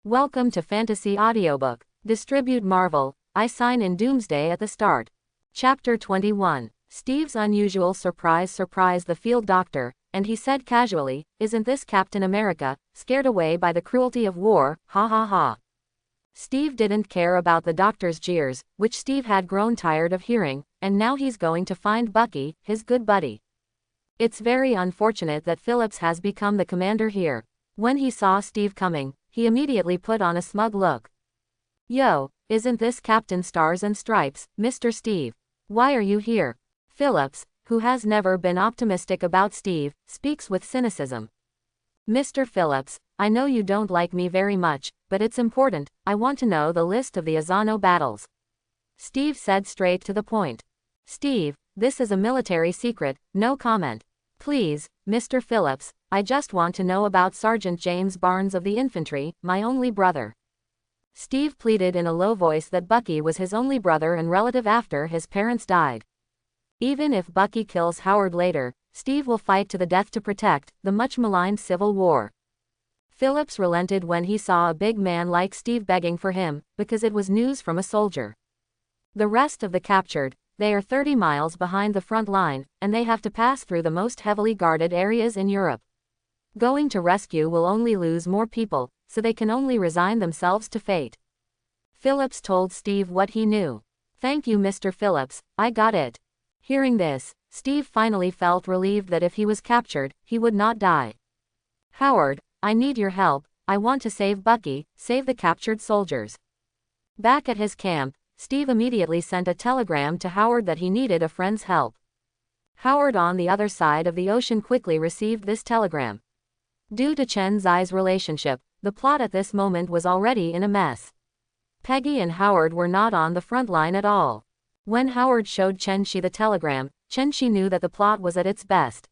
Welcome to Fantasy Audiobook. Distribute Marvel. I sign in Doomsday at the start. Chapter 21. Steve's unusual surprise surprised the field doctor, and he said casually, "Isn't this Captain America, scared away by the cruelty of war, ha ha ha." Steve didn't care about the doctor's jeers, which Steve had grown tired of hearing, and now he's going to find Bucky, his good buddy. It's very unfortunate that Phillips has become the commander here. When he saw Steve coming, he immediately put on a smug look. "Yo, isn't this Captain Stars and Stripes, Mr. Steve? Why are you here?" Phillips, who has never been optimistic about Steve, speaks with cynicism. "Mr. Phillips, I know you don't like me very much, but it's important. I want to know the list of the Azano battles." Steve said straight to the point. "Steve, this is a military secret, no comment. Please, Mr. Phillips, I just want to know about Sergeant James Barnes of the infantry, my only brother." Steve pleaded in a low voice that Bucky was his only brother and relative after his parents died. Even if Bucky kills Howard later, Steve will fight to the death to protect the much-maligned Civil War. Phillips relented when he saw a big man like Steve begging for him, because it was news from a soldier. The rest of the captured, they are 30 miles behind the front line, and they have to pass through the most heavily guarded areas in Europe. Going to rescue will only lose more people, so they can only resign themselves to fate. Phillips told Steve what he knew. "Thank you, Mr. Phillips, I got it." Hearing this, Steve finally felt relieved that if he was captured, he would not die. "Howard, I need your help. I want to save Bucky, save the captured soldiers." Back at his camp, Steve immediately sent a telegram to Howard that he needed a friend's help. Howard on the other side of the ocean quickly received this telegram. Due to Chen Zai's relationship, the plot at this moment was already in a mess. Peggy and Howard were not on the front line at all. When Howard showed Chen Shi the telegram, Chen Shi knew that the plot was at its best.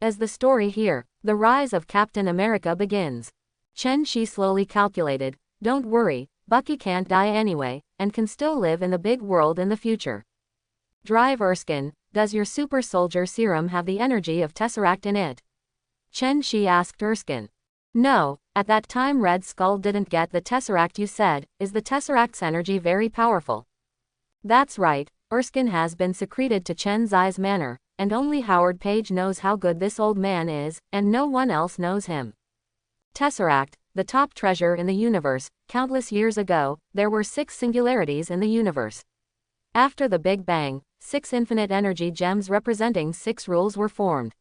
As the story here, the rise of Captain America begins. Chen Shi slowly calculated, "Don't worry, Bucky can't die anyway, and can still live in the big world in the future. Drive Erskine, does your super soldier serum have the energy of Tesseract in it?" Chen Shi asked Erskine. "No, at that time Red Skull didn't get the Tesseract you said. Is the Tesseract's energy very powerful?" "That's right, Erskine has been secreted to Chen Zai's manor, and only Howard Page knows how good this old man is, and no one else knows him. Tesseract, the top treasure in the universe. Countless years ago, there were 6 singularities in the universe. After the Big Bang, 6 infinite energy gems representing 6 rules were formed.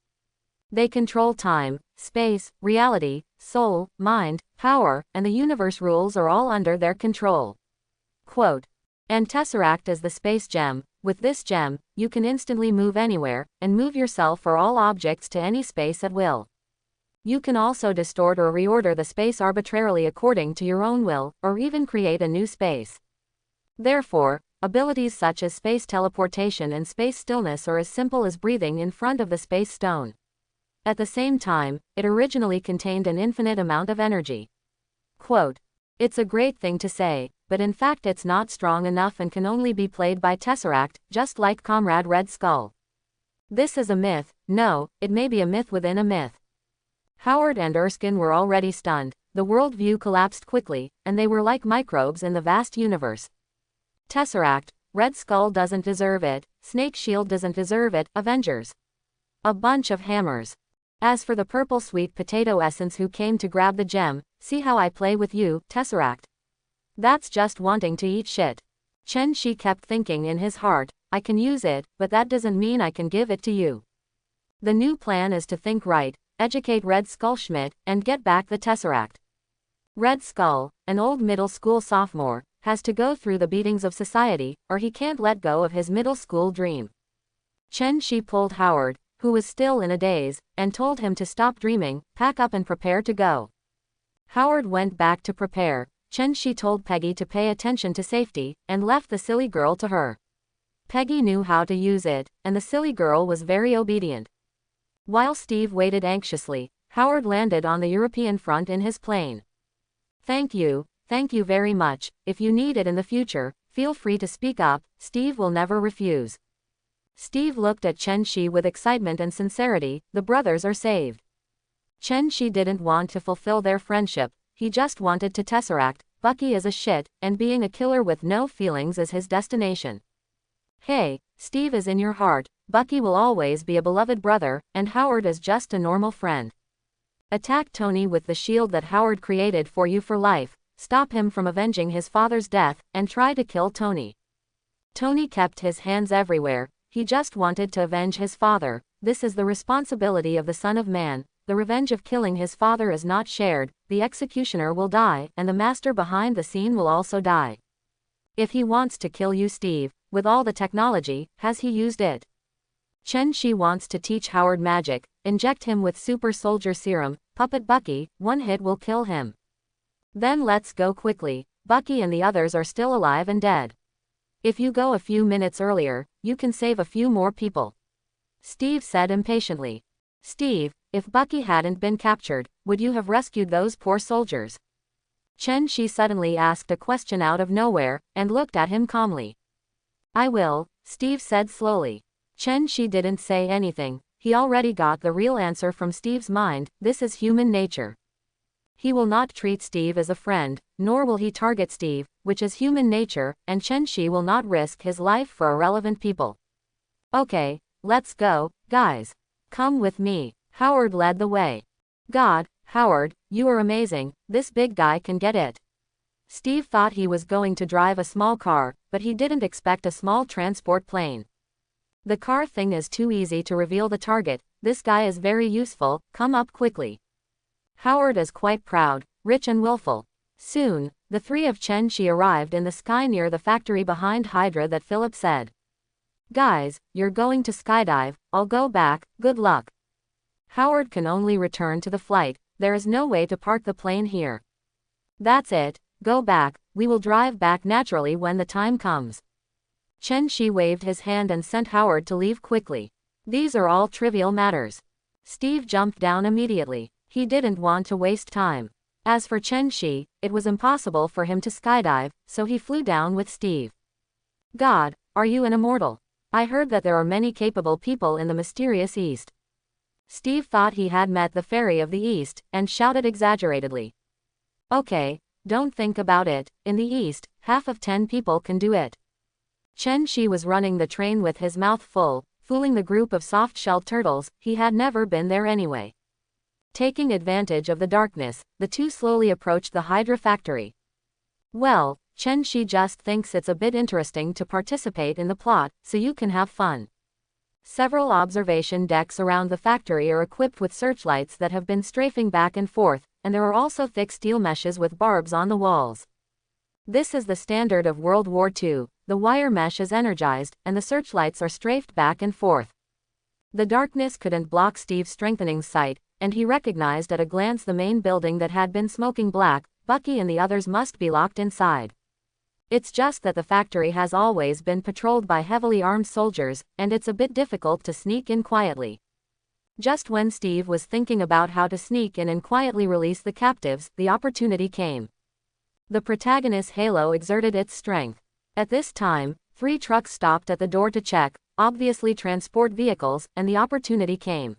They control time, space, reality, soul, mind, power, and the universe rules are all under their control." Quote. "And Tesseract is the space gem. With this gem, you can instantly move anywhere, and move yourself or all objects to any space at will. You can also distort or reorder the space arbitrarily according to your own will, or even create a new space. Therefore, abilities such as space teleportation and space stillness are as simple as breathing in front of the space stone. At the same time, it originally contained an infinite amount of energy." Quote. "It's a great thing to say, but in fact it's not strong enough and can only be played by Tesseract, just like Comrade Red Skull. This is a myth. No, it may be a myth within a myth." Howard and Erskine were already stunned. The worldview collapsed quickly, and they were like microbes in the vast universe. "Tesseract, Red Skull doesn't deserve it, Snake Shield doesn't deserve it, Avengers. A bunch of hammers. As for the purple sweet potato essence who came to grab the gem, see how I play with you, Tesseract. That's just wanting to eat shit." Chen Shi kept thinking in his heart, "I can use it, but that doesn't mean I can give it to you. The new plan is to think right, educate Red Skull Schmidt, and get back the Tesseract. Red Skull, an old middle school sophomore, has to go through the beatings of society, or he can't let go of his middle school dream." Chen Shi pulled Howard, who was still in a daze, and told him to stop dreaming, pack up and prepare to go. Howard went back to prepare. Chen Shi told Peggy to pay attention to safety, and left the silly girl to her. Peggy knew how to use it, and the silly girl was very obedient. While Steve waited anxiously, Howard landed on the European front in his plane. Thank you very much. If you need it in the future, feel free to speak up, Steve will never refuse." Steve looked at Chen Shi with excitement and sincerity. The brothers are saved. Chen Shi didn't want to fulfill their friendship. he just wanted to tesseract. Bucky is a shit, and being a killer with no feelings is his destination. Hey, Steve is in your heart, Bucky will always be a beloved brother, and Howard is just a normal friend. Attack Tony with the shield that Howard created for you for life, stop him from avenging his father's death, and try to kill Tony. Tony kept his hands everywhere, he just wanted to avenge his father. This is the responsibility of the Son of Man. The revenge of killing his father is not shared, the executioner will die, and the master behind the scene will also die. If he wants to kill you, Steve, with all the technology, has he used it? Chen-Chi wants to teach Howard magic, inject him with super soldier serum, puppet Bucky, one hit will kill him. Then let's go quickly, Bucky and the others are still alive and dead. If you go a few minutes earlier, you can save a few more people. Steve said impatiently. Steve, if Bucky hadn't been captured, would you have rescued those poor soldiers? Chen-Chi suddenly asked a question out of nowhere, and looked at him calmly. I will, Steve said slowly. Chen-Chi didn't say anything, he already got the real answer from Steve's mind, this is human nature. He will not treat Steve as a friend, nor will he target Steve, which is human nature, and Chen-Chi will not risk his life for irrelevant people. Okay, let's go, guys. Come with me. Howard led the way. God, Howard, you are amazing, this big guy can get it. Steve thought he was going to drive a small car, but he didn't expect a small transport plane. The car thing is too easy to reveal the target, this guy is very useful, come up quickly. Howard is quite proud, rich and willful. Soon, the three of Chen-Chi arrived in the sky near the factory behind Hydra that Philip said. Guys, you're going to skydive, I'll go back, good luck. Howard can only return to the flight, there is no way to park the plane here. That's it, go back, we will drive back naturally when the time comes. Chen-Chi waved his hand and sent Howard to leave quickly. These are all trivial matters. Steve jumped down immediately, he didn't want to waste time. As for Chen-Chi, it was impossible for him to skydive, so he flew down with Steve. God, are you an immortal? I heard that there are many capable people in the mysterious East. Steve thought he had met the fairy of the East, and shouted exaggeratedly. Okay, don't think about it, in the East, half of 10 people can do it. Chen-Chi was running the train with his mouth full, fooling the group of soft-shelled turtles, he had never been there anyway. Taking advantage of the darkness, the two slowly approached the Hydra factory. Well, Chen-Chi just thinks it's a bit interesting to participate in the plot, so you can have fun. Several observation decks around the factory are equipped with searchlights that have been strafing back and forth, and there are also thick steel meshes with barbs on the walls. This is the standard of World War II, the wire mesh is energized, and the searchlights are strafed back and forth. The darkness couldn't block Steve's strengthening sight, and he recognized at a glance the main building that had been smoking black. Bucky and the others must be locked inside. It's just that the factory has always been patrolled by heavily armed soldiers, and it's a bit difficult to sneak in quietly. Just when Steve was thinking about how to sneak in and quietly release the captives, the opportunity came. The protagonist's halo exerted its strength. At this time, 3 trucks stopped at the door to check, obviously transport vehicles, and the opportunity came.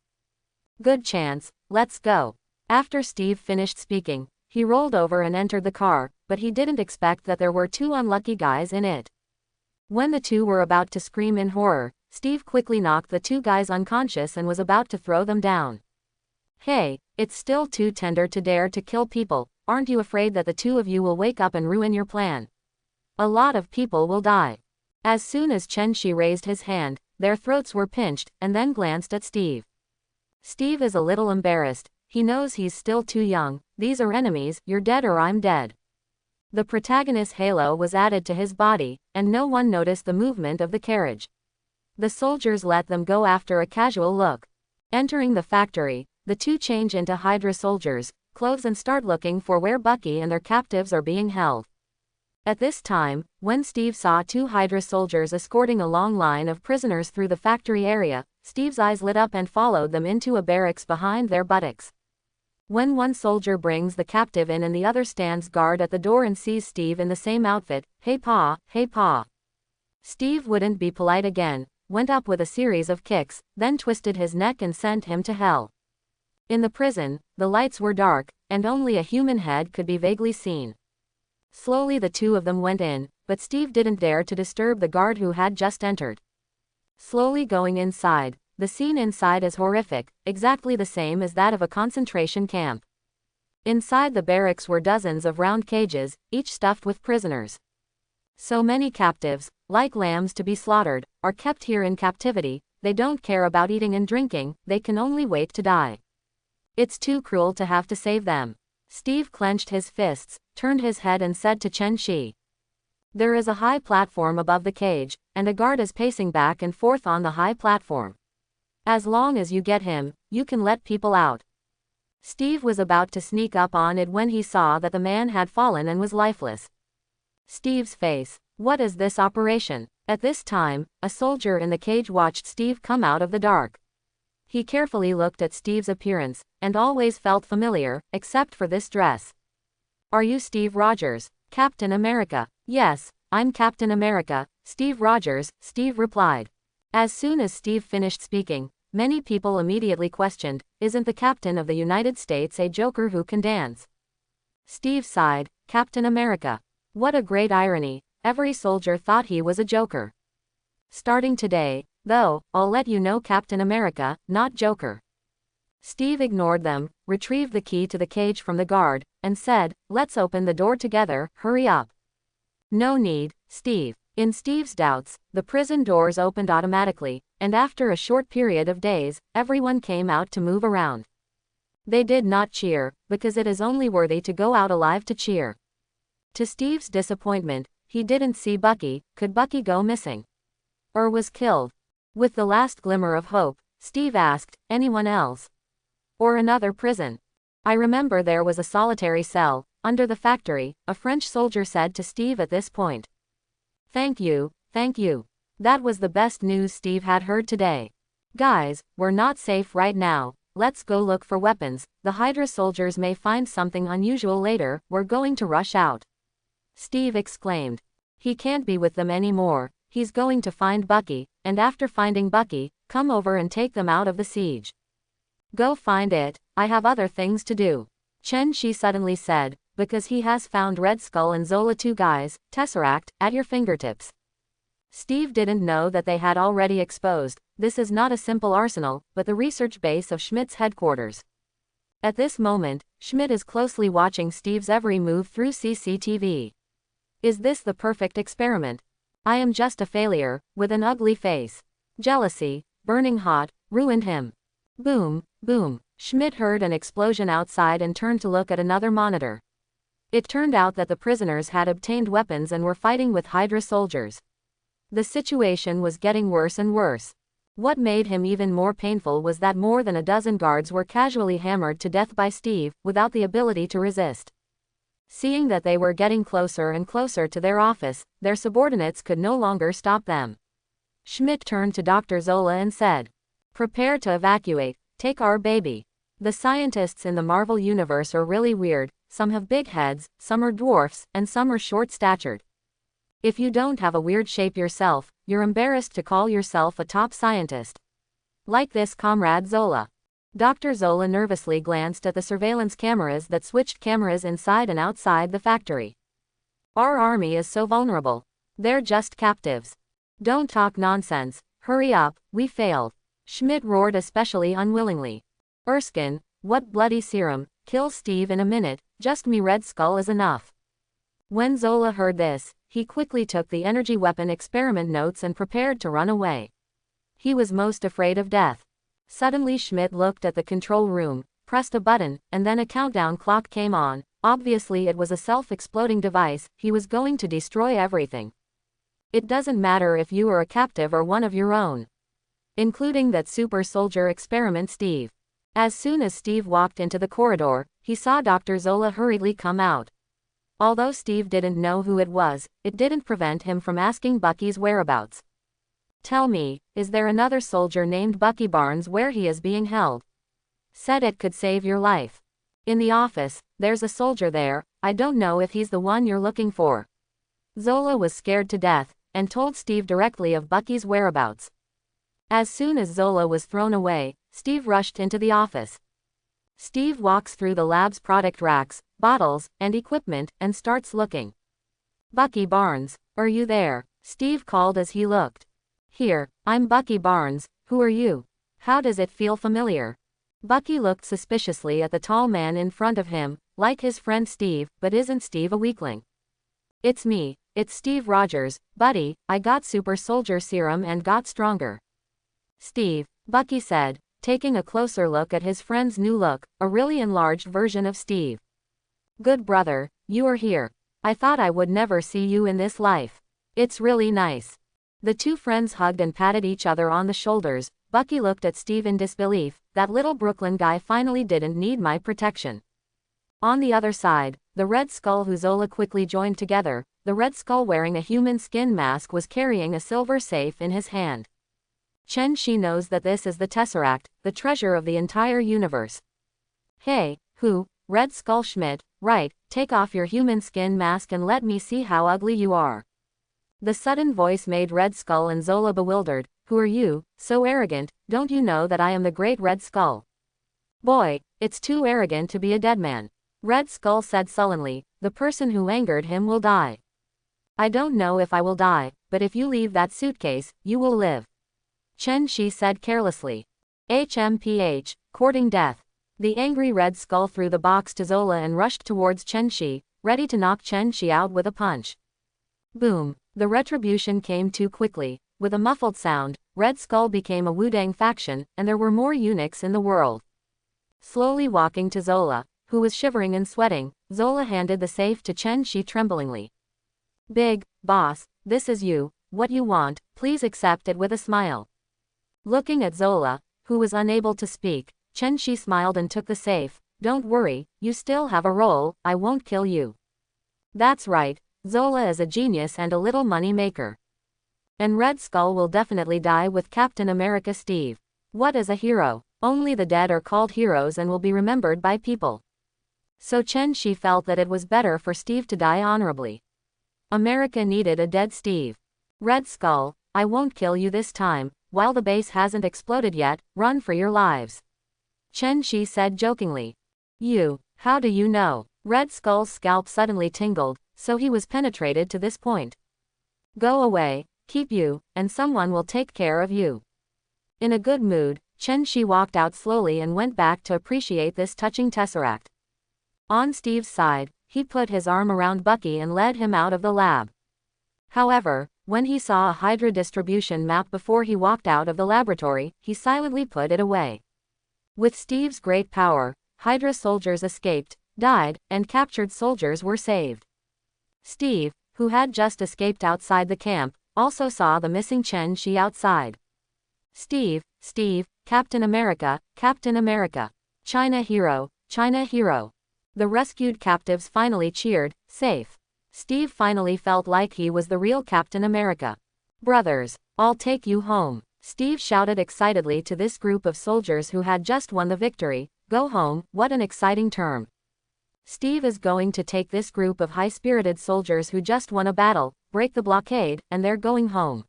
Good chance, let's go. After Steve finished speaking, he rolled over and entered the car, but he didn't expect that there were 2 unlucky guys in it. When the 2 were about to scream in horror, Steve quickly knocked the 2 guys unconscious and was about to throw them down. Hey, it's still too tender to dare to kill people, aren't you afraid that the 2 of you will wake up and ruin your plan? A lot of people will die. As soon as Chen-Chi raised his hand, their throats were pinched, and then glanced at Steve. Steve is a little embarrassed, he knows he's still too young, these are enemies, you're dead or I'm dead. The protagonist's halo was added to his body, and no one noticed the movement of the carriage. The soldiers let them go after a casual look. Entering the factory, the 2 change into Hydra soldiers' clothes and start looking for where Bucky and their captives are being held. At this time, when Steve saw 2 Hydra soldiers escorting a long line of prisoners through the factory area, Steve's eyes lit up and followed them into a barracks behind their buttocks. When one soldier brings the captive in and the other stands guard at the door and sees Steve in the same outfit, hey pa, hey pa. Steve wouldn't be polite again, went up with a series of kicks, then twisted his neck and sent him to hell. In the prison, the lights were dark, and only a human head could be vaguely seen. Slowly the two of them went in, but Steve didn't dare to disturb the guard who had just entered. Slowly going inside, the scene inside is horrific, exactly the same as that of a concentration camp. Inside the barracks were dozens of round cages, each stuffed with prisoners. So many captives, like lambs to be slaughtered, are kept here in captivity. They don't care about eating and drinking, they can only wait to die. It's too cruel to have to save them. Steve clenched his fists, turned his head and said to Chen Shi. There is a high platform above the cage, and a guard is pacing back and forth on the high platform. As long as you get him, you can let people out. Steve was about to sneak up on it when he saw that the man had fallen and was lifeless. Steve's face. What is this operation? At this time, a soldier in the cage watched Steve come out of the dark. He carefully looked at Steve's appearance, and always felt familiar, except for this dress. Are you Steve Rogers, Captain America? Yes, I'm Captain America, Steve Rogers, Steve replied. As soon as Steve finished speaking, many people immediately questioned, isn't the Captain of the United States a joker who can dance? Steve sighed, Captain America. What a great irony, every soldier thought he was a joker. Starting today, though, I'll let you know Captain America, not Joker. Steve ignored them, retrieved the key to the cage from the guard, and said, let's open the door together, hurry up. No need, Steve. In Steve's doubts, the prison doors opened automatically, and after a short period of days, everyone came out to move around. They did not cheer, because it is only worthy to go out alive to cheer. To Steve's disappointment, he didn't see Bucky. Could Bucky go missing? Or was killed? With the last glimmer of hope, Steve asked, anyone else? Or another prison? I remember there was a solitary cell, under the factory, a French soldier said to Steve at this point. Thank you, thank you. That was the best news Steve had heard today. Guys, we're not safe right now, let's go look for weapons, the Hydra soldiers may find something unusual later, we're going to rush out. Steve exclaimed. He can't be with them anymore, he's going to find Bucky, and after finding Bucky, come over and take them out of the siege. Go find it, I have other things to do. Chen Shi suddenly said, because he has found Red Skull and Zola 2 guys, Tesseract, at your fingertips. Steve didn't know that they had already exposed, this is not a simple arsenal, but the research base of Schmidt's headquarters. At this moment, Schmidt is closely watching Steve's every move through CCTV. Is this the perfect experiment? I am just a failure, with an ugly face. Jealousy, burning hot, ruined him. Boom, boom. Schmidt heard an explosion outside and turned to look at another monitor. It turned out that the prisoners had obtained weapons and were fighting with Hydra soldiers. The situation was getting worse and worse. What made him even more painful was that more than a dozen guards were casually hammered to death by Steve, without the ability to resist. Seeing that they were getting closer and closer to their office, their subordinates could no longer stop them. Schmidt turned to Dr. Zola and said, prepare to evacuate, take our baby. The scientists in the Marvel universe are really weird, some have big heads, some are dwarfs, and some are short-statured. If you don't have a weird shape yourself, you're embarrassed to call yourself a top scientist. Like this Comrade Zola. Dr. Zola nervously glanced at the surveillance cameras that switched cameras inside and outside the factory. Our army is so vulnerable. They're just captives. Don't talk nonsense, hurry up, we failed. Schmidt roared especially unwillingly. Erskine, what bloody serum, kill Steve in a minute, just me Red Skull is enough. When Zola heard this, he quickly took the energy weapon experiment notes and prepared to run away. He was most afraid of death. Suddenly Schmidt looked at the control room, pressed a button, and then a countdown clock came on. Obviously it was a self-exploding device, he was going to destroy everything. It doesn't matter if you are a captive or one of your own. Including that super soldier experiment Steve. As soon as Steve walked into the corridor, he saw Dr. Zola hurriedly come out. Although Steve didn't know who it was, it didn't prevent him from asking Bucky's whereabouts. Tell me, is there another soldier named Bucky Barnes where he is being held? Said it could save your life. In the office, there's a soldier there, I don't know if he's the one you're looking for. Zola was scared to death, and told Steve directly of Bucky's whereabouts. As soon as Zola was thrown away, Steve rushed into the office. Steve walks through the lab's product racks, bottles, and equipment, and starts looking. Bucky Barnes, are you there? Steve called as he looked. Here, I'm Bucky Barnes, who are you? How does it feel familiar? Bucky looked suspiciously at the tall man in front of him, like his friend Steve, but isn't Steve a weakling? It's me, it's Steve Rogers, buddy, I got super soldier serum and got stronger. Steve, Bucky said, taking a closer look at his friend's new look, a really enlarged version of Steve. Good brother, you are here. I thought I would never see you in this life. It's really nice. The two friends hugged and patted each other on the shoulders. Bucky looked at Steve in disbelief. That little Brooklyn guy finally didn't need my protection. On the other side, the Red Skull who Zola quickly joined together, the Red Skull wearing a human skin mask was carrying a silver safe in his hand. Chen Shi knows that this is the Tesseract, the treasure of the entire universe. Hey, who? Red Skull Schmidt, right, take off your human skin mask and let me see how ugly you are. The sudden voice made Red Skull and Zola bewildered. Who are you, so arrogant, don't you know that I am the great Red Skull? Boy, it's too arrogant to be a dead man. Red Skull said sullenly, the person who angered him will die. I don't know if I will die, but if you leave that suitcase, you will live. Chen Shi said carelessly. HMPH, courting death. The angry Red Skull threw the box to Zola and rushed towards Chen Shi, ready to knock Chen Shi out with a punch. Boom, the retribution came too quickly. With a muffled sound, Red Skull became a Wudang faction, and there were more eunuchs in the world. Slowly walking to Zola, who was shivering and sweating, Zola handed the safe to Chen Shi tremblingly. Big boss, this is you, what you want, please accept it with a smile. Looking at Zola, who was unable to speak, Chen Shi smiled and took the safe. Don't worry, you still have a role, I won't kill you. That's right, Zola is a genius and a little money maker. And Red Skull will definitely die with Captain America Steve. What is a hero? Only the dead are called heroes and will be remembered by people. So Chen Shi felt that it was better for Steve to die honorably. America needed a dead Steve. Red Skull, I won't kill you this time, while the base hasn't exploded yet, run for your lives. Chen Shi said jokingly. You, how do you know? Red Skull's scalp suddenly tingled, so he was penetrated to this point. Go away. Keep you, and someone will take care of you. In a good mood, Chen Shi walked out slowly and went back to appreciate this touching tesseract. On Steve's side, he put his arm around Bucky and led him out of the lab. However, when he saw a Hydra distribution map before he walked out of the laboratory, he silently put it away. With Steve's great power, Hydra soldiers escaped, died, and captured soldiers were saved. Steve, who had just escaped outside the camp, also saw the missing Chen Shi outside. Steve, Captain America, China hero, China hero. The rescued captives finally cheered, safe. Steve finally felt like he was the real Captain America. Brothers, I'll take you home. Steve shouted excitedly to this group of soldiers who had just won the victory. Go home, what an exciting term. Steve is going to take this group of high-spirited soldiers who just won a battle, break the blockade, and they're going home.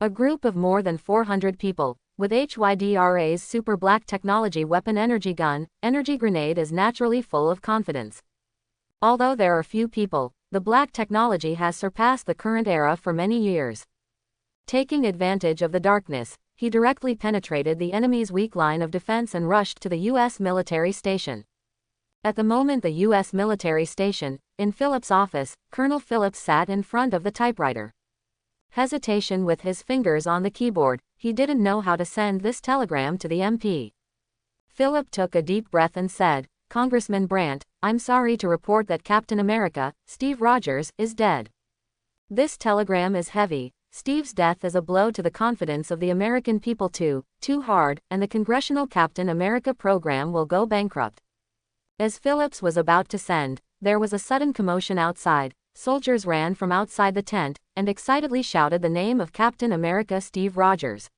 A group of more than 400 people, with HYDRA's super black technology weapon energy gun, energy grenade is naturally full of confidence. Although there are few people, the black technology has surpassed the current era for many years. Taking advantage of the darkness, he directly penetrated the enemy's weak line of defense and rushed to the U.S. military station. At the moment the U.S. military station, in Phillips' office, Colonel Phillips sat in front of the typewriter. Hesitation with his fingers on the keyboard, he didn't know how to send this telegram to the MP. Philip took a deep breath and said, Congressman Brandt, I'm sorry to report that Captain America, Steve Rogers, is dead. This telegram is heavy. Steve's death is a blow to the confidence of the American people too hard, and the Congressional Captain America program will go bankrupt. As Phillips was about to send, there was a sudden commotion outside. Soldiers ran from outside the tent, and excitedly shouted the name of Captain America Steve Rogers.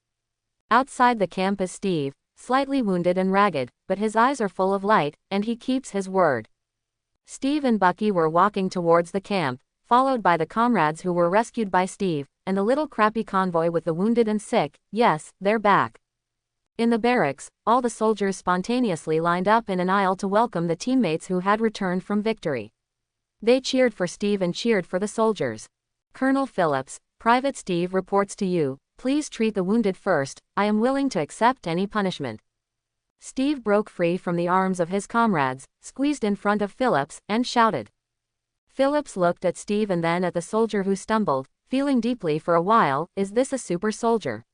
Outside the camp is Steve, slightly wounded and ragged, but his eyes are full of light, and he keeps his word. Steve and Bucky were walking towards the camp, followed by the comrades who were rescued by Steve, and the little crappy convoy with the wounded and sick. Yes, they're back. In the barracks, all the soldiers spontaneously lined up in an aisle to welcome the teammates who had returned from victory. They cheered for Steve and cheered for the soldiers. Colonel Phillips, Private Steve reports to you, please treat the wounded first, I am willing to accept any punishment. Steve broke free from the arms of his comrades, squeezed in front of Phillips, and shouted. Phillips looked at Steve and then at the soldier who stumbled, feeling deeply for a while, is this a super soldier?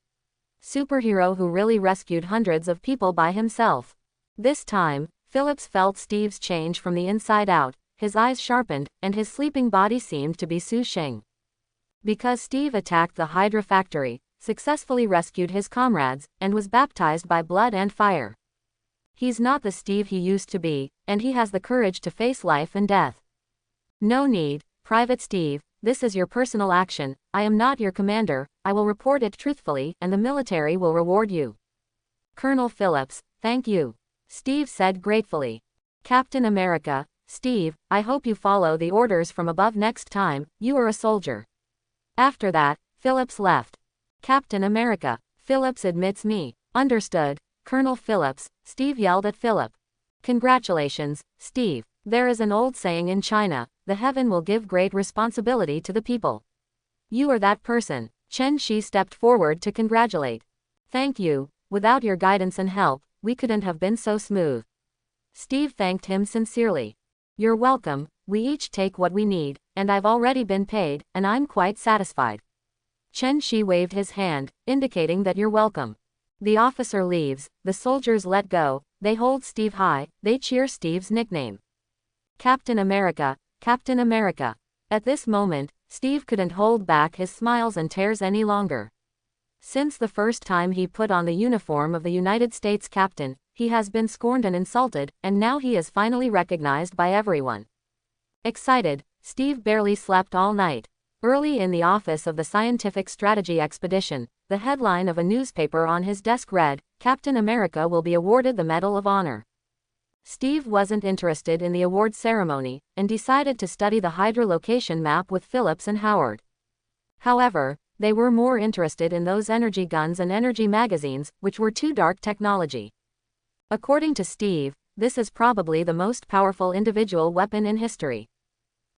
Superhero who really rescued hundreds of people by himself? This time, Phillips felt Steve's change from the inside out, his eyes sharpened, and his sleeping body seemed to be Su-Shing. Because Steve attacked the Hydra factory, successfully rescued his comrades, and was baptized by blood and fire. He's not the Steve he used to be, and he has the courage to face life and death. No need, Private Steve, this is your personal action, I am not your commander, I will report it truthfully, and the military will reward you. Colonel Phillips, thank you. Steve said gratefully. Captain America, Steve, I hope you follow the orders from above next time, you are a soldier. After that, Phillips left. Captain America, Phillips admits me. Understood, Colonel Phillips, Steve yelled at Philip. Congratulations, Steve. There is an old saying in China, the heaven will give great responsibility to the people. You are that person. Chen Shi stepped forward to congratulate. Thank you, without your guidance and help, we couldn't have been so smooth. Steve thanked him sincerely. You're welcome, we each take what we need, and I've already been paid, and I'm quite satisfied. Chen Shi waved his hand, indicating that you're welcome. The officer leaves, the soldiers let go, they hold Steve high, they cheer Steve's nickname. Captain America, Captain America. At this moment, Steve couldn't hold back his smiles and tears any longer. Since the first time he put on the uniform of the United States captain, he has been scorned and insulted, and now he is finally recognized by everyone. Excited, Steve barely slept all night. Early in the office of the Scientific Strategy Expedition, the headline of a newspaper on his desk read, Captain America will be awarded the Medal of Honor. Steve wasn't interested in the award ceremony, and decided to study the Hydra location map with Phillips and Howard. However, they were more interested in those energy guns and energy magazines, which were too dark technology. According to Steve, this is probably the most powerful individual weapon in history.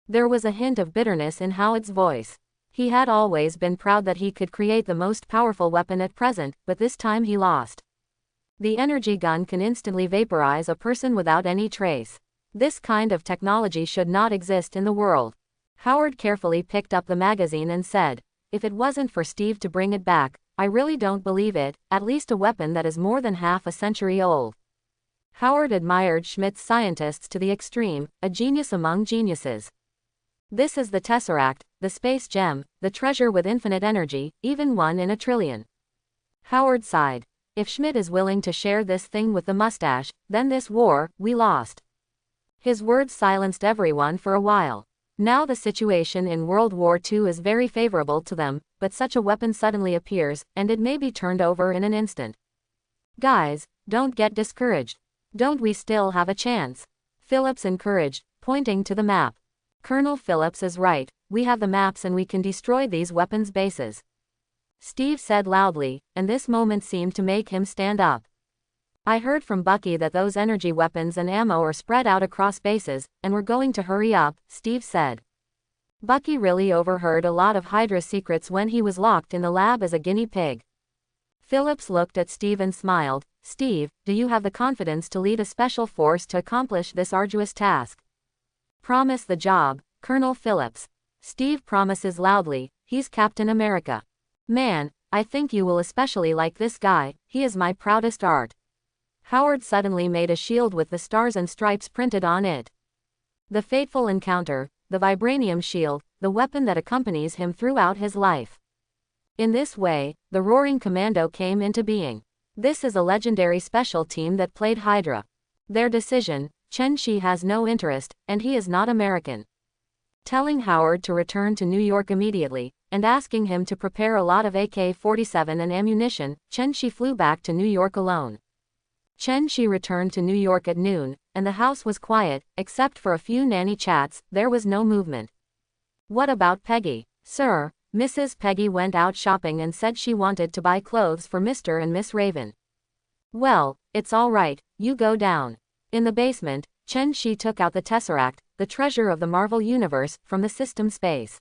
There was a hint of bitterness in Howard's voice. He had always been proud that he could create the most powerful weapon at present, but this time he lost. The energy gun can instantly vaporize a person without any trace. This kind of technology should not exist in the world. Howard carefully picked up the magazine and said, if it wasn't for Steve to bring it back, I really don't believe it, at least a weapon that is more than half a century old. Howard admired Schmidt's scientists to the extreme, a genius among geniuses. This is the Tesseract, the space gem, the treasure with infinite energy, even one in a trillion. Howard sighed. If Schmidt is willing to share this thing with the mustache, then this war, we lost. His words silenced everyone for a while. Now the situation in World War II is very favorable to them, but such a weapon suddenly appears, and it may be turned over in an instant. Guys, don't get discouraged. Don't we still have a chance? Phillips encouraged, pointing to the map. Colonel Phillips is right, we have the maps and we can destroy these weapons bases. Steve said loudly, and this moment seemed to make him stand up. I heard from Bucky that those energy weapons and ammo are spread out across bases, and we're going to hurry up, Steve said. Bucky really overheard a lot of Hydra secrets when he was locked in the lab as a guinea pig. Phillips looked at Steve and smiled. Steve, do you have the confidence to lead a special force to accomplish this arduous task? Promise the job, Colonel Phillips. Steve promises loudly, he's Captain America. Man, I think you will especially like this guy, he is my proudest art. Howard suddenly made a shield with the stars and stripes printed on it. The fateful encounter, the vibranium shield, the weapon that accompanies him throughout his life. In this way, the Roaring Commando came into being. This is a legendary special team that played Hydra. Their decision, Chen Shi has no interest, and he is not American. Telling Howard to return to New York immediately, and asking him to prepare a lot of AK-47 and ammunition, Chen Shi flew back to New York alone. Chen Shi returned to New York at noon, and the house was quiet, except for a few nanny chats, there was no movement. What about Peggy? Sir, Mrs. Peggy went out shopping and said she wanted to buy clothes for Mr. and Miss Raven. Well, it's all right, you go down. In the basement, Chen Shi took out the Tesseract, the treasure of the Marvel Universe, from the system space.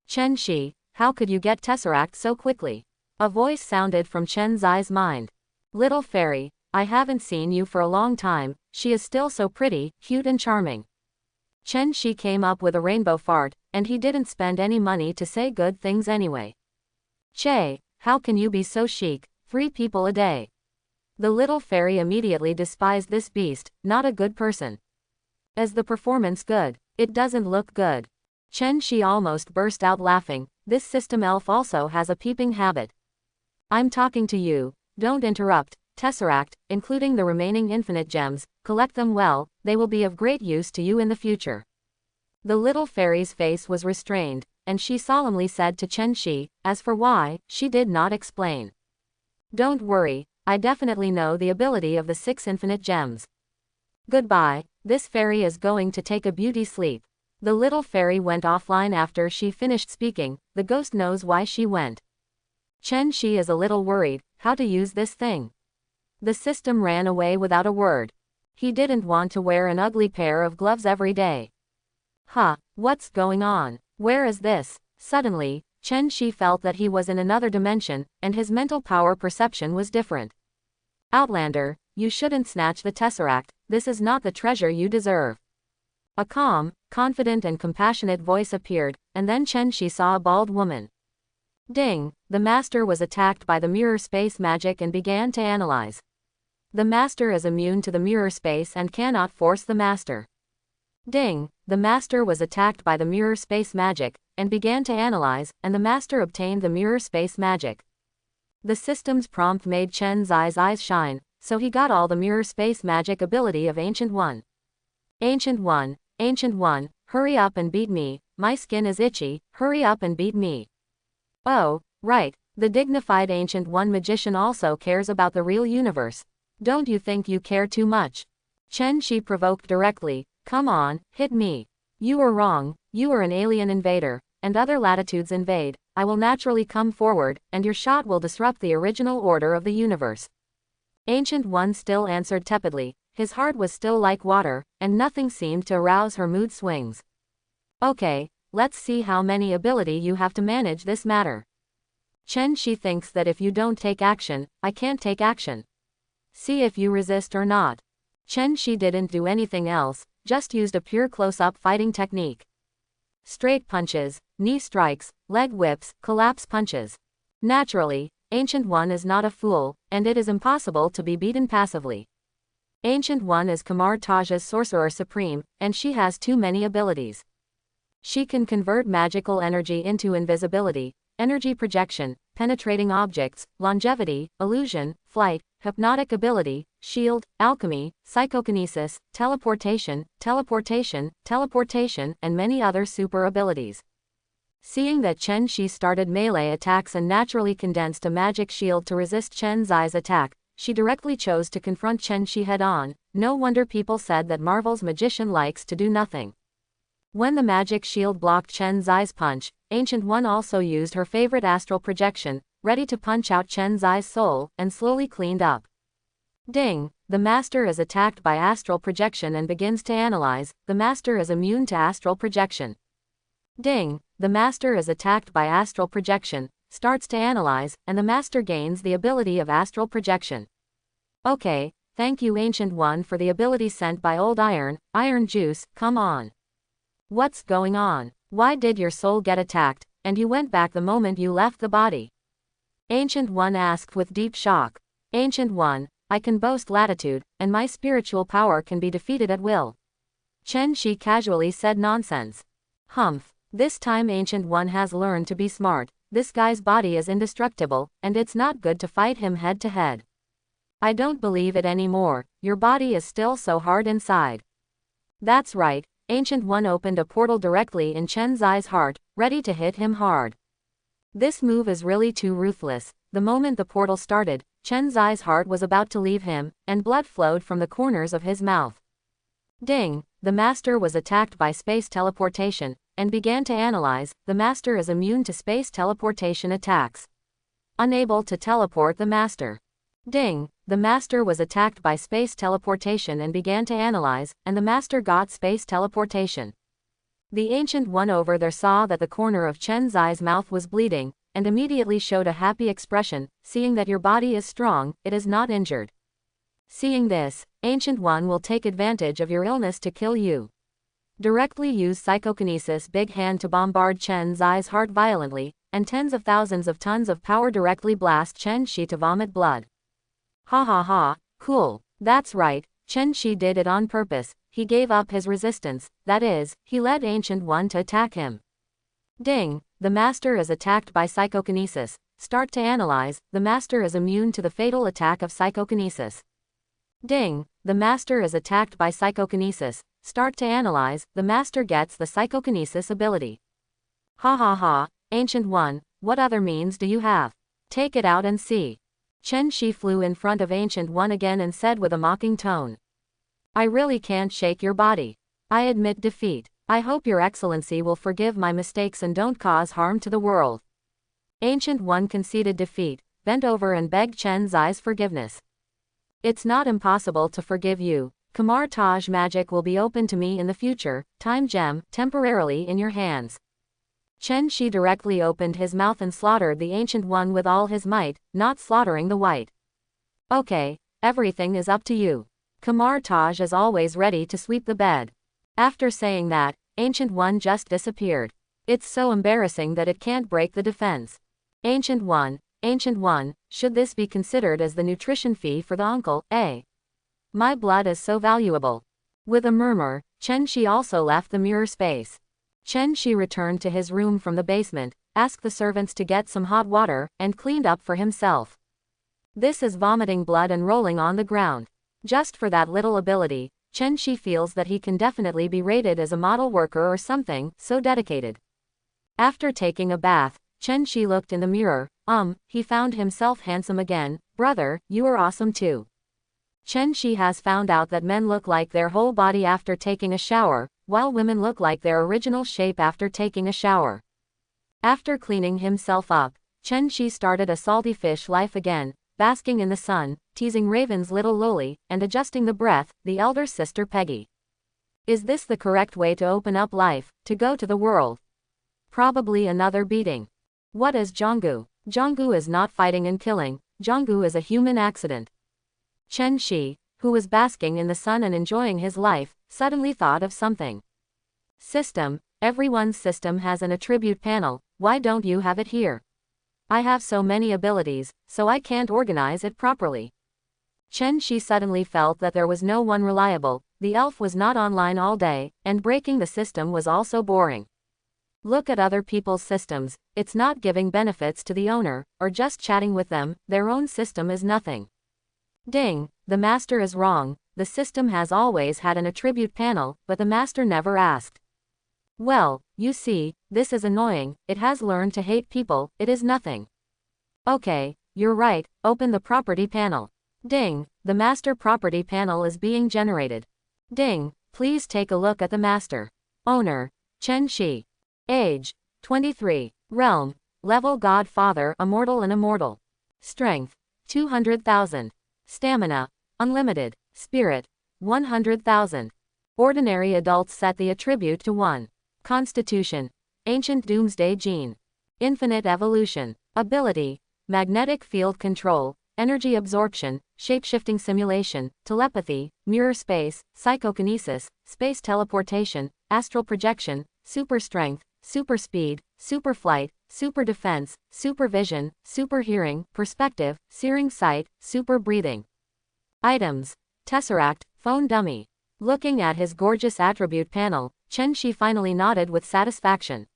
Chen Shi, how could you get Tesseract so quickly? A voice sounded from Chen Zai's mind. Little fairy, I haven't seen you for a long time, she is still so pretty, cute and charming. Chen Shi came up with a rainbow fart, and he didn't spend any money to say good things anyway. Che, how can you be so chic, 3 people a day? The little fairy immediately despised this beast, not a good person. Is the performance good? It doesn't look good. Chen Shi almost burst out laughing, this system elf also has a peeping habit. I'm talking to you, don't interrupt. Tesseract, including the remaining infinite gems, collect them well, they will be of great use to you in the future. The little fairy's face was restrained, and she solemnly said to Chen Shi, as for why, she did not explain. Don't worry, I definitely know the ability of the 6 infinite gems. Goodbye, this fairy is going to take a beauty sleep. The little fairy went offline after she finished speaking, the ghost knows why she went. Chen Shi is a little worried, how to use this thing. The system ran away without a word. He didn't want to wear an ugly pair of gloves every day. Huh, what's going on? Where is this? Suddenly, Chen Shi felt that he was in another dimension, and his mental power perception was different. Outlander, you shouldn't snatch the Tesseract, this is not the treasure you deserve. A calm, confident and compassionate voice appeared, and then Chen Shi saw a bald woman. Ding, the master was attacked by the mirror space magic and began to analyze. The master is immune to the mirror space and cannot force the master. Ding, the master was attacked by the mirror space magic, and began to analyze, and the master obtained the mirror space magic. The system's prompt made Chen Zai's eyes shine, so he got all the mirror space magic ability of Ancient One. Ancient One, hurry up and beat me, my skin is itchy, hurry up and beat me. Oh, right, the dignified Ancient One magician also cares about the real universe. Don't you think you care too much? Chen Shi provoked directly, come on, hit me. You are wrong, you are an alien invader, and other latitudes invade, I will naturally come forward, and your shot will disrupt the original order of the universe. Ancient One still answered tepidly, his heart was still like water, and nothing seemed to arouse her mood swings. Okay, let's see how many ability you have to manage this matter. Chen Shi thinks that if you don't take action, I can't take action. See if you resist or not. Chen Shi didn't do anything else, just used a pure close-up fighting technique. Straight punches, knee strikes, leg whips, collapse punches. Naturally, Ancient One is not a fool, and it is impossible to be beaten passively. Ancient One is Kamar Taj's Sorcerer Supreme, and she has too many abilities. She can convert magical energy into invisibility, energy projection, penetrating objects, longevity, illusion, flight, hypnotic ability, shield, alchemy, psychokinesis, teleportation, and many other super abilities. Seeing that Chen Shi started melee attacks and naturally condensed a magic shield to resist Chen Zai's attack, she directly chose to confront Chen Shi head-on. No wonder people said that Marvel's magician likes to do nothing. When the magic shield blocked Chen Zai's punch, Ancient One also used her favorite astral projection, ready to punch out Chen Zai's soul, and slowly cleaned up. Ding, the master is attacked by astral projection and begins to analyze, the master is immune to astral projection. Ding, the master is attacked by astral projection, starts to analyze, and the master gains the ability of astral projection. Okay, thank you Ancient One for the ability sent by Old Iron Juice, come on. What's going on? Why did your soul get attacked, and you went back the moment you left the body? Ancient One asked with deep shock. Ancient One, I can boast latitude, and my spiritual power can be defeated at will. Chen Shi casually said nonsense. Humph, this time Ancient One has learned to be smart, this guy's body is indestructible, and it's not good to fight him head to head. I don't believe it anymore, your body is still so hard inside. That's right. Ancient One opened a portal directly in Chen Zai's heart, ready to hit him hard. This move is really too ruthless. The moment the portal started, Chen Zai's heart was about to leave him, and blood flowed from the corners of his mouth. Ding, the master was attacked by space teleportation, and began to analyze, the master is immune to space teleportation attacks. Unable to teleport the master. Ding, the master was attacked by space teleportation and began to analyze, and the master got space teleportation. The Ancient One over there saw that the corner of Chen Zai's mouth was bleeding, and immediately showed a happy expression, seeing that your body is strong, it is not injured. Seeing this, Ancient One will take advantage of your illness to kill you. Directly use psychokinesis big hand to bombard Chen Zai's heart violently, and tens of thousands of tons of power directly blast Chen Shi to vomit blood. Ha ha ha, cool, that's right, Chen Shi did it on purpose, he gave up his resistance, that is, he led Ancient One to attack him. Ding, the master is attacked by psychokinesis, start to analyze, the master is immune to the fatal attack of psychokinesis. Ding, the master is attacked by psychokinesis, start to analyze, the master gets the psychokinesis ability. Ha ha ha, Ancient One, what other means do you have? Take it out and see. Chen Shi flew in front of Ancient One again and said with a mocking tone. I really can't shake your body. I admit defeat. I hope your excellency will forgive my mistakes and don't cause harm to the world. Ancient One conceded defeat, bent over and begged Chen Zai's forgiveness. It's not impossible to forgive you. Kamar Taj magic will be open to me in the future, time gem, temporarily in your hands. Chen Shi directly opened his mouth and slaughtered the Ancient One with all his might, not slaughtering the white. Okay, everything is up to you. Kamar Taj is always ready to sweep the bed. After saying that, Ancient One just disappeared. It's so embarrassing that it can't break the defense. Ancient One, should this be considered as the nutrition fee for the uncle, eh? My blood is so valuable. With a murmur, Chen Shi also left the mirror space. Chen Shi returned to his room from the basement, asked the servants to get some hot water, and cleaned up for himself. This is vomiting blood and rolling on the ground. Just for that little ability, Chen Shi feels that he can definitely be rated as a model worker or something, so dedicated. After taking a bath, Chen Shi looked in the mirror, he found himself handsome again. Brother, you are awesome too. Chen Shi has found out that men look like their whole body after taking a shower, while women look like their original shape after taking a shower. After cleaning himself up, Chen Shi started a salty fish life again, basking in the sun, teasing Raven's little loli, and adjusting the breath, the elder sister Peggy. Is this the correct way to open up life, to go to the world? Probably another beating. What is Jonggu? Jonggu is not fighting and killing, Jonggu is a human accident. Chen Shi, who was basking in the sun and enjoying his life, suddenly thought of something. System, everyone's system has an attribute panel, why don't you have it here? I have so many abilities, so I can't organize it properly. Chen Shi suddenly felt that there was no one reliable, the elf was not online all day, and breaking the system was also boring. Look at other people's systems, it's not giving benefits to the owner, or just chatting with them, their own system is nothing. Ding, the master is wrong, the system has always had an attribute panel, but the master never asked. Well, you see, this is annoying, it has learned to hate people, it is nothing. Okay, you're right, open the property panel. Ding, the master property panel is being generated. Ding, please take a look at the master. Owner, Chen Shi. Age, 23. Realm, level Godfather, immortal and immortal. Strength, 200,000. Stamina, unlimited. Spirit, 100,000. Ordinary adults set the attribute to 1. Constitution, Ancient Doomsday Gene. Infinite Evolution. Ability, Magnetic Field Control, Energy Absorption, Shapeshifting Simulation, Telepathy, Mirror Space, Psychokinesis, Space Teleportation, Astral Projection, Super Strength, Super Speed, Super Flight, Super Defense, Super Vision, Super Hearing, Perspective, Searing Sight, Super Breathing. Items. Tesseract, Phone Dummy. Looking at his gorgeous attribute panel, Chen Shi finally nodded with satisfaction.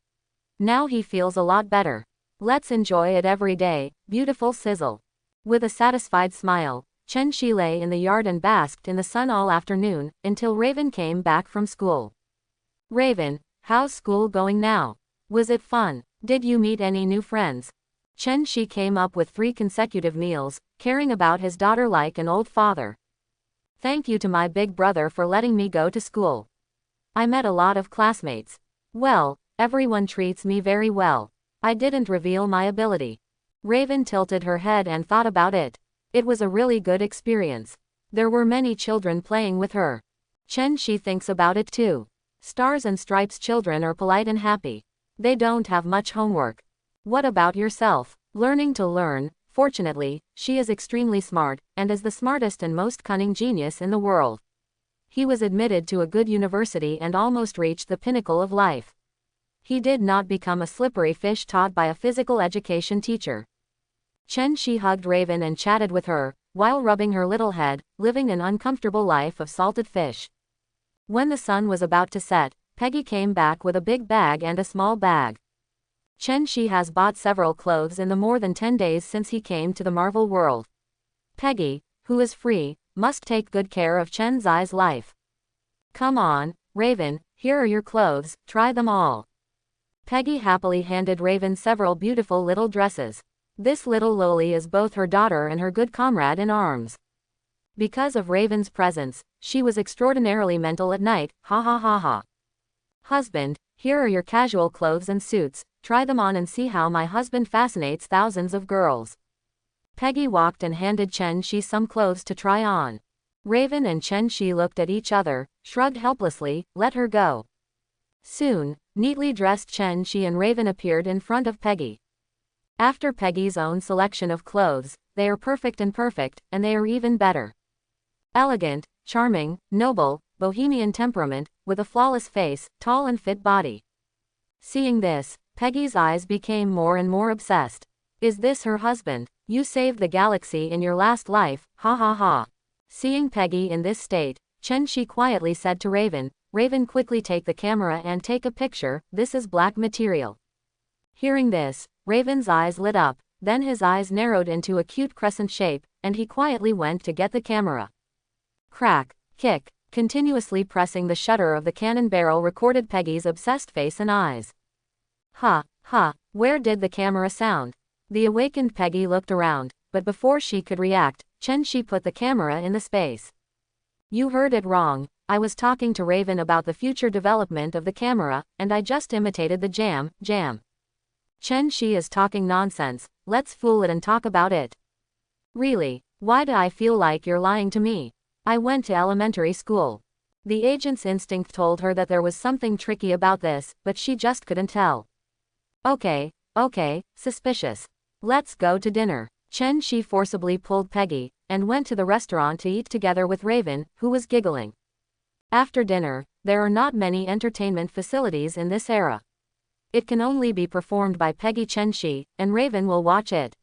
Now he feels a lot better. Let's enjoy it every day, beautiful sizzle. With a satisfied smile, Chen Shi lay in the yard and basked in the sun all afternoon, until Raven came back from school. Raven, how's school going now? Was it fun? Did you meet any new friends? Chen Shi came up with 3 consecutive meals, caring about his daughter like an old father. Thank you to my big brother for letting me go to school. I met a lot of classmates. Well, everyone treats me very well. I didn't reveal my ability. Raven tilted her head and thought about it. It was a really good experience. There were many children playing with her. Chen Shi thinks about it too. Stars and Stripes children are polite and happy. They don't have much homework. What about yourself? Learning to learn. Fortunately, she is extremely smart, and is the smartest and most cunning genius in the world. He was admitted to a good university and almost reached the pinnacle of life. He did not become a slippery fish taught by a physical education teacher. Chen Shi hugged Raven and chatted with her, while rubbing her little head, living an uncomfortable life of salted fish. When the sun was about to set, Peggy came back with a big bag and a small bag. Chen Shi has bought several clothes in the more than 10 days since he came to the Marvel world. Peggy, who is free, must take good care of Chen Zai's life. Come on, Raven, here are your clothes, try them all. Peggy happily handed Raven several beautiful little dresses. This little loli is both her daughter and her good comrade in arms. Because of Raven's presence, she was extraordinarily mental at night, ha ha ha ha. Husband, here are your casual clothes and suits, try them on and see how my husband fascinates thousands of girls. Peggy walked and handed Chen Shi some clothes to try on. Raven and Chen Shi looked at each other, shrugged helplessly, let her go. Soon, neatly dressed Chen Shi and Raven appeared in front of Peggy. After Peggy's own selection of clothes, they are perfect, and they are even better. Elegant, charming, noble, bohemian temperament, with a flawless face, tall and fit body. Seeing this, Peggy's eyes became more and more obsessed. Is this her husband? You saved the galaxy in your last life, ha ha ha. Seeing Peggy in this state, Chen Shi quietly said to Raven, Raven, quickly take the camera and take a picture, this is black material. Hearing this, Raven's eyes lit up, then his eyes narrowed into a cute crescent shape, and he quietly went to get the camera. Crack, kick, continuously pressing the shutter of the cannon barrel recorded Peggy's obsessed face and eyes. Ha, ha, where did the camera sound? The awakened Peggy looked around, but before she could react, Chen Shi put the camera in the space. You heard it wrong, I was talking to Raven about the future development of the camera, and I just imitated the jam. Chen Shi is talking nonsense, let's fool it and talk about it. Really, why do I feel like you're lying to me? I went to elementary school. The agent's instinct told her that there was something tricky about this, but she just couldn't tell. Okay, suspicious. Let's go to dinner. Chen Shi forcibly pulled Peggy, and went to the restaurant to eat together with Raven, who was giggling. After dinner, there are not many entertainment facilities in this era. It can only be performed by Peggy, Chen Shi, and Raven will watch it.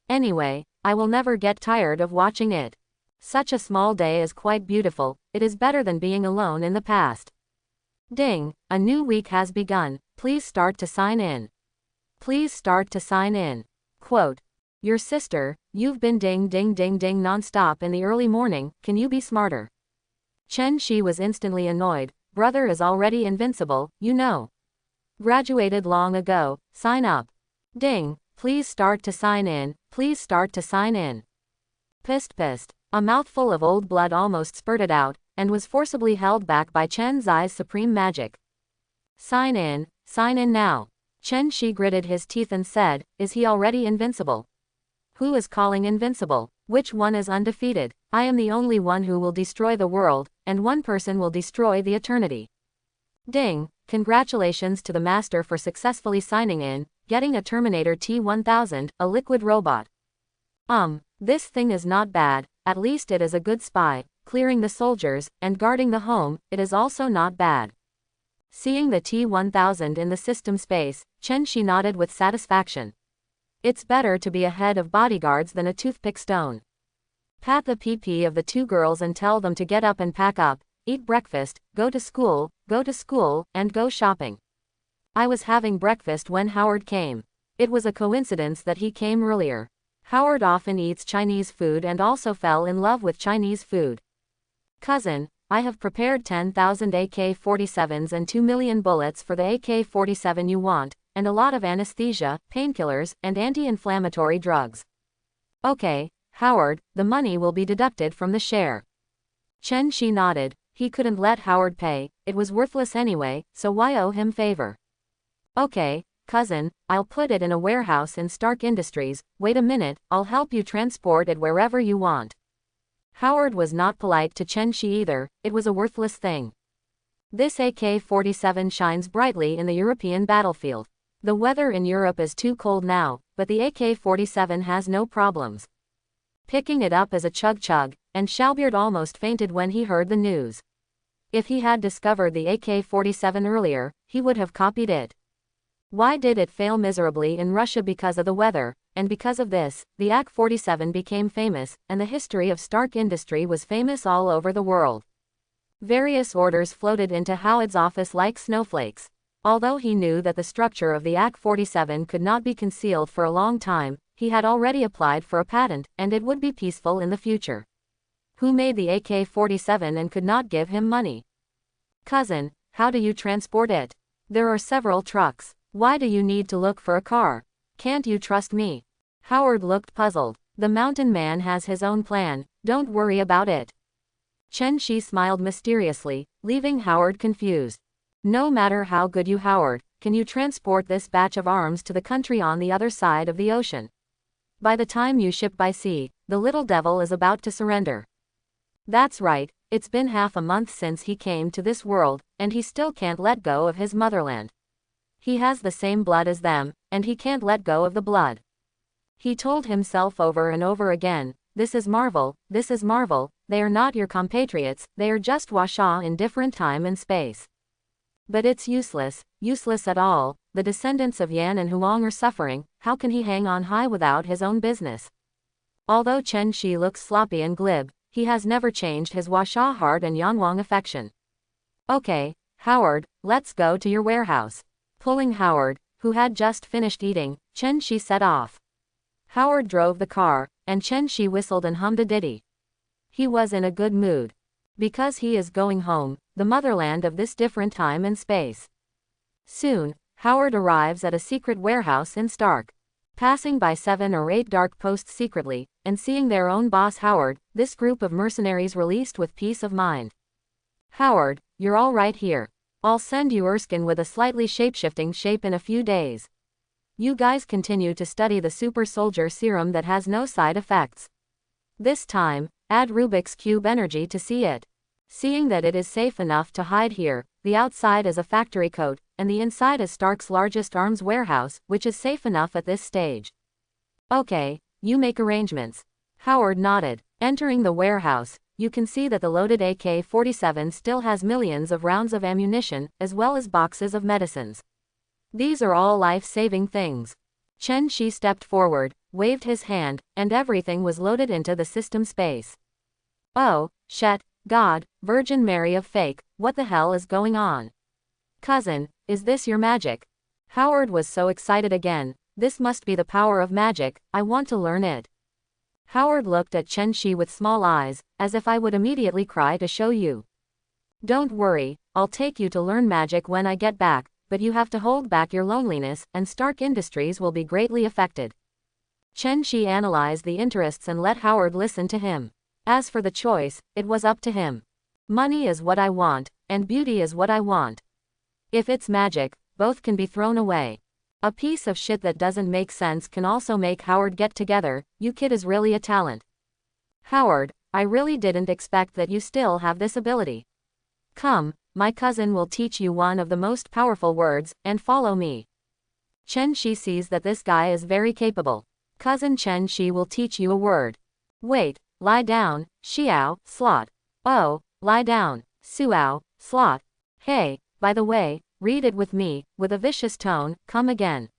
Anyway, I will never get tired of watching it. Such a small day is quite beautiful, it is better than being alone in the past. Ding, a new week has begun, please start to sign in. Please start to sign in. Quote. Your sister, you've been ding ding ding ding non-stop in the early morning, can you be smarter? Chen Shi was instantly annoyed, brother is already invincible, you know. Graduated long ago, sign up. Ding, please start to sign in, please start to sign in. Pissed. A mouthful of old blood almost spurted out, and was forcibly held back by Chen Zai's supreme magic. Sign in now. Chen Shi gritted his teeth and said, is he already invincible? Who is calling invincible? Which one is undefeated? I am the only one who will destroy the world, and one person will destroy the eternity. Ding, congratulations to the master for successfully signing in, getting a Terminator T-1000, a liquid robot. This thing is not bad, at least it is a good spy, clearing the soldiers, and guarding the home, it is also not bad. Seeing the T-1000 in the system space, Chen Shi nodded with satisfaction. It's better to be a head of bodyguards than a toothpick stone. Pat the PP of the two girls and tell them to get up and pack up, eat breakfast, go to school, and go shopping. I was having breakfast when Howard came. It was a coincidence that he came earlier. Howard often eats Chinese food and also fell in love with Chinese food. Cousin, I have prepared 10,000 AK-47s and 2 million bullets for the AK-47 you want, and a lot of anesthesia, painkillers, and anti-inflammatory drugs. Okay, Howard, the money will be deducted from the share. Chen Shi nodded, he couldn't let Howard pay, it was worthless anyway, so why owe him favor? Okay, Cousin, I'll put it in a warehouse in Stark Industries. Wait a minute, I'll help you transport it wherever you want. Howard was not polite to Chen Shi either, it was a worthless thing. This AK-47 shines brightly in the European battlefield. The weather in Europe is too cold now, but the AK-47 has no problems. Picking it up as a chug-chug, and Shalbeard almost fainted when he heard the news. If he had discovered the AK-47 earlier, he would have copied it. Why did it fail miserably in Russia? Because of the weather, and because of this, the AK-47 became famous, and the history of Stark Industry was famous all over the world. Various orders floated into Howard's office like snowflakes. Although he knew that the structure of the AK-47 could not be concealed for a long time, he had already applied for a patent, and it would be peaceful in the future. Who made the AK-47 and could not give him money? Cousin, how do you transport it? There are several trucks. Why do you need to look for a car? Can't you trust me? Howard looked puzzled. The mountain man has his own plan, don't worry about it. Chen Shi smiled mysteriously, leaving Howard confused. No matter how good you Howard, can you transport this batch of arms to the country on the other side of the ocean? By the time you ship by sea, the little devil is about to surrender. That's right, it's been half a month since he came to this world, and he still can't let go of his motherland. He has the same blood as them, and he can't let go of the blood. He told himself over and over again, this is Marvel, they are not your compatriots, they are just Washa in different time and space. But it's useless at all, the descendants of Yan and Huang are suffering, how can he hang on high without his own business? Although Chen Shi looks sloppy and glib, he has never changed his Washa heart and Yanwang affection. Okay, Howard, let's go to your warehouse. Pulling Howard, who had just finished eating, Chen Shi set off. Howard drove the car, and Chen Shi whistled and hummed a ditty. He was in a good mood. Because he is going home, the motherland of this different time and space. Soon, Howard arrives at a secret warehouse in Stark. Passing by 7 or 8 dark posts secretly, and seeing their own boss Howard, this group of mercenaries released with peace of mind. Howard, you're all right here. I'll send you Erskine with a slightly shapeshifting shape in a few days. You guys continue to study the super soldier serum that has no side effects. This time, add Rubik's Cube energy to see it. Seeing that it is safe enough to hide here, the outside is a factory coat, and the inside is Stark's largest arms warehouse, which is safe enough at this stage. Okay, you make arrangements. Howard nodded. Entering the warehouse, you can see that the loaded AK-47 still has millions of rounds of ammunition, as well as boxes of medicines. These are all life-saving things. Chen Shi stepped forward, waved his hand, and everything was loaded into the system space. Oh, shit, God, Virgin Mary of fake, what the hell is going on? Cousin, is this your magic? Howard was so excited again, this must be the power of magic, I want to learn it. Howard looked at Chen Shi with small eyes, as if I would immediately cry to show you. Don't worry, I'll take you to learn magic when I get back, but you have to hold back your loneliness, and Stark Industries will be greatly affected. Chen Shi analyzed the interests and let Howard listen to him. As for the choice, it was up to him. Money is what I want, and beauty is what I want. If it's magic, both can be thrown away. A piece of shit that doesn't make sense can also make Howard get together, you kid is really a talent. Howard, I really didn't expect that you still have this ability. Come, my cousin will teach you one of the most powerful words, and follow me. Chen Shi sees that this guy is very capable. Cousin Chen Shi will teach you a word. Wait, lie down, Xiao, slot. Oh, lie down, Suao, slot. Hey, by the way, read it with me, with a vicious tone, come again.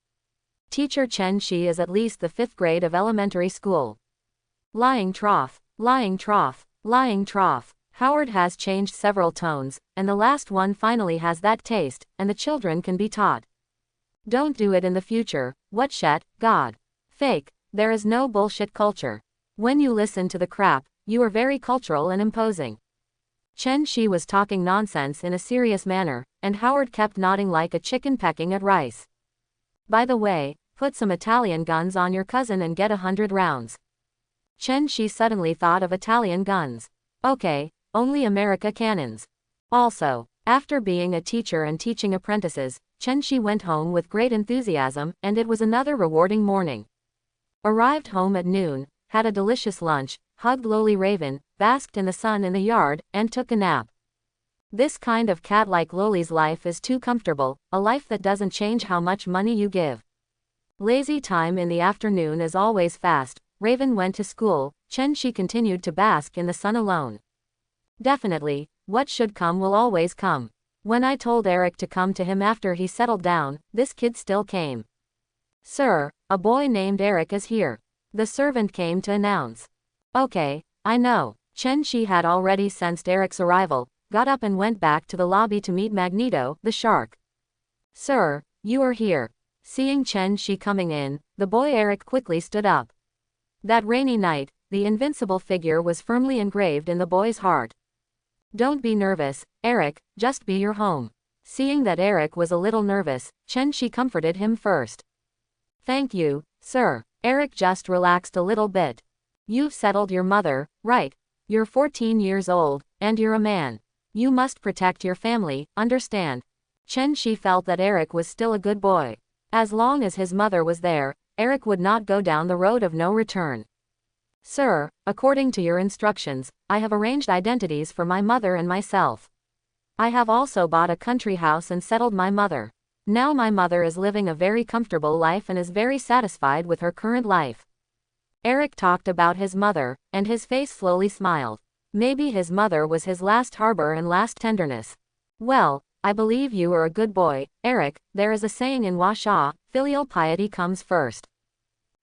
Teacher Chen Shi is at least the 5th grade of elementary school. Lying trough, lying trough, lying trough. Howard has changed several tones, and the last one finally has that taste, and the children can be taught. Don't do it in the future, what shit, God. Fake, there is no bullshit culture. When you listen to the crap, you are very cultural and imposing. Chen Shi was talking nonsense in a serious manner, and Howard kept nodding like a chicken pecking at rice. By the way, put some Italian guns on your cousin and get 100 rounds. Chen Shi suddenly thought of Italian guns. Okay, only America cannons. Also, After being a teacher and teaching apprentices, Chen Shi went home with great enthusiasm, and it was another rewarding morning. Arrived home at noon, had a delicious lunch, hugged lowly Raven, basked in the sun in the yard, and took a nap. This kind of cat like Loli's life is too comfortable, a life that doesn't change how much money you give. Lazy time in the afternoon is always fast. Raven went to school, Chen Shi continued to bask in the sun alone. Definitely, what should come will always come. When I told Eric to come to him after he settled down, this kid still came. Sir, a boy named Eric is here. The servant came to announce. Okay, I know. Chen Shi had already sensed Eric's arrival, got up and went back to the lobby to meet Magneto, the shark. Sir, you are here. Seeing Chen Shi coming in, the boy Eric quickly stood up. That rainy night, the invincible figure was firmly engraved in the boy's heart. Don't be nervous, Eric, just be your home. Seeing that Eric was a little nervous, Chen Shi comforted him first. Thank you, sir. Eric just relaxed a little bit. You've settled your mother, right? You're 14 years old, and you're a man. You must protect your family, understand? Chen Shi felt that Eric was still a good boy. As long as his mother was there, Eric would not go down the road of no return. Sir, according to your instructions, I have arranged identities for my mother and myself. I have also bought a country house and settled my mother. Now my mother is living a very comfortable life and is very satisfied with her current life. Eric talked about his mother, and his face slowly smiled. Maybe his mother was his last harbor and last tenderness. Well, I believe you are a good boy, Eric. There is a saying in Washa, filial piety comes first.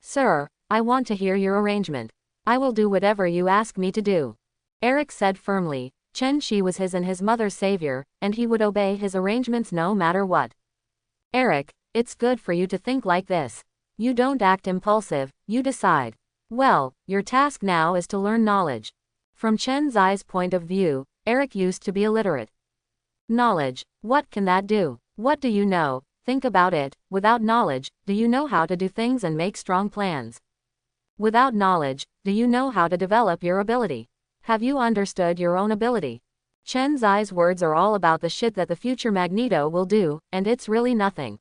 Sir, I want to hear your arrangement. I will do whatever you ask me to do. Eric said firmly. Chen Shi was his and his mother's savior, and he would obey his arrangements no matter what. Eric, it's good for you to think like this. You don't act impulsive, you decide. Well, your task now is to learn knowledge. From Chen Zai's point of view, Eric used to be illiterate. Knowledge, what can that do? What do you know? Think about it. Without knowledge, do you know how to do things and make strong plans? Without knowledge, do you know how to develop your ability? Have you understood your own ability? Chen Zai's words are all about the shit that the future Magneto will do, and it's really nothing.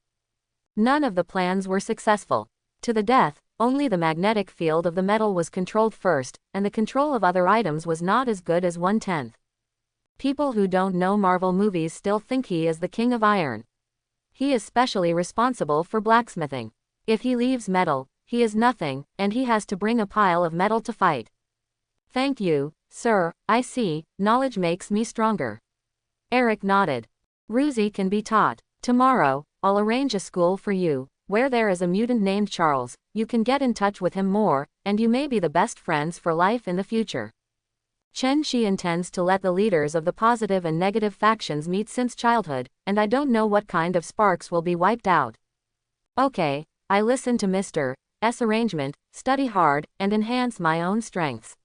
None of the plans were successful. To the death, only the magnetic field of the metal was controlled first, and the control of other items was not as good as 1/10. People who don't know Marvel movies still think he is the king of iron. He is specially responsible for blacksmithing. If he leaves metal, he is nothing, and he has to bring a pile of metal to fight. Thank you, sir, I see, knowledge makes me stronger. Eric nodded. Ruzi can be taught. Tomorrow, I'll arrange a school for you, where there is a mutant named Charles. You can get in touch with him more, and you may be the best friends for life in the future. Chen Shi intends to let the leaders of the positive and negative factions meet since childhood, and I don't know what kind of sparks will be wiped out. Okay, I listen to Mr. S arrangement, study hard, and enhance my own strengths.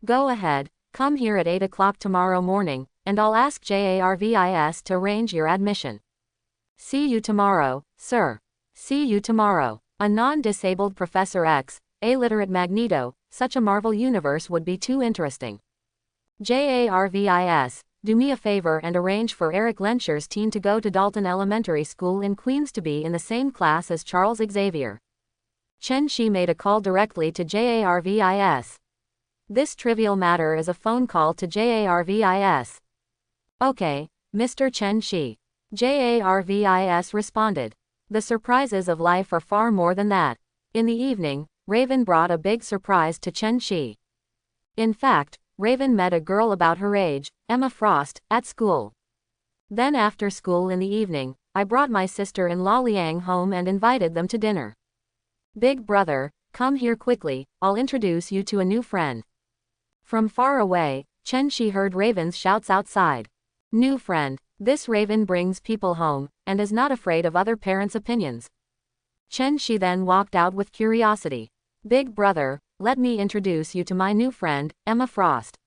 Go ahead, come here at 8 o'clock tomorrow morning, and I'll ask JARVIS to arrange your admission. See you tomorrow, sir. See you tomorrow. A non-disabled Professor X, a literate Magneto, such a Marvel universe would be too interesting. JARVIS, do me a favor and arrange for Eric Lenscher's teen to go to Dalton Elementary School in Queens to be in the same class as Charles Xavier. Chen Shi made a call directly to JARVIS. This trivial matter is a phone call to JARVIS. Okay, Mr. Chen Shi. JARVIS responded. The surprises of life are far more than that. In the evening, Raven brought a big surprise to Chen Shi. In fact, Raven met a girl about her age, Emma Frost, at school. Then after school in the evening, I brought my sister-in-law Liang home and invited them to dinner. Big brother, come here quickly, I'll introduce you to a new friend. From far away, Chen Shi heard Raven's shouts outside. New friend, this Raven brings people home, and is not afraid of other parents' opinions. Chen Shi then walked out with curiosity. Big brother, let me introduce you to my new friend, Emma Frost.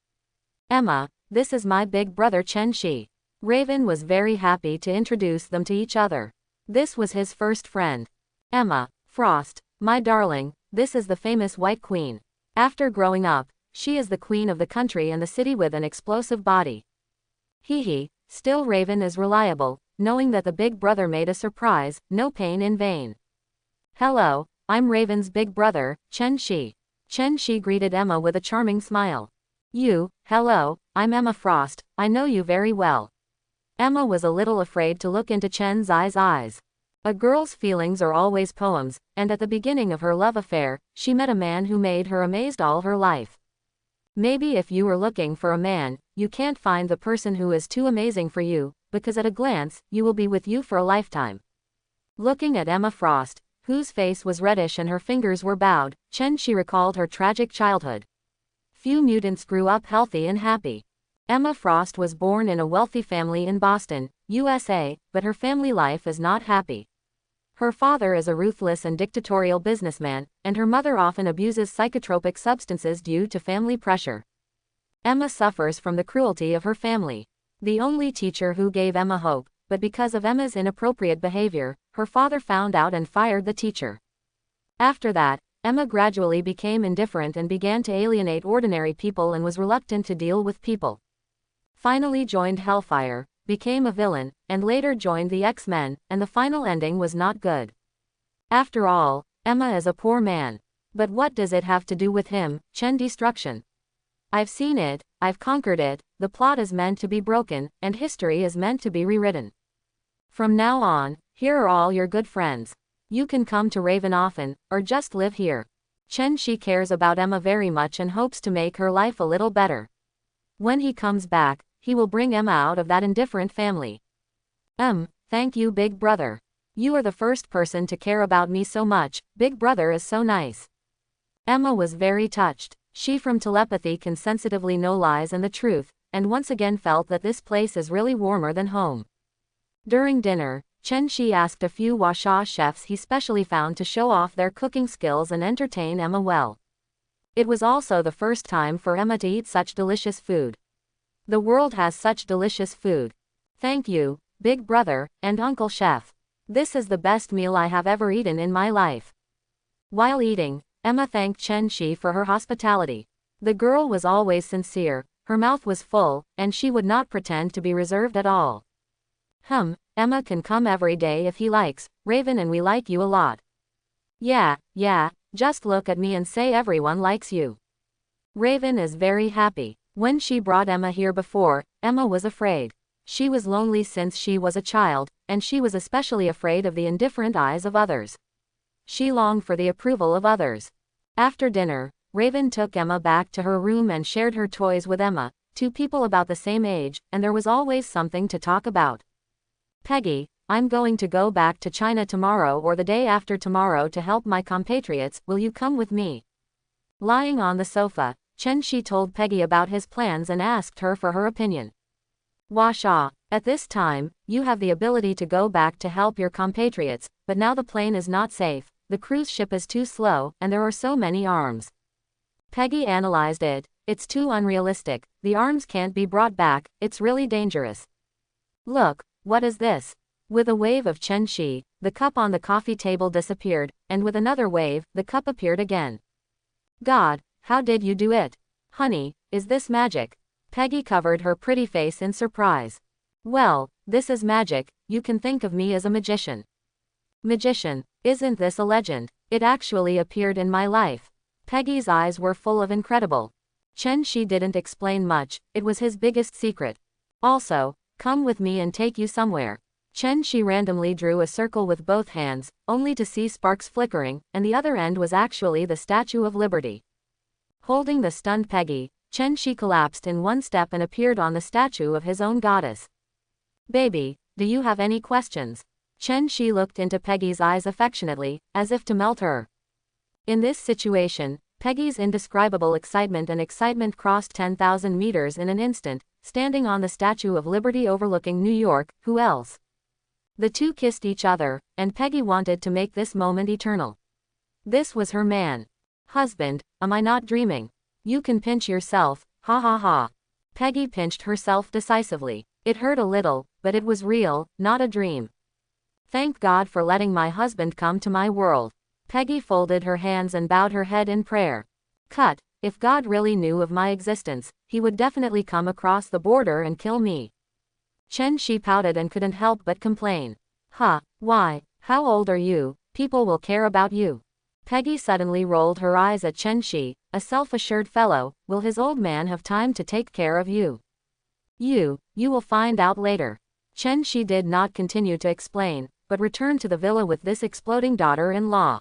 Emma, this is my big brother Chen Shi. Raven was very happy to introduce them to each other. This was his first friend. Emma Frost, my darling, this is the famous White Queen. After growing up, she is the queen of the country and the city with an explosive body. Hee hee, Still Raven is reliable, knowing that the big brother made a surprise, no pain in vain. Hello, I'm Raven's big brother, Chen Shi. Chen Shi greeted Emma with a charming smile. Hello, I'm Emma Frost, I know you very well. Emma was a little afraid to look into Chen's eyes. A girl's feelings are always poems, and at the beginning of her love affair, she met a man who made her amazed all her life. Maybe if you were looking for a man, you can't find the person who is too amazing for you, because at a glance, you will be with you for a lifetime. Looking at Emma Frost, whose face was reddish and her fingers were bowed, Chen Shi recalled her tragic childhood. Few mutants grew up healthy and happy. Emma Frost was born in a wealthy family in Boston, USA, but her family life is not happy. Her father is a ruthless and dictatorial businessman, and her mother often abuses psychotropic substances due to family pressure. Emma suffers from the cruelty of her family. The only teacher who gave Emma hope, but because of Emma's inappropriate behavior, her father found out and fired the teacher. After that, Emma gradually became indifferent and began to alienate ordinary people and was reluctant to deal with people. Finally joined Hellfire, became a villain, and later joined the X-Men, and the final ending was not good. After all, Emma is a poor man. But what does it have to do with him, Chen Destruction? I've seen it, I've conquered it, the plot is meant to be broken, and history is meant to be rewritten. From now on, here are all your good friends. You can come to Raven often, or just live here. Chen Shi cares about Emma very much and hopes to make her life a little better. When he comes back, he will bring Emma out of that indifferent family. Thank you, big brother. You are the first person to care about me so much, big brother is so nice. Emma was very touched. She from telepathy can sensitively know lies and the truth, and once again felt that this place is really warmer than home. During dinner, Chen Shi asked a few Washa chefs he specially found to show off their cooking skills and entertain Emma well. It was also the first time for Emma to eat such delicious food. The world has such delicious food. Thank you, big brother, and Uncle Chef. This is the best meal I have ever eaten in my life. While eating, Emma thanked Chen Shi for her hospitality. The girl was always sincere, her mouth was full, and she would not pretend to be reserved at all. Emma can come every day if he likes, Raven, and we like you a lot. Yeah, just look at me and say everyone likes you. Raven is very happy. When she brought Emma here before, Emma was afraid. She was lonely since she was a child, and she was especially afraid of the indifferent eyes of others. She longed for the approval of others. After dinner, Raven took Emma back to her room and shared her toys with Emma, two people about the same age, and there was always something to talk about. Peggy, I'm going to go back to China tomorrow or the day after tomorrow to help my compatriots, will you come with me? Lying on the sofa, Chen Shi told Peggy about his plans and asked her for her opinion. Washa, at this time, you have the ability to go back to help your compatriots, but now the plane is not safe, the cruise ship is too slow, and there are so many arms. Peggy analyzed it, it's too unrealistic, the arms can't be brought back, it's really dangerous. Look, what is this? With a wave of Chen Shi, the cup on the coffee table disappeared, and with another wave, the cup appeared again. God, how did you do it? Honey, is this magic? Peggy covered her pretty face in surprise. Well, this is magic, you can think of me as a magician. Magician, isn't this a legend? It actually appeared in my life. Peggy's eyes were full of incredible. Chen Shi didn't explain much, it was his biggest secret. Also, come with me and take you somewhere. Chen Shi randomly drew a circle with both hands, only to see sparks flickering, and the other end was actually the Statue of Liberty. Holding the stunned Peggy, Chen Shi collapsed in one step and appeared on the statue of his own goddess. Baby, do you have any questions? Chen Shi looked into Peggy's eyes affectionately, as if to melt her. In this situation, Peggy's indescribable excitement crossed 10,000 meters in an instant, standing on the Statue of Liberty overlooking New York, who else? The two kissed each other, and Peggy wanted to make this moment eternal. This was her man. Husband, am I not dreaming? You can pinch yourself, ha ha ha. Peggy pinched herself decisively. It hurt a little, but it was real, not a dream. Thank God for letting my husband come to my world. Peggy folded her hands and bowed her head in prayer. Cut, if God really knew of my existence, he would definitely come across the border and kill me. Chen Shi pouted and couldn't help but complain. Huh, why? How old are you? People will care about you. Peggy suddenly rolled her eyes at Chen Shi, a self-assured fellow. Will his old man have time to take care of you? You will find out later. Chen Shi did not continue to explain, but returned to the villa with this exploding daughter-in-law.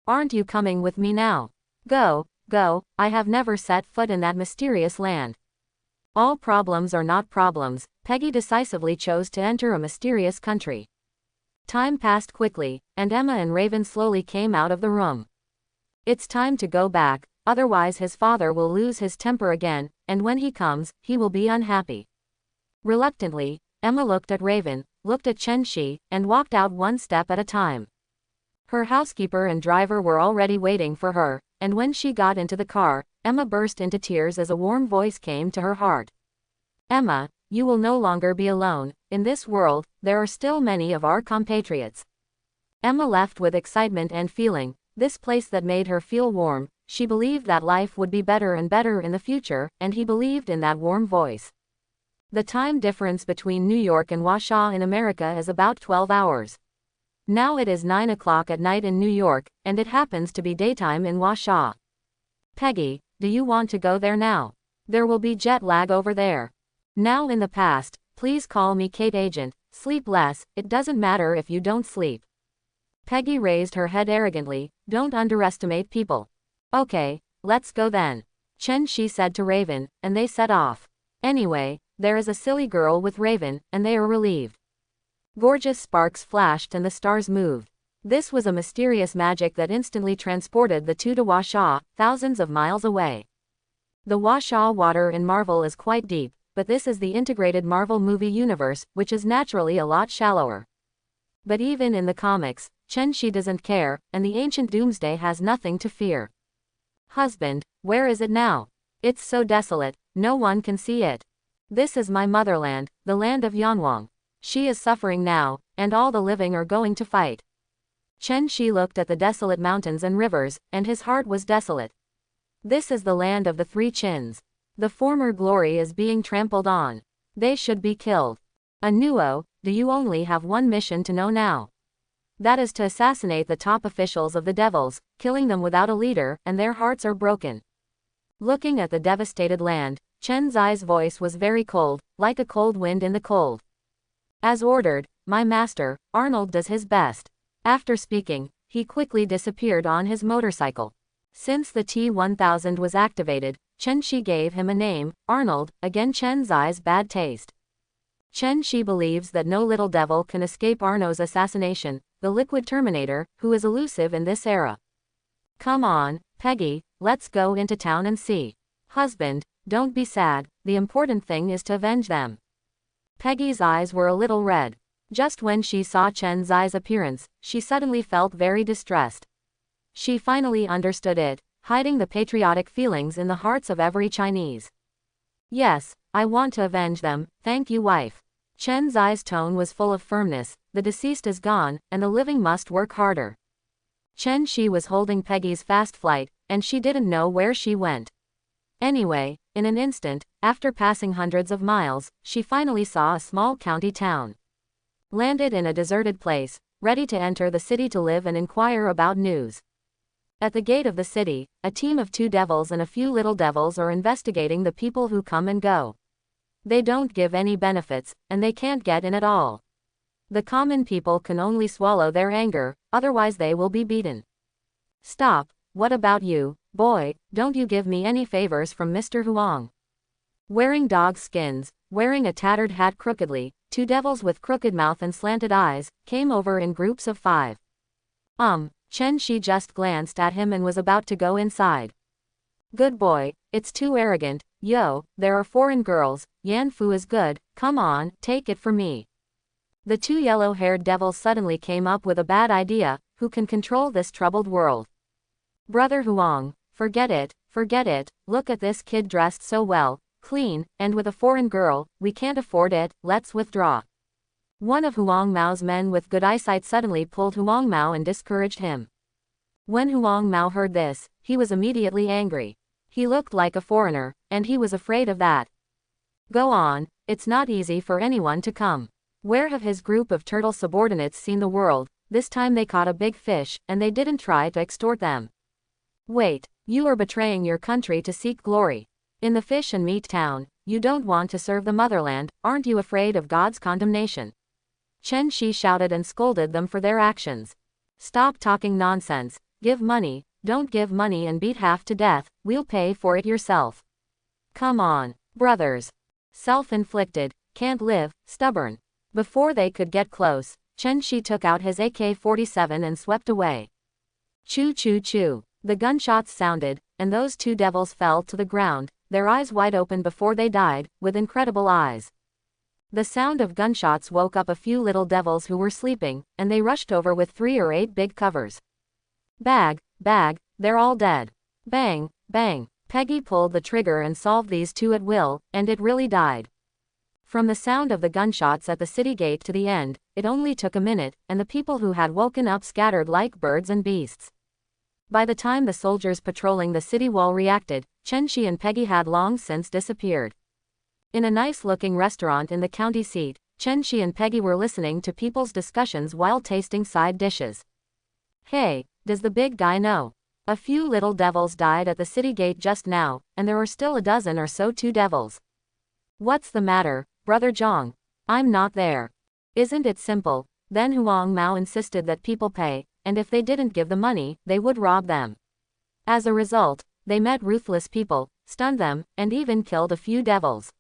Aren't you coming with me now? Go, I have never set foot in that mysterious land. All problems are not problems. Peggy decisively chose to enter a mysterious country. Time passed quickly, and Emma and Raven slowly came out of the room. It's time to go back, otherwise his father will lose his temper again, and when he comes, he will be unhappy. Reluctantly, Emma looked at Raven, looked at Chen Shi, and walked out one step at a time. Her housekeeper and driver were already waiting for her, and when she got into the car, Emma burst into tears as a warm voice came to her heart. Emma, you will no longer be alone. In this world, there are still many of our compatriots. Emma left with excitement and feeling, this place that made her feel warm. She believed that life would be better and better in the future, and he believed in that warm voice. The time difference between New York and Washaw in America is about 12 hours. Now it is 9 o'clock at night in New York, and it happens to be daytime in Washaw. Peggy, do you want to go there now? There will be jet lag over there. Now in the past, please call me Kate Agent. Sleep less, it doesn't matter if you don't sleep. Peggy raised her head arrogantly. Don't underestimate people. Okay, let's go then. Chen Shi said to Raven, and they set off. Anyway, there is a silly girl with Raven, and they are relieved. Gorgeous sparks flashed and the stars moved. This was a mysterious magic that instantly transported the two to Washaw, thousands of miles away. The Washaw water in Marvel is quite deep, but this is the integrated Marvel movie universe, which is naturally a lot shallower. But even in the comics, Chen Shi doesn't care, and the ancient Doomsday has nothing to fear. Husband, where is it now? It's so desolate, no one can see it. This is my motherland, the land of Yanwang. She is suffering now, and all the living are going to fight. Chen Shi looked at the desolate mountains and rivers, and his heart was desolate. This is the land of the three Chins. The former glory is being trampled on. They should be killed. Anuo, do you only have one mission to know now? That is to assassinate the top officials of the devils, killing them without a leader, and their hearts are broken. Looking at the devastated land, Chen Zai's voice was very cold, like a cold wind in the cold. As ordered, my master, Arnold does his best. After speaking, he quickly disappeared on his motorcycle. Since the T-1000 was activated, Chen Shi gave him a name, Arnold, again Chen Zai's bad taste. Chen Shi believes that no little devil can escape Arno's assassination, the liquid Terminator, who is elusive in this era. Come on, Peggy, let's go into town and see. Husband, don't be sad, the important thing is to avenge them. Peggy's eyes were a little red. Just when she saw Chen Zai's appearance, she suddenly felt very distressed. She finally understood it, hiding the patriotic feelings in the hearts of every Chinese. Yes, I want to avenge them, thank you wife. Chen Zai's tone was full of firmness, the deceased is gone, and the living must work harder. Chen Shi was holding Peggy's fast flight, and she didn't know where she went. Anyway, in an instant, after passing hundreds of miles, she finally saw a small county town. Landed in a deserted place, ready to enter the city to live and inquire about news. At the gate of the city, a team of 2 devils and a few little devils are investigating the people who come and go. They don't give any benefits, and they can't get in at all. The common people can only swallow their anger, otherwise they will be beaten. Stop, what about you, boy, don't you give me any favors from Mr. Huang. Wearing dog skins, wearing a tattered hat crookedly, 2 devils with crooked mouth and slanted eyes, came over in groups of 5. Chen Shi just glanced at him and was about to go inside. Good boy, it's too arrogant, yo, there are foreign girls, Yan Fu is good, come on, take it from me. The 2 yellow-haired devils suddenly came up with a bad idea, who can control this troubled world? Brother Huang, forget it, look at this kid dressed so well, clean, and with a foreign girl, we can't afford it, let's withdraw. One of Huang Mao's men with good eyesight suddenly pulled Huang Mao and discouraged him. When Huang Mao heard this, he was immediately angry. He looked like a foreigner, and he was afraid of that. Go on, It's not easy for anyone to come. Where have his group of turtle subordinates seen the world? This time they caught a big fish, and they didn't try to extort them. Wait, you are betraying your country to seek glory. In the fish and meat town, you don't want to serve the motherland, aren't you afraid of God's condemnation? Chen Shi shouted and scolded them for their actions. Stop talking nonsense, give money, don't give money and beat half to death, we'll pay for it yourself. Come on, brothers. Self-inflicted, can't live, stubborn. Before they could get close, Chen Shi took out his AK-47 and swept away. Choo choo choo. The gunshots sounded, and those two devils fell to the ground, their eyes wide open before they died, with incredible eyes. The sound of gunshots woke up a few little devils who were sleeping, and they rushed over with 3 or 8 big covers. Bag, they're all dead. Bang, bang. Peggy pulled the trigger and solved these two at will, and it really died. From the sound of the gunshots at the city gate to the end, it only took a minute, and the people who had woken up scattered like birds and beasts. By the time the soldiers patrolling the city wall reacted, Chen Shi and Peggy had long since disappeared. In a nice-looking restaurant in the county seat, Chen Shi and Peggy were listening to people's discussions while tasting side dishes. Hey, does the big guy know? A few little devils died at the city gate just now, and there are still a dozen or so two devils. What's the matter, Brother Zhang? I'm not there. Isn't it simple? Then Huang Mao insisted that people pay, and if they didn't give the money, they would rob them. As a result, they met ruthless people, stunned them, and even killed a few devils.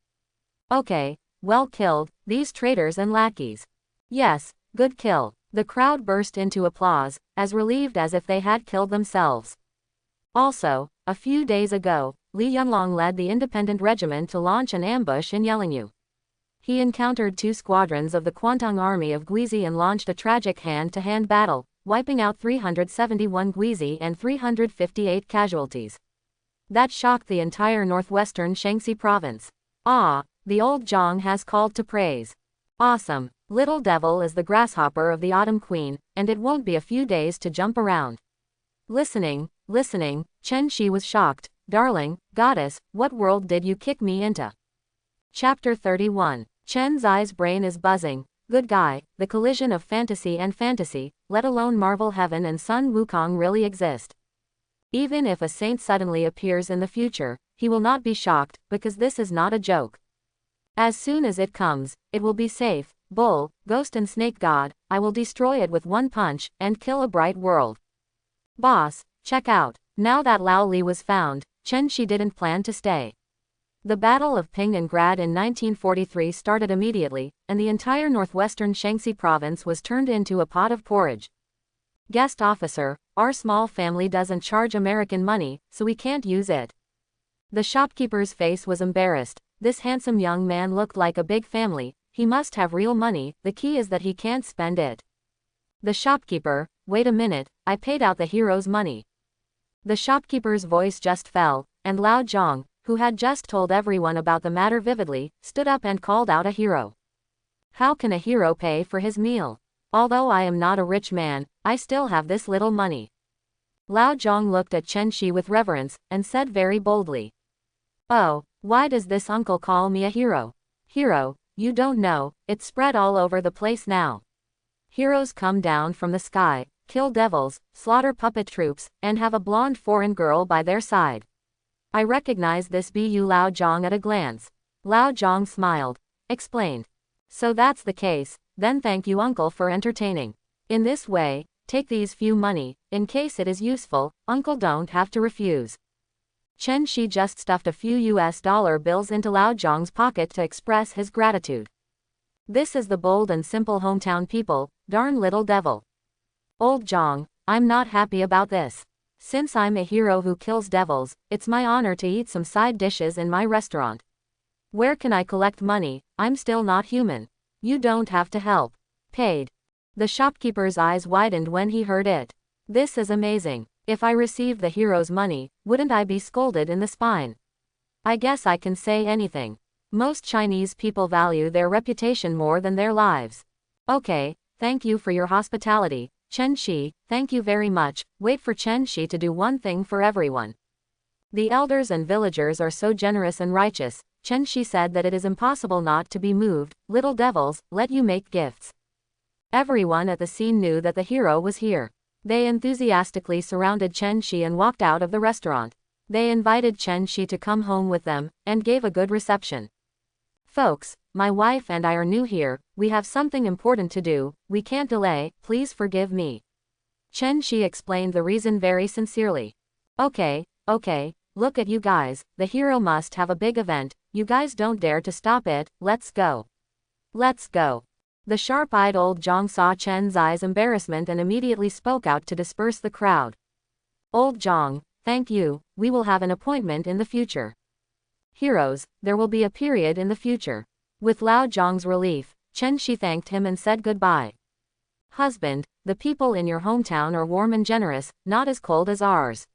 Okay, well killed, these traitors and lackeys. Yes, good kill. The crowd burst into applause, as relieved as if they had killed themselves. Also, a few days ago, Li Yunlong led the independent regiment to launch an ambush in Yelingyu. He encountered 2 squadrons of the Kwantong army of Guizi and launched a tragic hand-to-hand battle, wiping out 371 Guizi and 358 casualties. That shocked the entire northwestern Shaanxi province. Ah, the old Zhang has called to praise. Awesome. Little Devil is the grasshopper of the Autumn Queen, and it won't be a few days to jump around. Listening, Chen Shi was shocked. Darling, goddess, what world did you kick me into? Chapter 31. Chen Zai's brain is buzzing. Good guy, the collision of fantasy and fantasy, let alone Marvel Heaven and Sun Wukong really exist. Even if a saint suddenly appears in the future, he will not be shocked, because this is not a joke. As soon as it comes, it will be safe. Bull, ghost and snake god, I will destroy it with one punch, and kill a bright world. Boss, check out. Now that Lao Li was found, Chen Shi didn't plan to stay. The Battle of Ping and Grad in 1943 started immediately, and the entire northwestern Shaanxi province was turned into a pot of porridge. Guest officer, our small family doesn't charge American money, so we can't use it. The shopkeeper's face was embarrassed. This handsome young man looked like a big family. He must have real money, the key is that he can't spend it. The shopkeeper, wait a minute, I paid out the hero's money. The shopkeeper's voice just fell, and Lao Zhang, who had just told everyone about the matter vividly, stood up and called out a hero. How can a hero pay for his meal? Although I am not a rich man, I still have this little money. Lao Zhang looked at Chen Shi with reverence, and said very boldly. Oh, why does this uncle call me a hero? Hero, you don't know, it's spread all over the place now. Heroes come down from the sky, kill devils, slaughter puppet troops, and have a blonde foreign girl by their side. I recognize this Bu Lao Zhang at a glance. Lao Zhang smiled. Explained. So that's the case, then thank you uncle for entertaining. In this way, take these few money, in case it is useful, uncle don't have to refuse. Chen Shi just stuffed a few US dollar bills into Lao Zhang's pocket to express his gratitude. This is the bold and simple hometown people, darn little devil. Old Zhang, I'm not happy about this. Since I'm a hero who kills devils, it's my honor to eat some side dishes in my restaurant. Where can I collect money? I'm still not human. You don't have to help. Paid. The shopkeeper's eyes widened when he heard it. This is amazing. If I received the hero's money, wouldn't I be scolded in the spine? I guess I can say anything. Most Chinese people value their reputation more than their lives. Okay, thank you for your hospitality, Chen Shi, thank you very much. Wait for Chen Shi to do one thing for everyone. The elders and villagers are so generous and righteous, Chen-shi said that it is impossible not to be moved. Little devils, let you make gifts. Everyone at the scene knew that the hero was here. They enthusiastically surrounded Chen-shi and walked out of the restaurant. They invited Chen-shi to come home with them, and gave a good reception. Folks, my wife and I are new here, we have something important to do, we can't delay, please forgive me. Chen-shi explained the reason very sincerely. Okay, look at you guys, the hero must have a big event, you guys don't dare to stop it, let's go. Let's go. The sharp-eyed old Zhang saw Chen's eyes embarrassment and immediately spoke out to disperse the crowd. Old Zhang, thank you, we will have an appointment in the future. Heroes, there will be a period in the future. With Lao Zhang's relief, Chen-shi thanked him and said goodbye. Husband, the people in your hometown are warm and generous, not as cold as ours.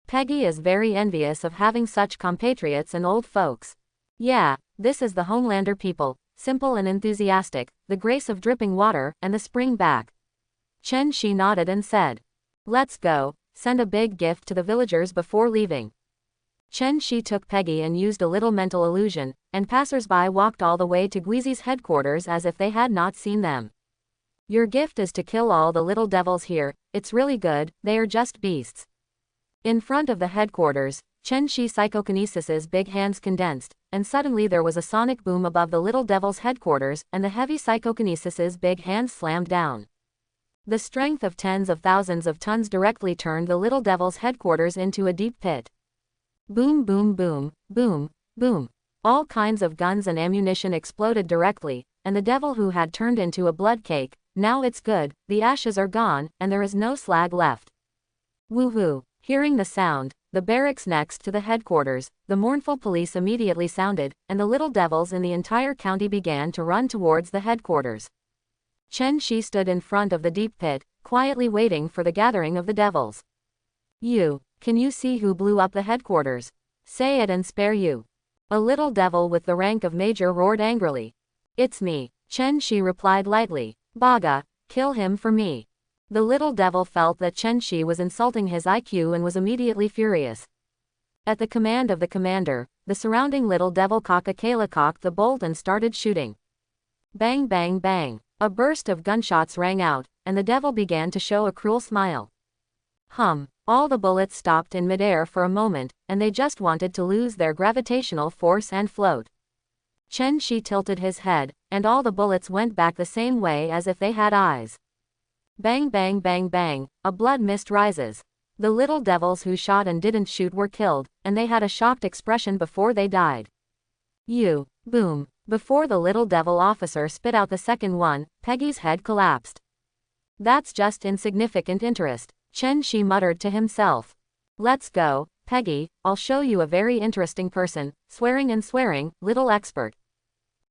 Peggy is very envious of having such compatriots and old folks. Yeah, this is the Homelander people, simple and enthusiastic, the grace of dripping water, and the spring back. Chen-shi nodded and said, let's go, send a big gift to the villagers before leaving. Chen-shi took Peggy and used a little mental illusion, and passers-by walked all the way to Guizi's headquarters as if they had not seen them. Your gift is to kill all the little devils here, it's really good, they are just beasts. In front of the headquarters, Chen-shi psychokinesis's big hands condensed, and suddenly there was a sonic boom above the little devil's headquarters, and the heavy psychokinesis's big hands slammed down. The strength of tens of thousands of tons directly turned the little devil's headquarters into a deep pit. Boom boom boom, boom, boom. All kinds of guns and ammunition exploded directly, and the devil who had turned into a blood cake, now it's good, the ashes are gone, and there is no slag left. Woohoo! Hearing the sound, the barracks next to the headquarters, the mournful police immediately sounded, and the little devils in the entire county began to run towards the headquarters. Chen-shi stood in front of the deep pit, quietly waiting for the gathering of the devils. Can you see who blew up the headquarters? Say it and spare you. A little devil with the rank of major roared angrily. It's me, Chen-shi replied lightly. Baga, kill him for me. The little devil felt that Chen-shi was insulting his IQ and was immediately furious. At the command of the commander, the surrounding little devil cocked the bolt and started shooting. Bang bang bang. A burst of gunshots rang out, and the devil began to show a cruel smile. All the bullets stopped in midair for a moment, and they just wanted to lose their gravitational force and float. Chen-shi tilted his head, and all the bullets went back the same way as if they had eyes. Bang bang bang bang, a blood mist rises. The little devils who shot and didn't shoot were killed, and they had a shocked expression before they died. Boom. Before the little devil officer spit out the second one, Peggy's head collapsed. That's just insignificant interest, Chen-shi muttered to himself. Let's go, Peggy, I'll show you a very interesting person, swearing and swearing, little expert.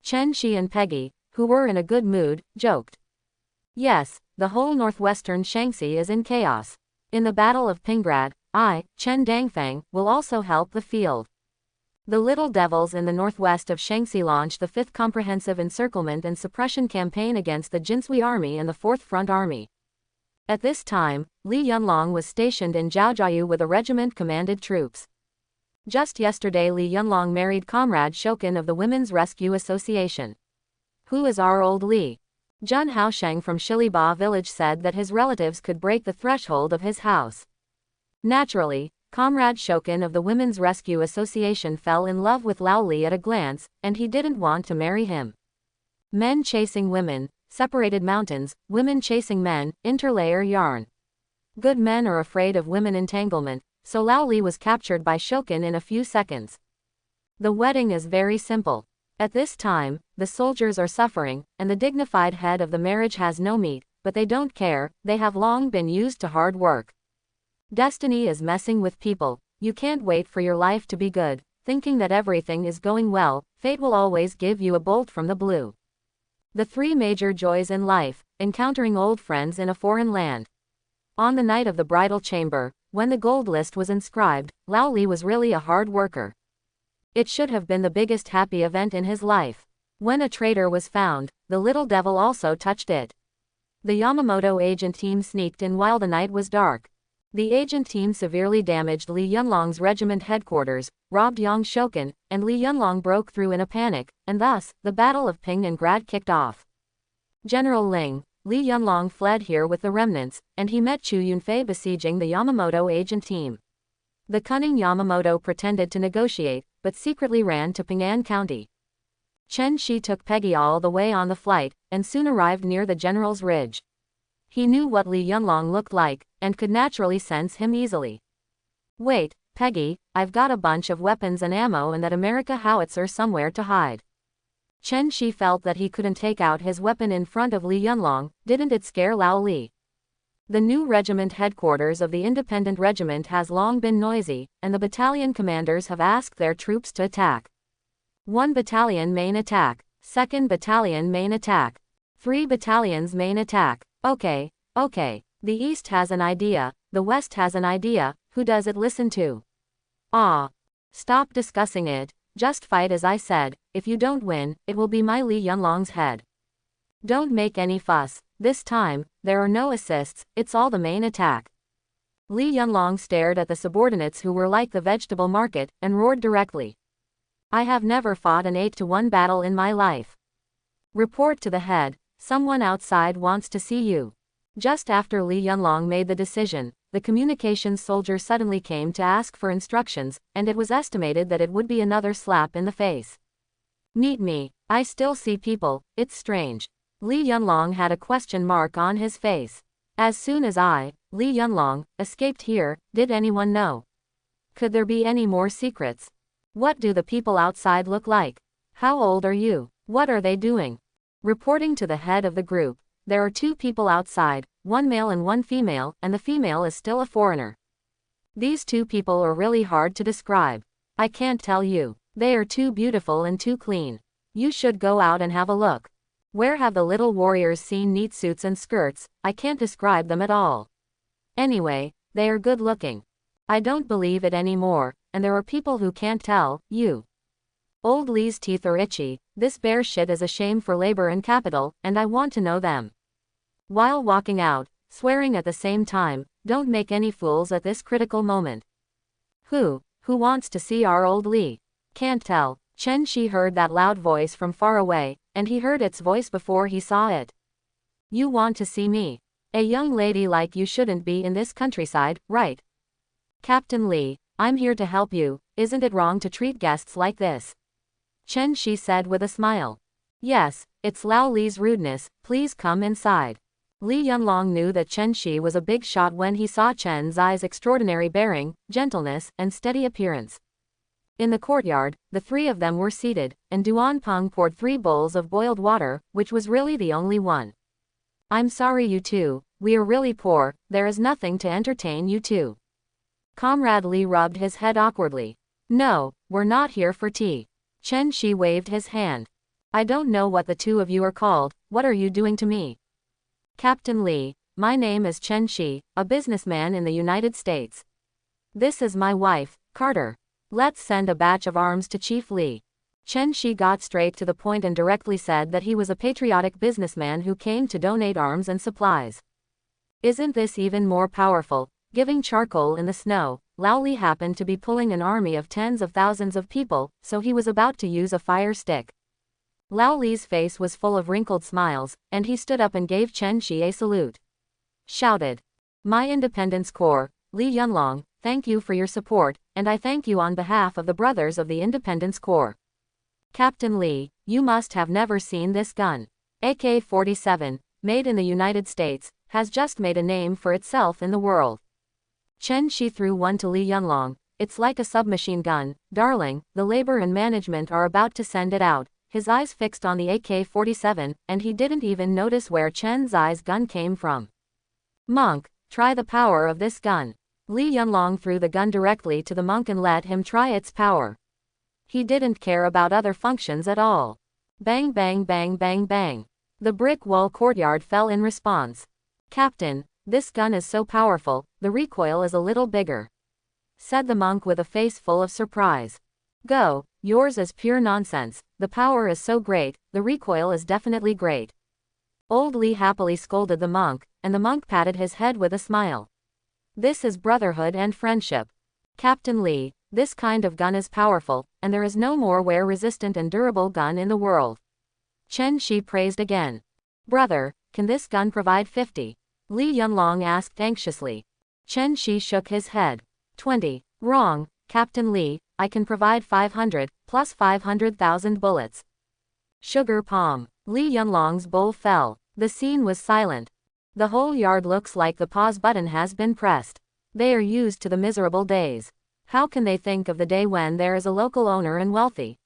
Chen-shi and Peggy, who were in a good mood, joked. Yes, the whole northwestern Shaanxi is in chaos. In the Battle of Pingrad, I, Chen Dangfang, will also help the field. The little devils in the northwest of Shaanxi launched the 5th Comprehensive Encirclement and Suppression Campaign against the Jinsui Army and the 4th Front Army. At this time, Li Yunlong was stationed in Zhaojiayu with a regiment commanded troops. Just yesterday Li Yunlong married Comrade Shokin of the Women's Rescue Association. Who is our old Li? Jun Haosheng from Shiliba village said that his relatives could break the threshold of his house. Naturally, Comrade Shokin of the Women's Rescue Association fell in love with Lao Li at a glance, and he didn't want to marry him. Men chasing women, separated mountains, women chasing men, interlayer yarn. Good men are afraid of women entanglement, so Lao Li was captured by Shokin in a few seconds. The wedding is very simple. At this time, the soldiers are suffering, and the dignified head of the marriage has no meat, but they don't care, they have long been used to hard work. Destiny is messing with people, you can't wait for your life to be good, thinking that everything is going well, fate will always give you a bolt from the blue. The 3 major joys in life, encountering old friends in a foreign land. On the night of the bridal chamber, when the gold list was inscribed, Lao Li was really a hard worker. It should have been the biggest happy event in his life. When a traitor was found, the little devil also touched it. The Yamamoto agent team sneaked in while the night was dark. The agent team severely damaged Li Yunlong's regiment headquarters, robbed Yang Shokan, and Li Yunlong broke through in a panic, and thus, the Battle of Ping and Grad kicked off. General Ling, Li Yunlong fled here with the remnants, and he met Chu Yunfei besieging the Yamamoto agent team. The cunning Yamamoto pretended to negotiate, but secretly ran to Ping'an County. Chen Shi took Peggy all the way on the flight, and soon arrived near the general's ridge. He knew what Li Yunlong looked like, and could naturally sense him easily. Wait, Peggy, I've got a bunch of weapons and ammo and that America howitzer somewhere to hide. Chen Shi felt that he couldn't take out his weapon in front of Li Yunlong. Didn't it scare Lao Li? The new regiment headquarters of the independent regiment has long been noisy, and the battalion commanders have asked their troops to attack. 1 battalion main attack, 2nd battalion main attack, 3 battalions main attack. Okay. The East has an idea, the West has an idea, who does it listen to? Stop discussing it, just fight as I said. If you don't win, it will be my Li Yunlong's head. Don't make any fuss, this time, there are no assists, it's all the main attack. Li Yunlong stared at the subordinates who were like the vegetable market, and roared directly. I have never fought an 8-to-1 battle in my life. Report to the head. Someone outside wants to see you. Just after Li Yunlong made the decision, the communications soldier suddenly came to ask for instructions, and it was estimated that it would be another slap in the face. Meet me, I still see people, it's strange. Li Yunlong had a question mark on his face. As soon as I, Li Yunlong, escaped here, did anyone know? Could there be any more secrets? What do the people outside look like? How old are you? What are they doing? Reporting to the head of the group, there are 2 people outside, 1 male and 1 female, and the female is still a foreigner. These 2 people are really hard to describe. I can't tell you. They are too beautiful and too clean. You should go out and have a look. Where have the little warriors seen neat suits and skirts? I can't describe them at all. Anyway, they are good looking. I don't believe it anymore, and there are people who can't tell, you. Old Li's teeth are itchy. This bear shit is a shame for labor and capital, and I want to know them. While walking out, swearing at the same time, don't make any fools at this critical moment. Who wants to see our old Li? Can't tell. Chen Shi heard that loud voice from far away, and he heard its voice before he saw it. You want to see me? A young lady like you shouldn't be in this countryside, right? Captain Li, I'm here to help you. Isn't it wrong to treat guests like this? Chen Shi said with a smile. Yes, it's Lao Li's rudeness, please come inside. Li Yunlong knew that Chen Shi was a big shot when he saw Chen Zai's extraordinary bearing, gentleness, and steady appearance. In the courtyard, the 3 of them were seated, and Duan Peng poured 3 bowls of boiled water, which was really the only one. I'm sorry you two, we are really poor, there is nothing to entertain you two. Comrade Li rubbed his head awkwardly. No, we're not here for tea. Chen Shi waved his hand. I don't know what the 2 of you are called, what are you doing to me? Captain Li, my name is Chen Shi, a businessman in the United States. This is my wife, Carter. Let's send a batch of arms to Chief Li. Chen Shi got straight to the point and directly said that he was a patriotic businessman who came to donate arms and supplies. Isn't this even more powerful? Giving charcoal in the snow, Lao Li happened to be pulling an army of tens of thousands of people, so he was about to use a fire stick. Lao Li's face was full of wrinkled smiles, and he stood up and gave Chen Shi a salute. Shouted. My Independence Corps, Li Yunlong, thank you for your support, and I thank you on behalf of the brothers of the Independence Corps. Captain Li, you must have never seen this gun. AK-47, made in the United States, has just made a name for itself in the world. Chen Shi threw one to Li Yunlong. It's like a submachine gun, darling, the labor and management are about to send it out. His eyes fixed on the AK-47, and he didn't even notice where Chen Zai's gun came from. Monk, try the power of this gun. Li Yunlong threw the gun directly to the monk and let him try its power. He didn't care about other functions at all. Bang bang bang bang bang. The brick wall courtyard fell in response. Captain, this gun is so powerful, the recoil is a little bigger, said the monk with a face full of surprise. Go, yours is pure nonsense, the power is so great, the recoil is definitely great. Old Li happily scolded the monk, and the monk patted his head with a smile. This is brotherhood and friendship. Captain Lee, this kind of gun is powerful, and there is no more wear-resistant and durable gun in the world. Chen Shi praised again. Brother, can this gun provide 50? Li Yunlong asked anxiously. Chen Shi shook his head. 20. Wrong, Captain Lee, I can provide 500, plus 500,000 bullets. Sugar palm. Li Yunlong's bull fell. The scene was silent. The whole yard looks like the pause button has been pressed. They are used to the miserable days. How can they think of the day when there is a local owner and wealthy?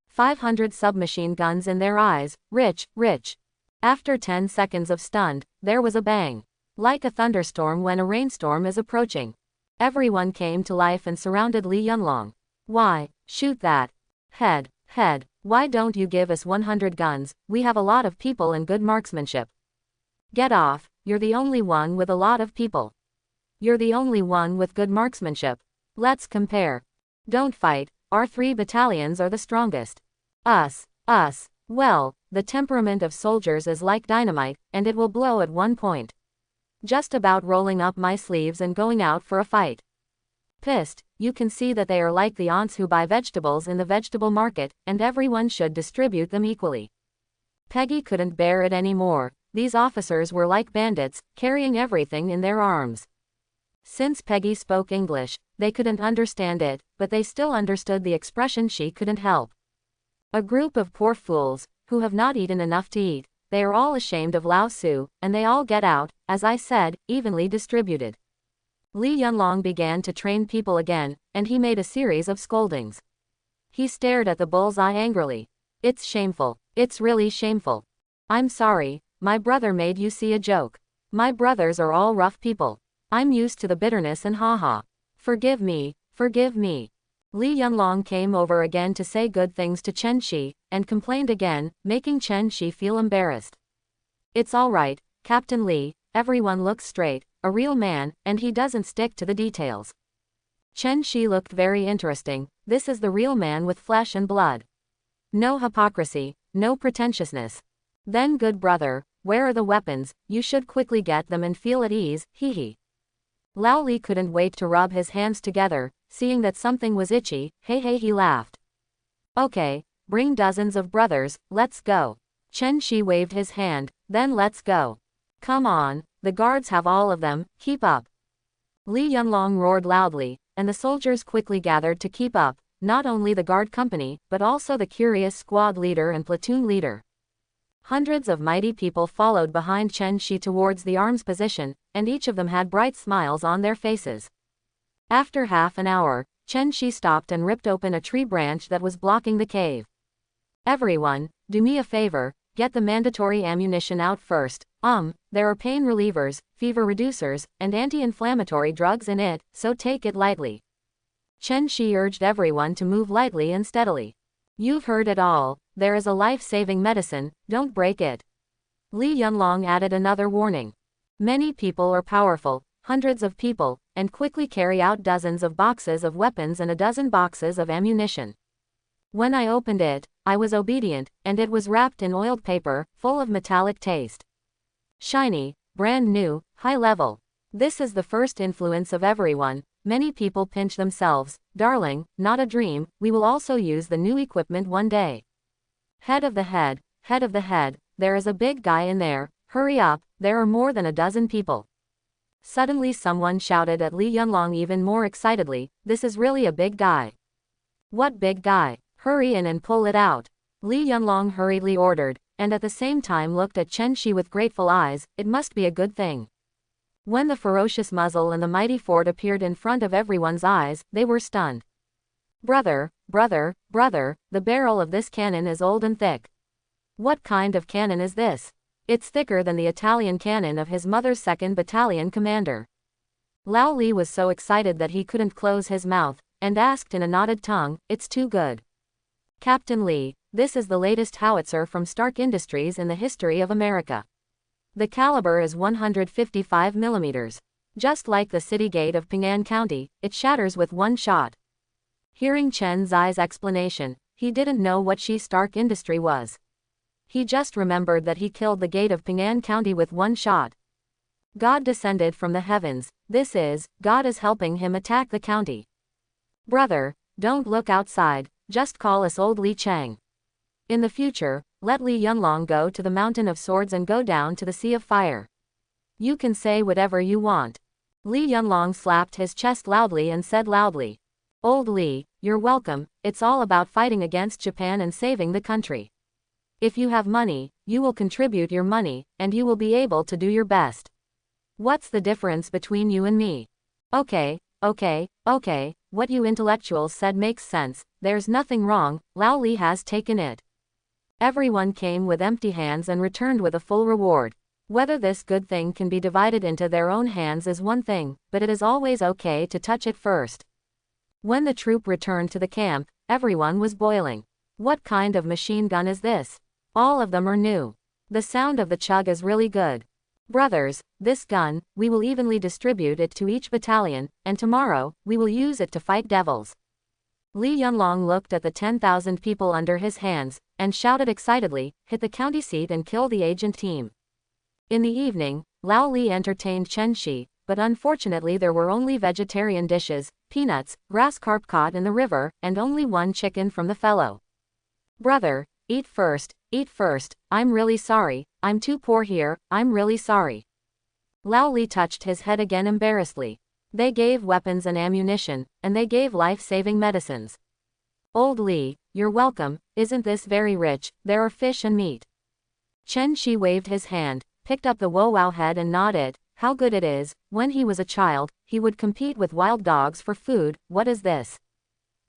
500 submachine guns in their eyes, rich, rich. After 10 seconds of stunned, there was a bang. Like a thunderstorm when a rainstorm is approaching. Everyone came to life and surrounded Li Yunlong. Why, shoot that. Head, why don't you give us 100 guns, we have a lot of people and good marksmanship. Get off, you're the only one with a lot of people. You're the only one with good marksmanship. Let's compare. Don't fight, our 3 battalions are the strongest. Us. Well, the temperament of soldiers is like dynamite, and it will blow at one point. Just about rolling up my sleeves and going out for a fight. Pissed, you can see that they are like the aunts who buy vegetables in the vegetable market, and everyone should distribute them equally. Peggy couldn't bear it anymore. These officers were like bandits, carrying everything in their arms. Since Peggy spoke English, they couldn't understand it, but they still understood the expression she couldn't help. A group of poor fools, who have not eaten enough to eat, they are all ashamed of Lao Su, and they all get out, as I said, evenly distributed. Li Yunlong began to train people again, and he made a series of scoldings. He stared at the bullseye angrily. It's shameful. It's really shameful. I'm sorry, my brother made you see a joke. My brothers are all rough people. I'm used to the bitterness and haha. Forgive me, forgive me. Li Yunlong came over again to say good things to Chen Shi, and complained again, making Chen Shi feel embarrassed. It's all right, Captain Lee, everyone looks straight, a real man, and he doesn't stick to the details. Chen Shi looked very interesting. This is the real man with flesh and blood. No hypocrisy, no pretentiousness. Then good brother, where are the weapons? You should quickly get them and feel at ease, hee. Lao Li couldn't wait to rub his hands together, seeing that something was itchy, hey he laughed. Okay, bring dozens of brothers, let's go. Chen Shi waved his hand, then let's go. Come on, the guards have all of them, keep up. Li Yunlong roared loudly, and the soldiers quickly gathered to keep up, not only the guard company, but also the curious squad leader and platoon leader. Hundreds of mighty people followed behind Chen Shi towards the arms position, and each of them had bright smiles on their faces. After half an hour, Chen Shi stopped and ripped open a tree branch that was blocking the cave. Everyone, do me a favor, get the mandatory ammunition out first. There are pain relievers, fever reducers, and anti-inflammatory drugs in it, so take it lightly. Chen Shi urged everyone to move lightly and steadily. You've heard it all, there is a life-saving medicine, don't break it. Li Yunlong added another warning. Many people are powerful, hundreds of people, and quickly carry out dozens of boxes of weapons and a dozen boxes of ammunition. When I opened it, I was obedient, and it was wrapped in oiled paper, full of metallic taste. Shiny, brand new, high level. This is the first influence of everyone. Many people pinch themselves. Darling, not a dream, we will also use the new equipment one day. Head of the head, there is a big guy in there, hurry up, there are more than a dozen people. Suddenly someone shouted at Li Yunlong even more excitedly, this is really a big guy. What big guy? Hurry in and pull it out. Li Yunlong hurriedly ordered, and at the same time looked at Chen Shi with grateful eyes, it must be a good thing. When the ferocious muzzle and the mighty fort appeared in front of everyone's eyes, they were stunned. Brother, the barrel of this cannon is old and thick. What kind of cannon is this? It's thicker than the Italian cannon of his mother's 2nd Battalion commander. Lao Li was so excited that he couldn't close his mouth, and asked in a knotted tongue, it's too good. Captain Lee, this is the latest howitzer from Stark Industries in the history of America. The caliber is 155 mm. Just like the city gate of Ping'an County, it shatters with one shot. Hearing Chen Zai's explanation, he didn't know what Stark Industry was. He just remembered that he killed the gate of Ping'an County with one shot. God descended from the heavens. This is, God is helping him attack the county. Brother, don't look outside, just call us old Li Chang. In the future, let Li Yunlong go to the mountain of swords and go down to the sea of fire. You can say whatever you want. Li Yunlong slapped his chest loudly and said loudly, Old Li, you're welcome, it's all about fighting against Japan and saving the country. If you have money, you will contribute your money, and you will be able to do your best. What's the difference between you and me? Okay, what you intellectuals said makes sense, there's nothing wrong, Lao Li has taken it. Everyone came with empty hands and returned with a full reward. Whether this good thing can be divided into their own hands is one thing, but it is always okay to touch it first. When the troop returned to the camp, everyone was boiling. What kind of machine gun is this? All of them are new. The sound of the chug is really good. Brothers, this gun, we will evenly distribute it to each battalion, and tomorrow, we will use it to fight devils. Li Yunlong looked at the 10,000 people under his hands, and shouted excitedly, hit the county seat and kill the agent team. In the evening, Lao Li entertained Chen Shi, but unfortunately there were only vegetarian dishes, peanuts, grass carp caught in the river, and only one chicken from the fellow. Brother, eat first, I'm really sorry, I'm too poor here, I'm really sorry. Lao Li touched his head again embarrassedly. They gave weapons and ammunition, and they gave life-saving medicines. Old Li, you're welcome, isn't this very rich, there are fish and meat. Chen Shi waved his hand, picked up the wow head and nodded, how good it is, when he was a child, he would compete with wild dogs for food, what is this?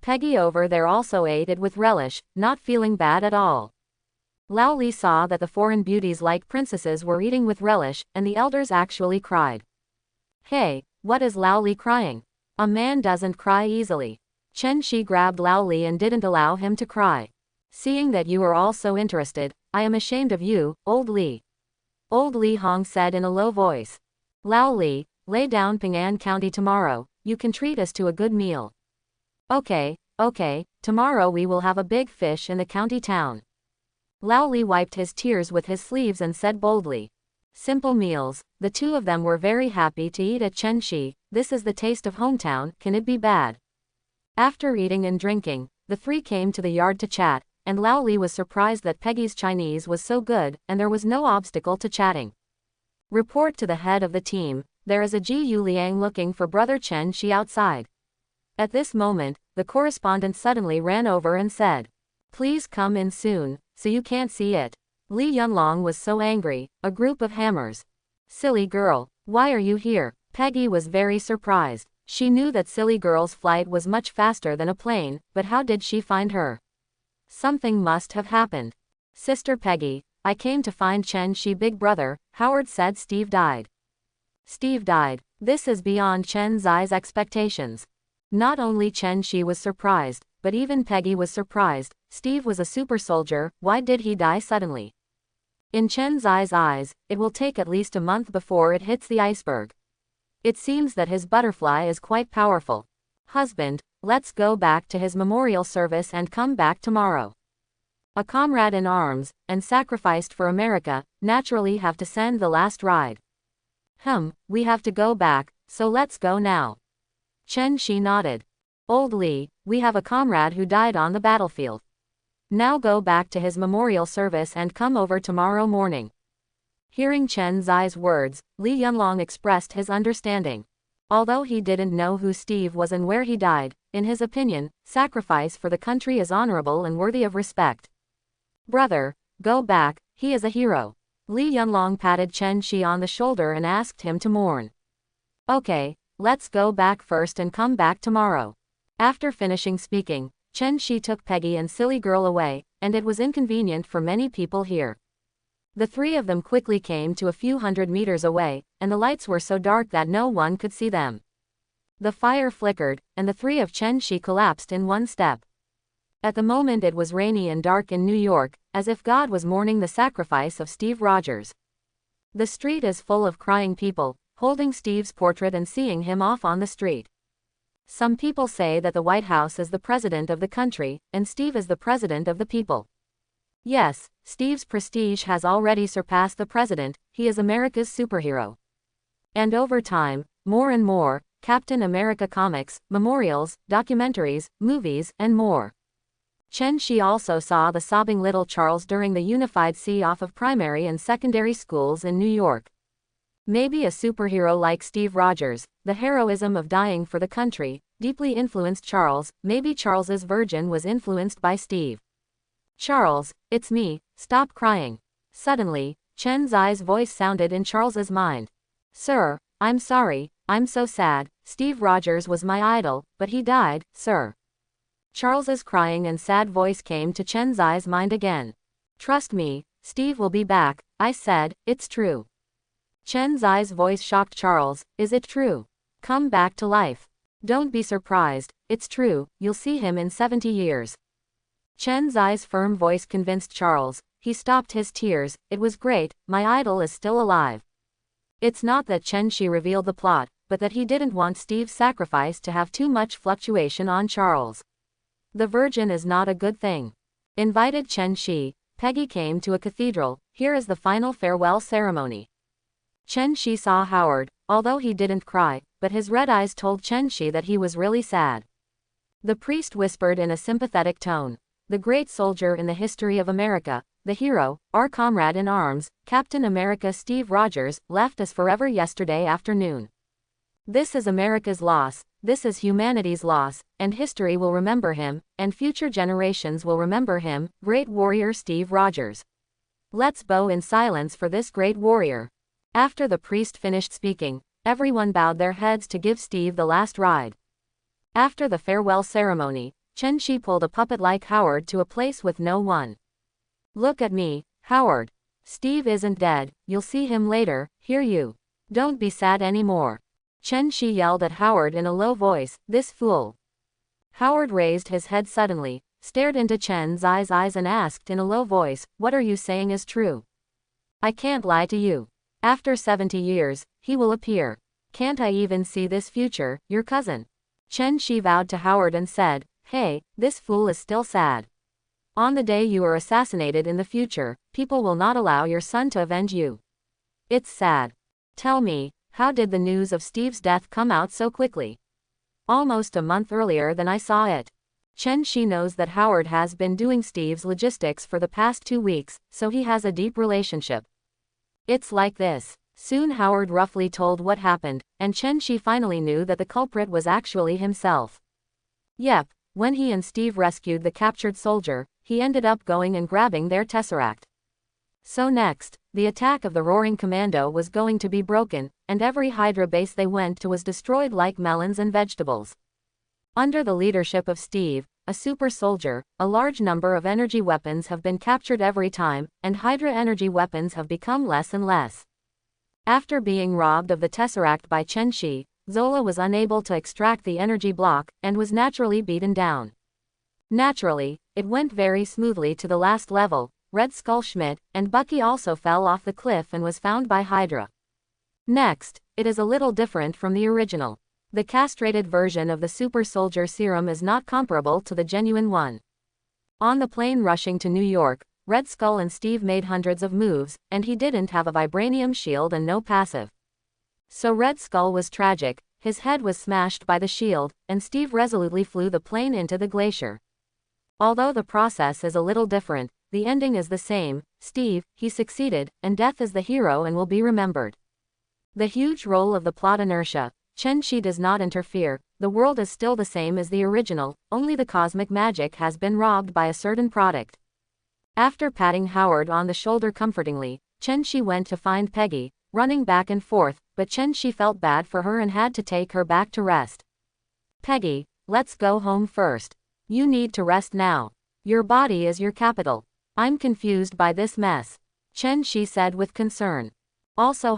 Peggy over there also ate it with relish, not feeling bad at all. Lao Li saw that the foreign beauties like princesses were eating with relish, and the elders actually cried. Hey, what is Lao Li crying? A man doesn't cry easily. Chen Shi grabbed Lao Li and didn't allow him to cry. Seeing that you are all so interested, I am ashamed of you, Old Li. Old Li Hong said in a low voice. Lao Li, lay down Ping'an County tomorrow, you can treat us to a good meal. Okay, tomorrow we will have a big fish in the county town. Lao Li wiped his tears with his sleeves and said boldly. Simple meals, the two of them were very happy to eat at Chen Shi, this is the taste of hometown, can it be bad? After eating and drinking, the three came to the yard to chat, and Lao Li was surprised that Peggy's Chinese was so good, and there was no obstacle to chatting. Report to the head of the team, there is a Ji Yu Liang looking for brother Chen Shi outside. At this moment, the correspondent suddenly ran over and said, please come in soon, so you can't see it. Li Yunlong was so angry, a group of hammers. Silly girl, why are you here? Peggy was very surprised. She knew that silly girl's flight was much faster than a plane, but how did she find her? Something must have happened. Sister Peggy, I came to find Chen Shi big brother, Howard said Steve died. Steve died, this is beyond Chen Zai's expectations. Not only Chen Shi was surprised, but even Peggy was surprised. Steve was a super soldier, why did he die suddenly? In Chen Zai's eyes, it will take at least a month before it hits the iceberg. It seems that his butterfly is quite powerful. Husband, let's go back to his memorial service and come back tomorrow. A comrade in arms, and sacrificed for America, naturally have to send the last ride. We have to go back, so let's go now. Chen Shi nodded. Old Li, we have a comrade who died on the battlefield. Now go back to his memorial service and come over tomorrow morning. Hearing Chen Zai's words, Li Yunlong expressed his understanding. Although he didn't know who Steve was and where he died, in his opinion, sacrifice for the country is honorable and worthy of respect. Brother, go back, he is a hero. Li Yunlong patted Chen Shi on the shoulder and asked him to mourn. Okay, let's go back first and come back tomorrow. After finishing speaking, Chen Shi took Peggy and silly girl away, and it was inconvenient for many people here. The three of them quickly came to a few hundred meters away, and the lights were so dark that no one could see them. The fire flickered, and the three of Chen Shi collapsed in one step. At the moment it was rainy and dark in New York, as if God was mourning the sacrifice of Steve Rogers. The street is full of crying people, holding Steve's portrait and seeing him off on the street. Some people say that the White House is the president of the country, and Steve is the president of the people. Yes, Steve's prestige has already surpassed the president, he is America's superhero. And over time, more and more, Captain America comics, memorials, documentaries, movies, and more. Chen Shi also saw the sobbing little Charles during the unified see-off of primary and secondary schools in New York. Maybe a superhero like Steve Rogers, the heroism of dying for the country, deeply influenced Charles. Maybe Charles's virgin was influenced by Steve. Charles, it's me, stop crying. Suddenly, Chen Zai's voice sounded in Charles's mind. Sir, I'm sorry, I'm so sad, Steve Rogers was my idol, but he died, sir. Charles's crying and sad voice came to Chen Zai's mind again. Trust me, Steve will be back, I said, it's true. Chen Zai's voice shocked Charles, is it true? Come back to life. Don't be surprised, it's true, you'll see him in 70 years. Chen Zai's firm voice convinced Charles. He stopped his tears. It was great, my idol is still alive. It's not that Chen Shi revealed the plot, but that he didn't want Steve's sacrifice to have too much fluctuation on Charles. The virgin is not a good thing. Invited Chen Shi, Peggy came to a cathedral. Here is the final farewell ceremony. Chen Shi saw Howard, although he didn't cry, but his red eyes told Chen Shi that he was really sad. The priest whispered in a sympathetic tone. The great soldier in the history of America, the hero, our comrade in arms, Captain America Steve Rogers, left us forever yesterday afternoon. This is America's loss, this is humanity's loss, and history will remember him, and future generations will remember him, great warrior Steve Rogers. Let's bow in silence for this great warrior. After the priest finished speaking, everyone bowed their heads to give Steve the last ride. After the farewell ceremony, Chen Shi pulled a puppet like Howard to a place with no one. Look at me, Howard. Steve isn't dead, you'll see him later, hear you. Don't be sad anymore. Chen Shi yelled at Howard in a low voice, this fool. Howard raised his head suddenly, stared into Chen Zai's eyes and asked in a low voice, what are you saying is true? I can't lie to you. After 70 years, he will appear. Can't I even see this future, your cousin? Chen Shi vowed to Howard and said, hey, this fool is still sad. On the day you are assassinated in the future, people will not allow your son to avenge you. It's sad. Tell me, how did the news of Steve's death come out so quickly? Almost a month earlier than I saw it. Chen Shi knows that Howard has been doing Steve's logistics for the past 2 weeks, so he has a deep relationship. It's like this. Soon Howard roughly told what happened, and Chen Shi finally knew that the culprit was actually himself. Yep. When he and Steve rescued the captured soldier, he ended up going and grabbing their tesseract. So next, the attack of the Roaring Commando was going to be broken, and every Hydra base they went to was destroyed like melons and vegetables. Under the leadership of Steve, a super soldier, a large number of energy weapons have been captured every time, and Hydra energy weapons have become less and less. After being robbed of the tesseract by Chen Shi, Zola was unable to extract the energy block, and was naturally beaten down. Naturally, it went very smoothly to the last level. Red Skull Schmidt and Bucky also fell off the cliff and was found by Hydra. Next, it is a little different from the original. The castrated version of the super soldier serum is not comparable to the genuine one. On the plane rushing to New York, Red Skull and Steve made hundreds of moves, and he didn't have a vibranium shield and no passive. So Red Skull was tragic, his head was smashed by the shield, and Steve resolutely flew the plane into the glacier. Although the process is a little different, the ending is the same. Steve, he succeeded, and death is the hero and will be remembered. The huge role of the plot inertia. Chen Shi does not interfere, the world is still the same as the original, only the cosmic magic has been robbed by a certain product. After patting Howard on the shoulder comfortingly, Chen Shi went to find Peggy, running back and forth, but Chen Shi felt bad for her and had to take her back to rest. Peggy, let's go home first. You need to rest now. Your body is your capital. I'm confused by this mess. Chen Shi said with concern. Also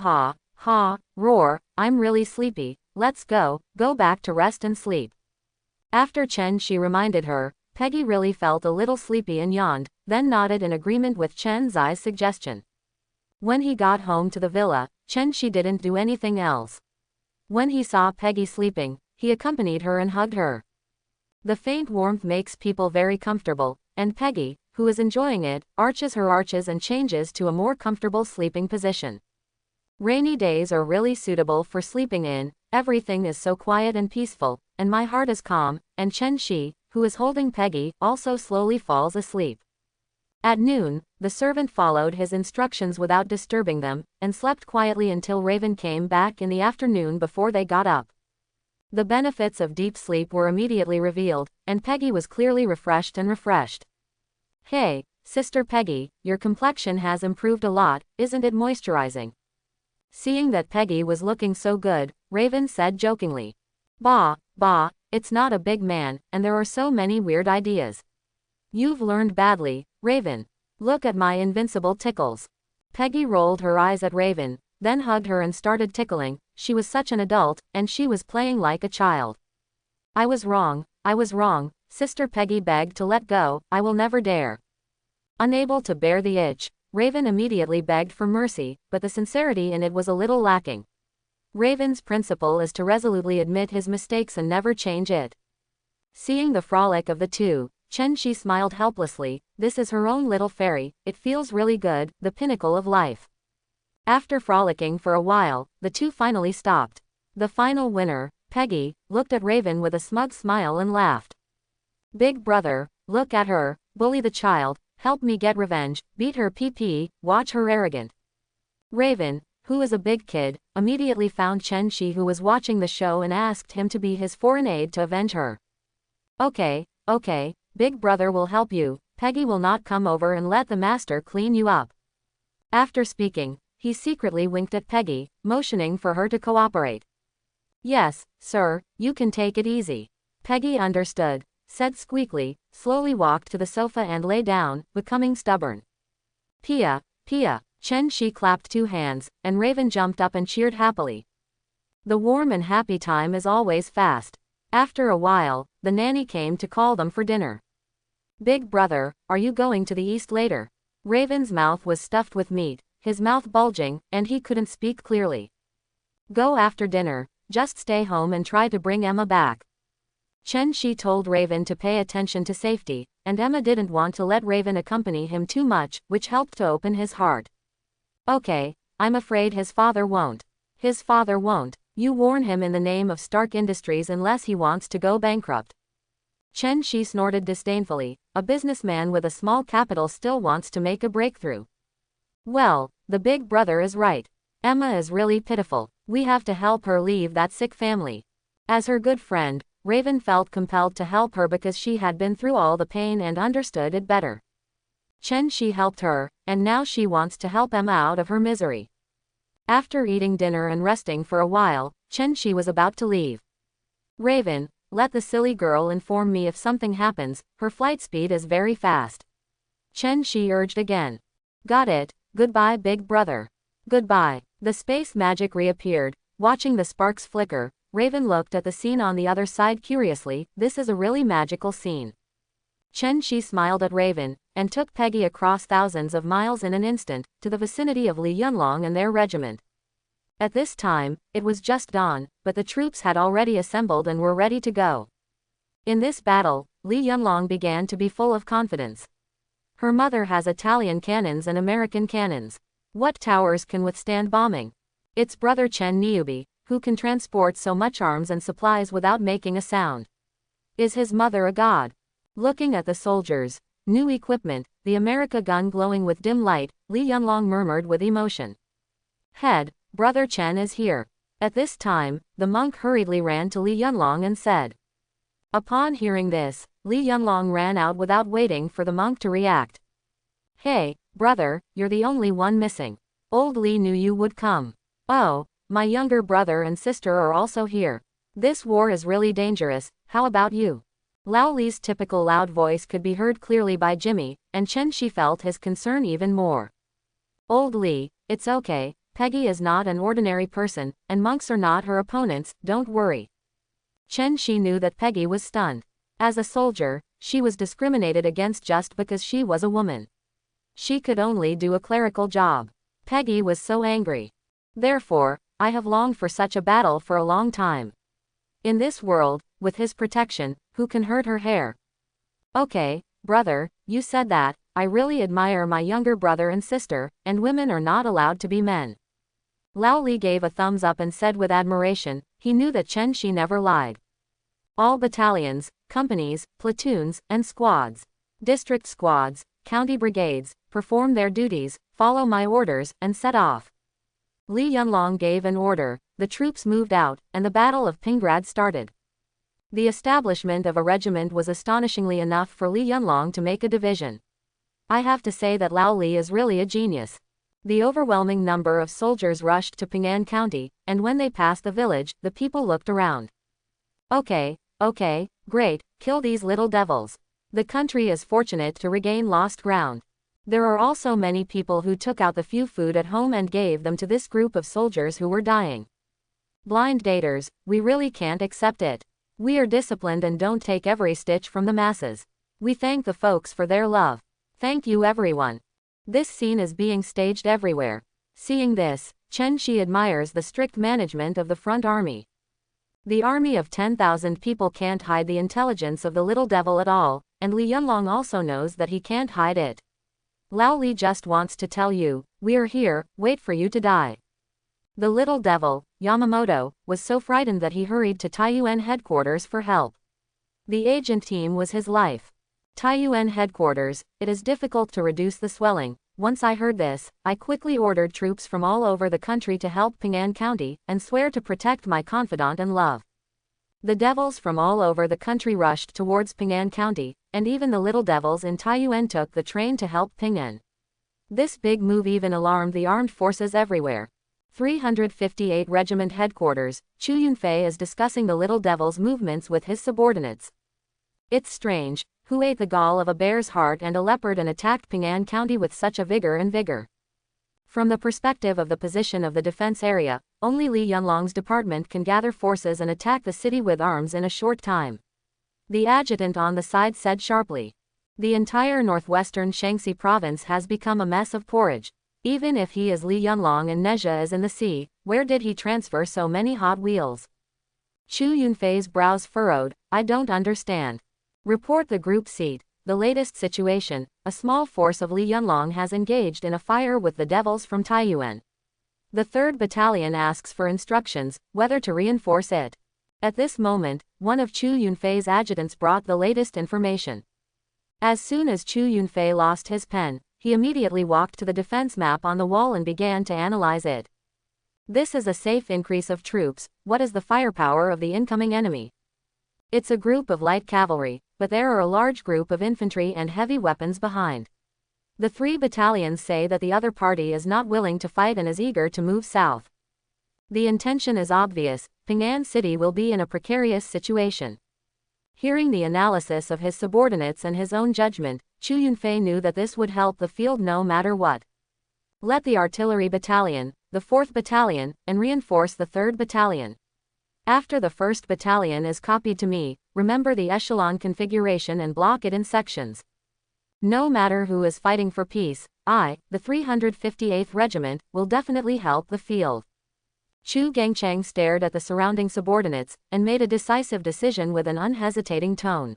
roar, I'm really sleepy, let's go back to rest and sleep. After Chen Shi reminded her, Peggy really felt a little sleepy and yawned, then nodded in agreement with Chen Zai's suggestion. When he got home to the villa, Chen Shi didn't do anything else. When he saw Peggy sleeping, he accompanied her and hugged her. The faint warmth makes people very comfortable, and Peggy, who is enjoying it, arches her arches and changes to a more comfortable sleeping position. Rainy days are really suitable for sleeping in, everything is so quiet and peaceful, and my heart is calm, and Chen Shi, who is holding Peggy, also slowly falls asleep. At noon, the servant followed his instructions without disturbing them, and slept quietly until Raven came back in the afternoon before they got up. The benefits of deep sleep were immediately revealed, and Peggy was clearly refreshed. Hey, Sister Peggy, your complexion has improved a lot, isn't it moisturizing? Seeing that Peggy was looking so good, Raven said jokingly. Bah, it's not a big man, and there are so many weird ideas. You've learned badly, Raven. Look at my invincible tickles. Peggy rolled her eyes at Raven, then hugged her and started tickling. She was such an adult, and she was playing like a child. I was wrong, Sister Peggy begged to let go, I will never dare. Unable to bear the itch, Raven immediately begged for mercy, but the sincerity in it was a little lacking. Raven's principle is to resolutely admit his mistakes and never change it. Seeing the frolic of the two, Chen Shi smiled helplessly. This is her own little fairy, it feels really good, the pinnacle of life. After frolicking for a while, the two finally stopped. The final winner, Peggy, looked at Raven with a smug smile and laughed. Big brother, look at her, bully the child, help me get revenge, beat her PP, watch her arrogant. Raven, who is a big kid, immediately found Chen Shi who was watching the show and asked him to be his foreign aide to avenge her. Okay, big brother will help you, Peggy will not come over and let the master clean you up. After speaking, he secretly winked at Peggy, motioning for her to cooperate. Yes, sir, you can take it easy. Peggy understood, said squeakily, slowly walked to the sofa and lay down, becoming stubborn. Pia, Chen Shi clapped two hands, and Raven jumped up and cheered happily. The warm and happy time is always fast. After a while, the nanny came to call them for dinner. Big brother, are you going to the east later? Raven's mouth was stuffed with meat, his mouth bulging, and he couldn't speak clearly. Go after dinner, just stay home and try to bring Emma back. Chen Shi told Raven to pay attention to safety, and Emma didn't want to let Raven accompany him too much, which helped to open his heart. Okay, I'm afraid his father won't. His father won't. You warn him in the name of Stark Industries unless he wants to go bankrupt. Chen Shi snorted disdainfully. A businessman with a small capital still wants to make a breakthrough. Well, the big brother is right. Emma is really pitiful. We have to help her leave that sick family. As her good friend, Raven felt compelled to help her because she had been through all the pain and understood it better. Chen Shi helped her, and now she wants to help Emma out of her misery. After eating dinner and resting for a while, Chen Shi was about to leave. Raven, let the silly girl inform me if something happens, her flight speed is very fast. Chen Shi urged again. Got it, goodbye big brother. Goodbye. The space magic reappeared. Watching the sparks flicker, Raven looked at the scene on the other side curiously. This is a really magical scene. Chen Shi smiled at Raven, and took Peggy across thousands of miles in an instant, to the vicinity of Li Yunlong and their regiment. At this time, it was just dawn, but the troops had already assembled and were ready to go. In this battle, Li Yunlong began to be full of confidence. Her mother has Italian cannons and American cannons. What towers can withstand bombing? It's brother Chen Niubi, who can transport so much arms and supplies without making a sound. Is his mother a god? Looking at the soldiers, new equipment, the America gun glowing with dim light, Li Yunlong murmured with emotion. Head, brother Chen is here. At this time, the monk hurriedly ran to Li Yunlong and said. Upon hearing this, Li Yunlong ran out without waiting for the monk to react. Hey, brother, you're the only one missing. Old Li knew you would come. Oh, my younger brother and sister are also here. This war is really dangerous, how about you? Lao Li's typical loud voice could be heard clearly by Jimmy, and Chen Shi felt his concern even more. Old Li, it's okay, Peggy is not an ordinary person, and monks are not her opponents, don't worry. Chen Shi knew that Peggy was stunned. As a soldier, she was discriminated against just because she was a woman. She could only do a clerical job. Peggy was so angry. Therefore, I have longed for such a battle for a long time. In this world, with his protection, who can hurt her hair? Okay, brother, you said that, I really admire my younger brother and sister, and women are not allowed to be men. Lao Li gave a thumbs up and said with admiration, he knew that Chen Shi never lied. All battalions, companies, platoons, and squads, district squads, county brigades, perform their duties, follow my orders, and set off. Li Yunlong gave an order, the troops moved out, and the Battle of Pingrad started. The establishment of a regiment was astonishingly enough for Li Yunlong to make a division. I have to say that Lao Li is really a genius. The overwhelming number of soldiers rushed to Ping'an County, and when they passed the village, the people looked around. Okay, great, kill these little devils. The country is fortunate to regain lost ground. There are also many people who took out the few food at home and gave them to this group of soldiers who were dying. Blind daters, we really can't accept it. We are disciplined and don't take every stitch from the masses. We thank the folks for their love. Thank you everyone. This scene is being staged everywhere. Seeing this, Chen Shi admires the strict management of the front army. The army of 10,000 people can't hide the intelligence of the little devil at all, and Li Yunlong also knows that he can't hide it. Lao Li just wants to tell you, we are here, wait for you to die. The little devil, Yamamoto, was so frightened that he hurried to Taiyuan headquarters for help. The agent team was his life. Taiyuan headquarters, it is difficult to reduce the swelling. Once I heard this, I quickly ordered troops from all over the country to help Ping'an County, and swear to protect my confidant and love. The devils from all over the country rushed towards Ping'an County, and even the little devils in Taiyuan took the train to help Ping'an. This big move even alarmed the armed forces everywhere. 358 Regiment Headquarters, Chu Yunfei is discussing the little devil's movements with his subordinates. It's strange, who ate the gall of a bear's heart and a leopard and attacked Ping'an County with such a vigor. From the perspective of the position of the defense area, only Li Yunlong's department can gather forces and attack the city with arms in a short time. The adjutant on the side said sharply. The entire northwestern Shaanxi province has become a mess of porridge. Even if he is Li Yunlong and Nezha is in the sea, where did he transfer so many hot wheels? Chu Yunfei's brows furrowed, I don't understand. Report the group seat. The latest situation, a small force of Li Yunlong has engaged in a fire with the devils from Taiyuan. The 3rd Battalion asks for instructions, whether to reinforce it. At this moment, one of Chu Yunfei's adjutants brought the latest information. As soon as Chu Yunfei lost his pen, he immediately walked to the defense map on the wall and began to analyze it. This is a safe increase of troops. What is the firepower of the incoming enemy? It's a group of light cavalry, but there are a large group of infantry and heavy weapons behind. The 3 battalions say that the other party is not willing to fight and is eager to move south. The intention is obvious, Ping'an City will be in a precarious situation. Hearing the analysis of his subordinates and his own judgment, Chu Yunfei knew that this would help the field no matter what. Let the artillery battalion, the 4th battalion, and reinforce the 3rd battalion. After the 1st battalion is copied to me, remember the echelon configuration and block it in sections. No matter who is fighting for peace, I, the 358th Regiment, will definitely help the field. Chu Gangchang stared at the surrounding subordinates, and made a decisive decision with an unhesitating tone.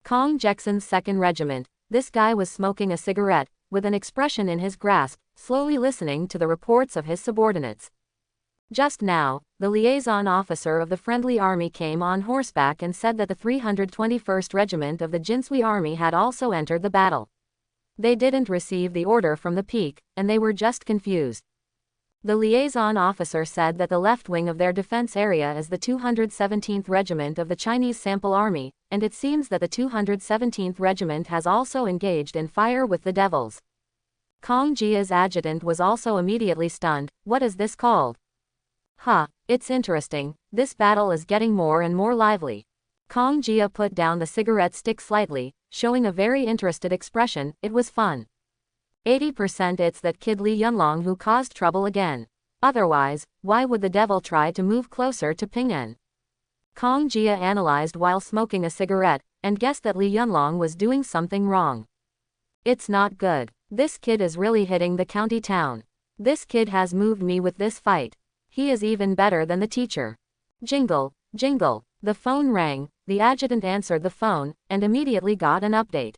Kong Jackson's 2nd Regiment, this guy was smoking a cigarette, with an expression in his grasp, slowly listening to the reports of his subordinates. Just now, the liaison officer of the friendly army came on horseback and said that the 321st Regiment of the Jinsui Army had also entered the battle. They didn't receive the order from the peak, and they were just confused. The liaison officer said that the left wing of their defense area is the 217th Regiment of the Chinese Sample Army, and it seems that the 217th Regiment has also engaged in fire with the devils. Kong Jia's adjutant was also immediately stunned. What is this called? It's interesting, this battle is getting more and more lively. Kong Jia put down the cigarette stick slightly, showing a very interested expression. It was fun. 80% it's that kid Li Yunlong who caused trouble again. Otherwise, why would the devil try to move closer to Ping'an? Kong Jia analyzed while smoking a cigarette, and guessed that Li Yunlong was doing something wrong. It's not good. This kid is really hitting the county town. This kid has moved me with this fight. He is even better than the teacher. Jingle, jingle. The phone rang, the adjutant answered the phone, and immediately got an update.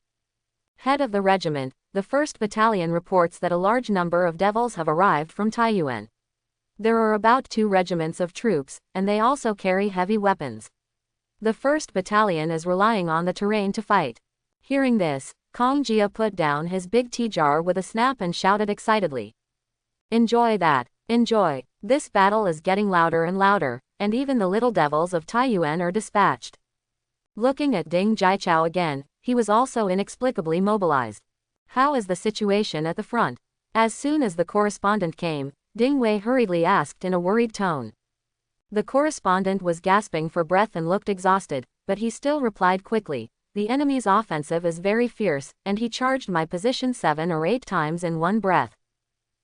Head of the regiment, the 1st Battalion reports that a large number of devils have arrived from Taiyuan. There are about 2 regiments of troops, and they also carry heavy weapons. The 1st Battalion is relying on the terrain to fight. Hearing this, Kong Jia put down his big tea jar with a snap and shouted excitedly. Enjoy that. Enjoy. This battle is getting louder and louder, and even the little devils of Taiyuan are dispatched. Looking at Ding Jiachao again, he was also inexplicably mobilized. How is the situation at the front? As soon as the correspondent came, Ding Wei hurriedly asked in a worried tone. The correspondent was gasping for breath and looked exhausted, but he still replied quickly, "The enemy's offensive is very fierce, and he charged my position 7 or 8 times in one breath.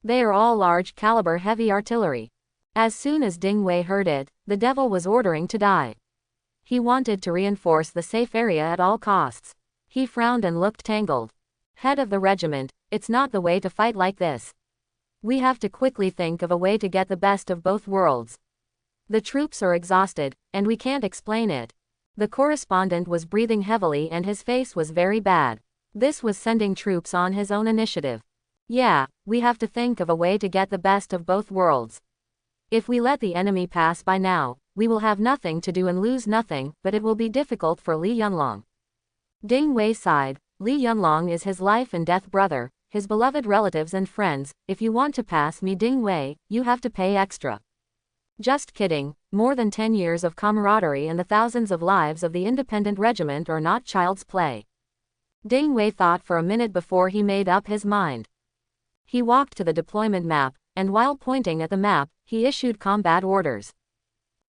They are all large-caliber heavy artillery." As soon as Ding Wei heard it, the devil was ordering to die. He wanted to reinforce the safe area at all costs. He frowned and looked tangled. Head of the regiment, it's not the way to fight like this. We have to quickly think of a way to get the best of both worlds. The troops are exhausted, and we can't explain it. The correspondent was breathing heavily and his face was very bad. This was sending troops on his own initiative. Yeah, we have to think of a way to get the best of both worlds. If we let the enemy pass by now, we will have nothing to do and lose nothing, but it will be difficult for Li Yunlong. Ding Wei sighed. Li Yunlong is his life and death brother, his beloved relatives and friends. If you want to pass me Ding Wei, you have to pay extra. Just kidding, more than 10 years of camaraderie and the thousands of lives of the independent regiment are not child's play. Ding Wei thought for a minute before he made up his mind. He walked to the deployment map, and while pointing at the map, he issued combat orders.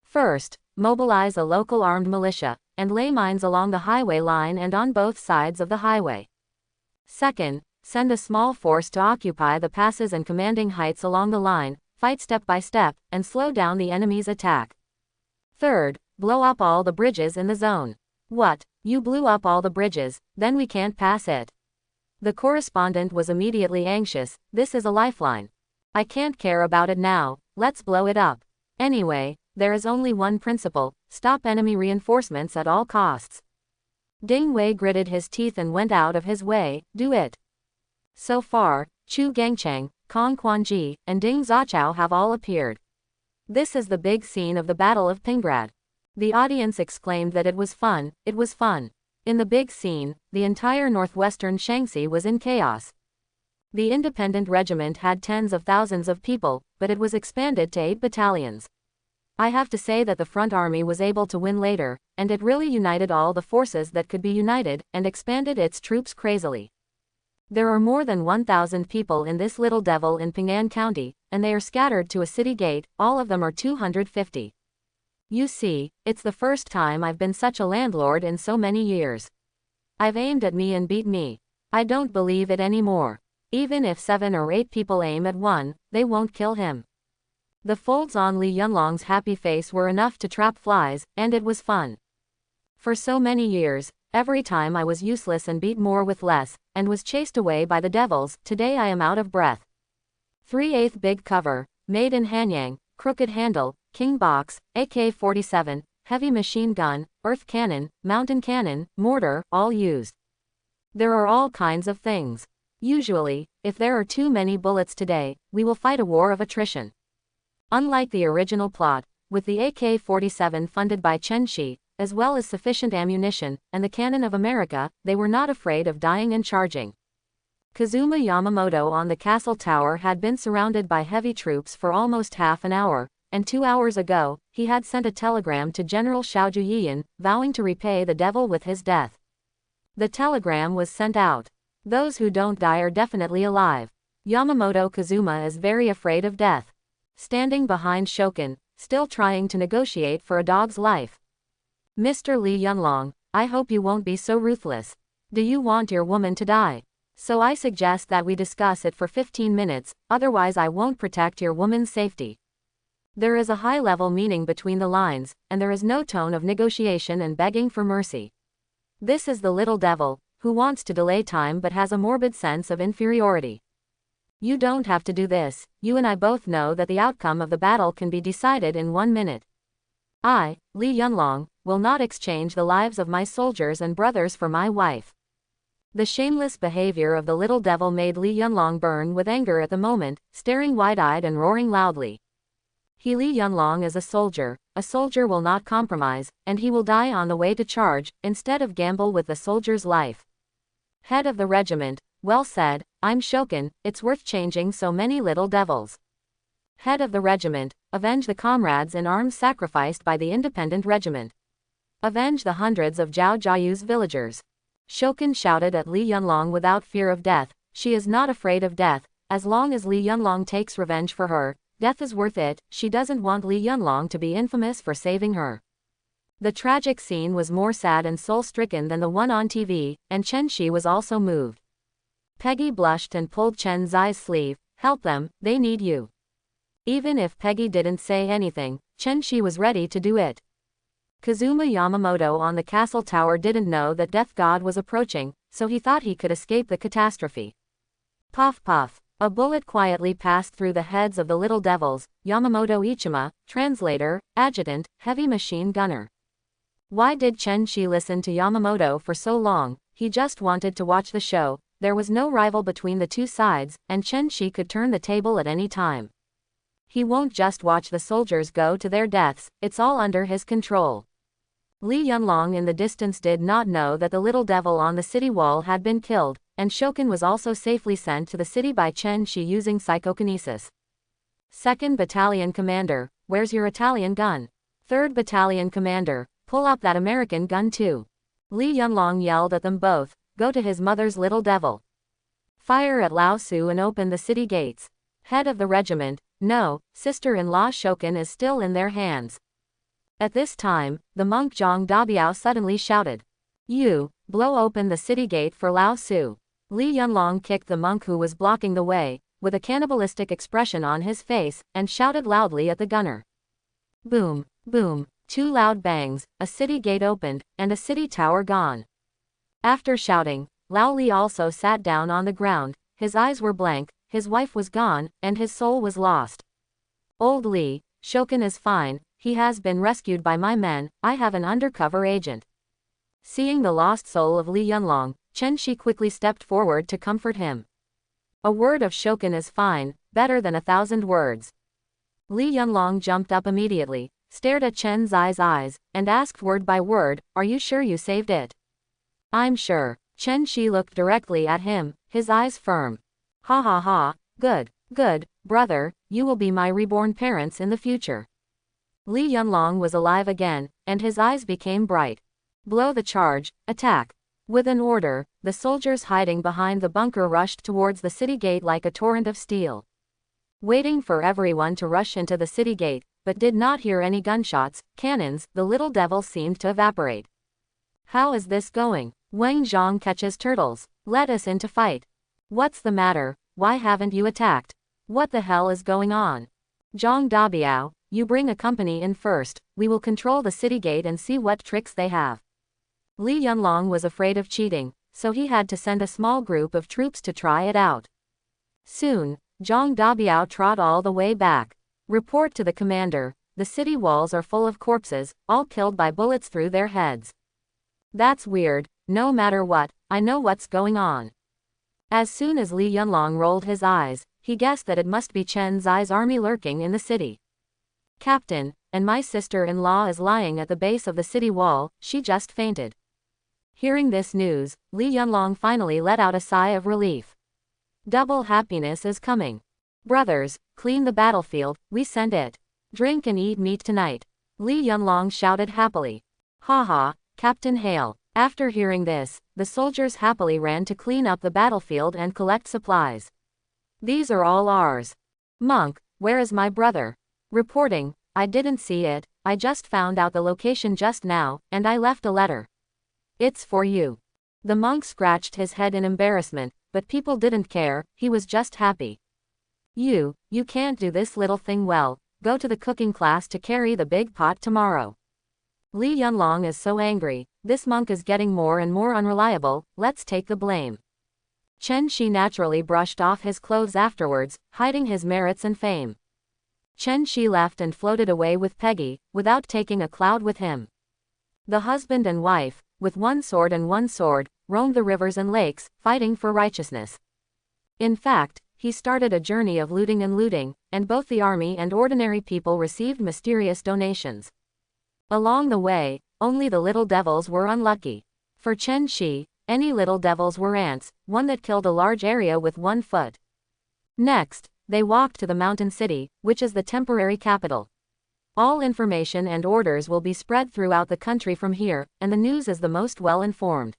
First, mobilize a local armed militia, and lay mines along the highway line and on both sides of the highway. Second, send a small force to occupy the passes and commanding heights along the line, fight step by step, and slow down the enemy's attack. Third, blow up all the bridges in the zone. What? You blew up all the bridges, then we can't pass it. The correspondent was immediately anxious. This is a lifeline. I can't care about it now, let's blow it up. Anyway, there is only one principle: stop enemy reinforcements at all costs. Ding Wei gritted his teeth and went out of his way. Do it. So far, Chu Gangcheng, Kong Quanji, and Ding Zachao have all appeared. This is the big scene of the Battle of Pingrad. The audience exclaimed that it was fun. It was fun. In the big scene, the entire northwestern Shaanxi was in chaos. The independent regiment had tens of thousands of people, but it was expanded to 8 battalions. I have to say that the front army was able to win later, and it really united all the forces that could be united, and expanded its troops crazily. There are more than 1,000 people in this little devil in Ping'an County, and they are scattered to a city gate. All of them are 250. You see, it's the first time I've been such a landlord in so many years. I've aimed at me and beat me. I don't believe it anymore. Even if 7 or 8 people aim at one, they won't kill him. The folds on Li Yunlong's happy face were enough to trap flies, and it was fun. For so many years, every time I was useless and beat more with less, and was chased away by the devils. Today I am out of breath. 3/8 big cover, made in Hanyang, crooked handle, king box, AK-47, heavy machine gun, earth cannon, mountain cannon, mortar, all used. There are all kinds of things. Usually, if there are too many bullets today, we will fight a war of attrition. Unlike the original plot, with the AK-47 funded by Chen Shi, as well as sufficient ammunition, and the cannon of America, they were not afraid of dying and charging. Kazuma Yamamoto on the castle tower had been surrounded by heavy troops for almost half an hour, and 2 hours ago, he had sent a telegram to General Xiao Juyian, vowing to repay the devil with his death. The telegram was sent out. Those who don't die are definitely alive. Yamamoto Kazuma is very afraid of death. Standing behind Shokin, still trying to negotiate for a dog's life. Mr. Li Yunlong, I hope you won't be so ruthless. Do you want your woman to die? So I suggest that we discuss it for 15 minutes, otherwise I won't protect your woman's safety. There is a high-level meaning between the lines, and there is no tone of negotiation and begging for mercy. This is the little devil, who wants to delay time but has a morbid sense of inferiority. You don't have to do this. You and I both know that the outcome of the battle can be decided in 1 minute. I, Li Yunlong, will not exchange the lives of my soldiers and brothers for my wife. The shameless behavior of the little devil made Li Yunlong burn with anger at the moment, staring wide-eyed and roaring loudly. Li Yunlong is a soldier will not compromise, and he will die on the way to charge, instead of gamble with the soldier's life. Head of the regiment, well said, I'm Shokin, it's worth changing so many little devils. Head of the regiment, avenge the comrades in arms sacrificed by the independent regiment. Avenge the hundreds of Zhao Jiayu's villagers. Shokin shouted at Li Yunlong without fear of death. She is not afraid of death, as long as Li Yunlong takes revenge for her. Death is worth it. She doesn't want Li Yunlong to be infamous for saving her. The tragic scene was more sad and soul-stricken than the one on TV, and Chen Shi was also moved. Peggy blushed and pulled Chen Zai's sleeve. Help them, they need you. Even if Peggy didn't say anything, Chen Shi was ready to do it. Kazuma Yamamoto on the castle tower didn't know that Death God was approaching, so he thought he could escape the catastrophe. Puff puff. A bullet quietly passed through the heads of the little devils. Yamamoto Ichima, translator, adjutant, heavy machine gunner. Why did Chen Shi listen to Yamamoto for so long? He just wanted to watch the show. There was no rival between the two sides, and Chen Shi could turn the table at any time. He won't just watch the soldiers go to their deaths, it's all under his control. Li Yunlong in the distance did not know that the little devil on the city wall had been killed, and Shokin was also safely sent to the city by Chen Shi using psychokinesis. 2nd Battalion Commander, where's your Italian gun? 3rd Battalion Commander, pull up that American gun too. Li Yunlong yelled at them both, go to his mother's little devil. Fire at Lao Su and open the city gates. Head of the regiment, no, sister-in-law Shokin is still in their hands. At this time, the monk Zhang Dabiao suddenly shouted, you, blow open the city gate for Lao Su. Li Yunlong kicked the monk who was blocking the way, with a cannibalistic expression on his face, and shouted loudly at the gunner. Boom, boom, 2 loud bangs, a city gate opened, and a city tower gone. After shouting, Lao Li also sat down on the ground, his eyes were blank, his wife was gone, and his soul was lost. Old Li, Shokin is fine, he has been rescued by my men, I have an undercover agent. Seeing the lost soul of Li Yunlong, Chen Shi quickly stepped forward to comfort him. A word of Shokin is fine, better than 1,000 words. Li Yunlong jumped up immediately, stared at Chen Zai's eyes, and asked word by word, are you sure you saved it? I'm sure. Chen Shi looked directly at him, his eyes firm. Ha ha ha, good, good, brother, you will be my reborn parents in the future. Li Yunlong was alive again, and his eyes became bright. Blow the charge, attack. With an order, the soldiers hiding behind the bunker rushed towards the city gate like a torrent of steel. Waiting for everyone to rush into the city gate, but did not hear any gunshots, cannons, the little devil seemed to evaporate. How is this going? Wang Zhang catches turtles. Let us into fight. What's the matter? Why haven't you attacked? What the hell is going on? Zhang Dabiao, you bring a company in first, we will control the city gate and see what tricks they have. Li Yunlong was afraid of cheating, so he had to send a small group of troops to try it out. Soon, Zhang Dabiao trot all the way back. Report to the commander, the city walls are full of corpses, all killed by bullets through their heads. That's weird, no matter what, I know what's going on. As soon as Li Yunlong rolled his eyes, he guessed that it must be Chen Zai's army lurking in the city. Captain, and my sister-in-law is lying at the base of the city wall, she just fainted. Hearing this news, Li Yunlong finally let out a sigh of relief. Double happiness is coming. Brothers, clean the battlefield, we send it. Drink and eat meat tonight. Li Yunlong shouted happily. Ha ha, Captain Hale. After hearing this, the soldiers happily ran to clean up the battlefield and collect supplies. These are all ours. Monk, where is my brother? Reporting, I didn't see it, I just found out the location just now, and I left a letter. It's for you. The monk scratched his head in embarrassment, but people didn't care, he was just happy. You can't do this little thing well, go to the cooking class to carry the big pot tomorrow. Li Yunlong is so angry, this monk is getting more and more unreliable, let's take the blame. Chen Shi naturally brushed off his clothes afterwards, hiding his merits and fame. Chen Shi left and floated away with Peggy, without taking a cloud with him. The husband and wife, with one sword, roamed the rivers and lakes, fighting for righteousness. In fact, he started a journey of looting, and both the army and ordinary people received mysterious donations. Along the way, only the little devils were unlucky. For Chen Shi, any little devils were ants, one that killed a large area with 1 foot. Next, they walked to the mountain city, which is the temporary capital. All information and orders will be spread throughout the country from here, and the news is the most well-informed.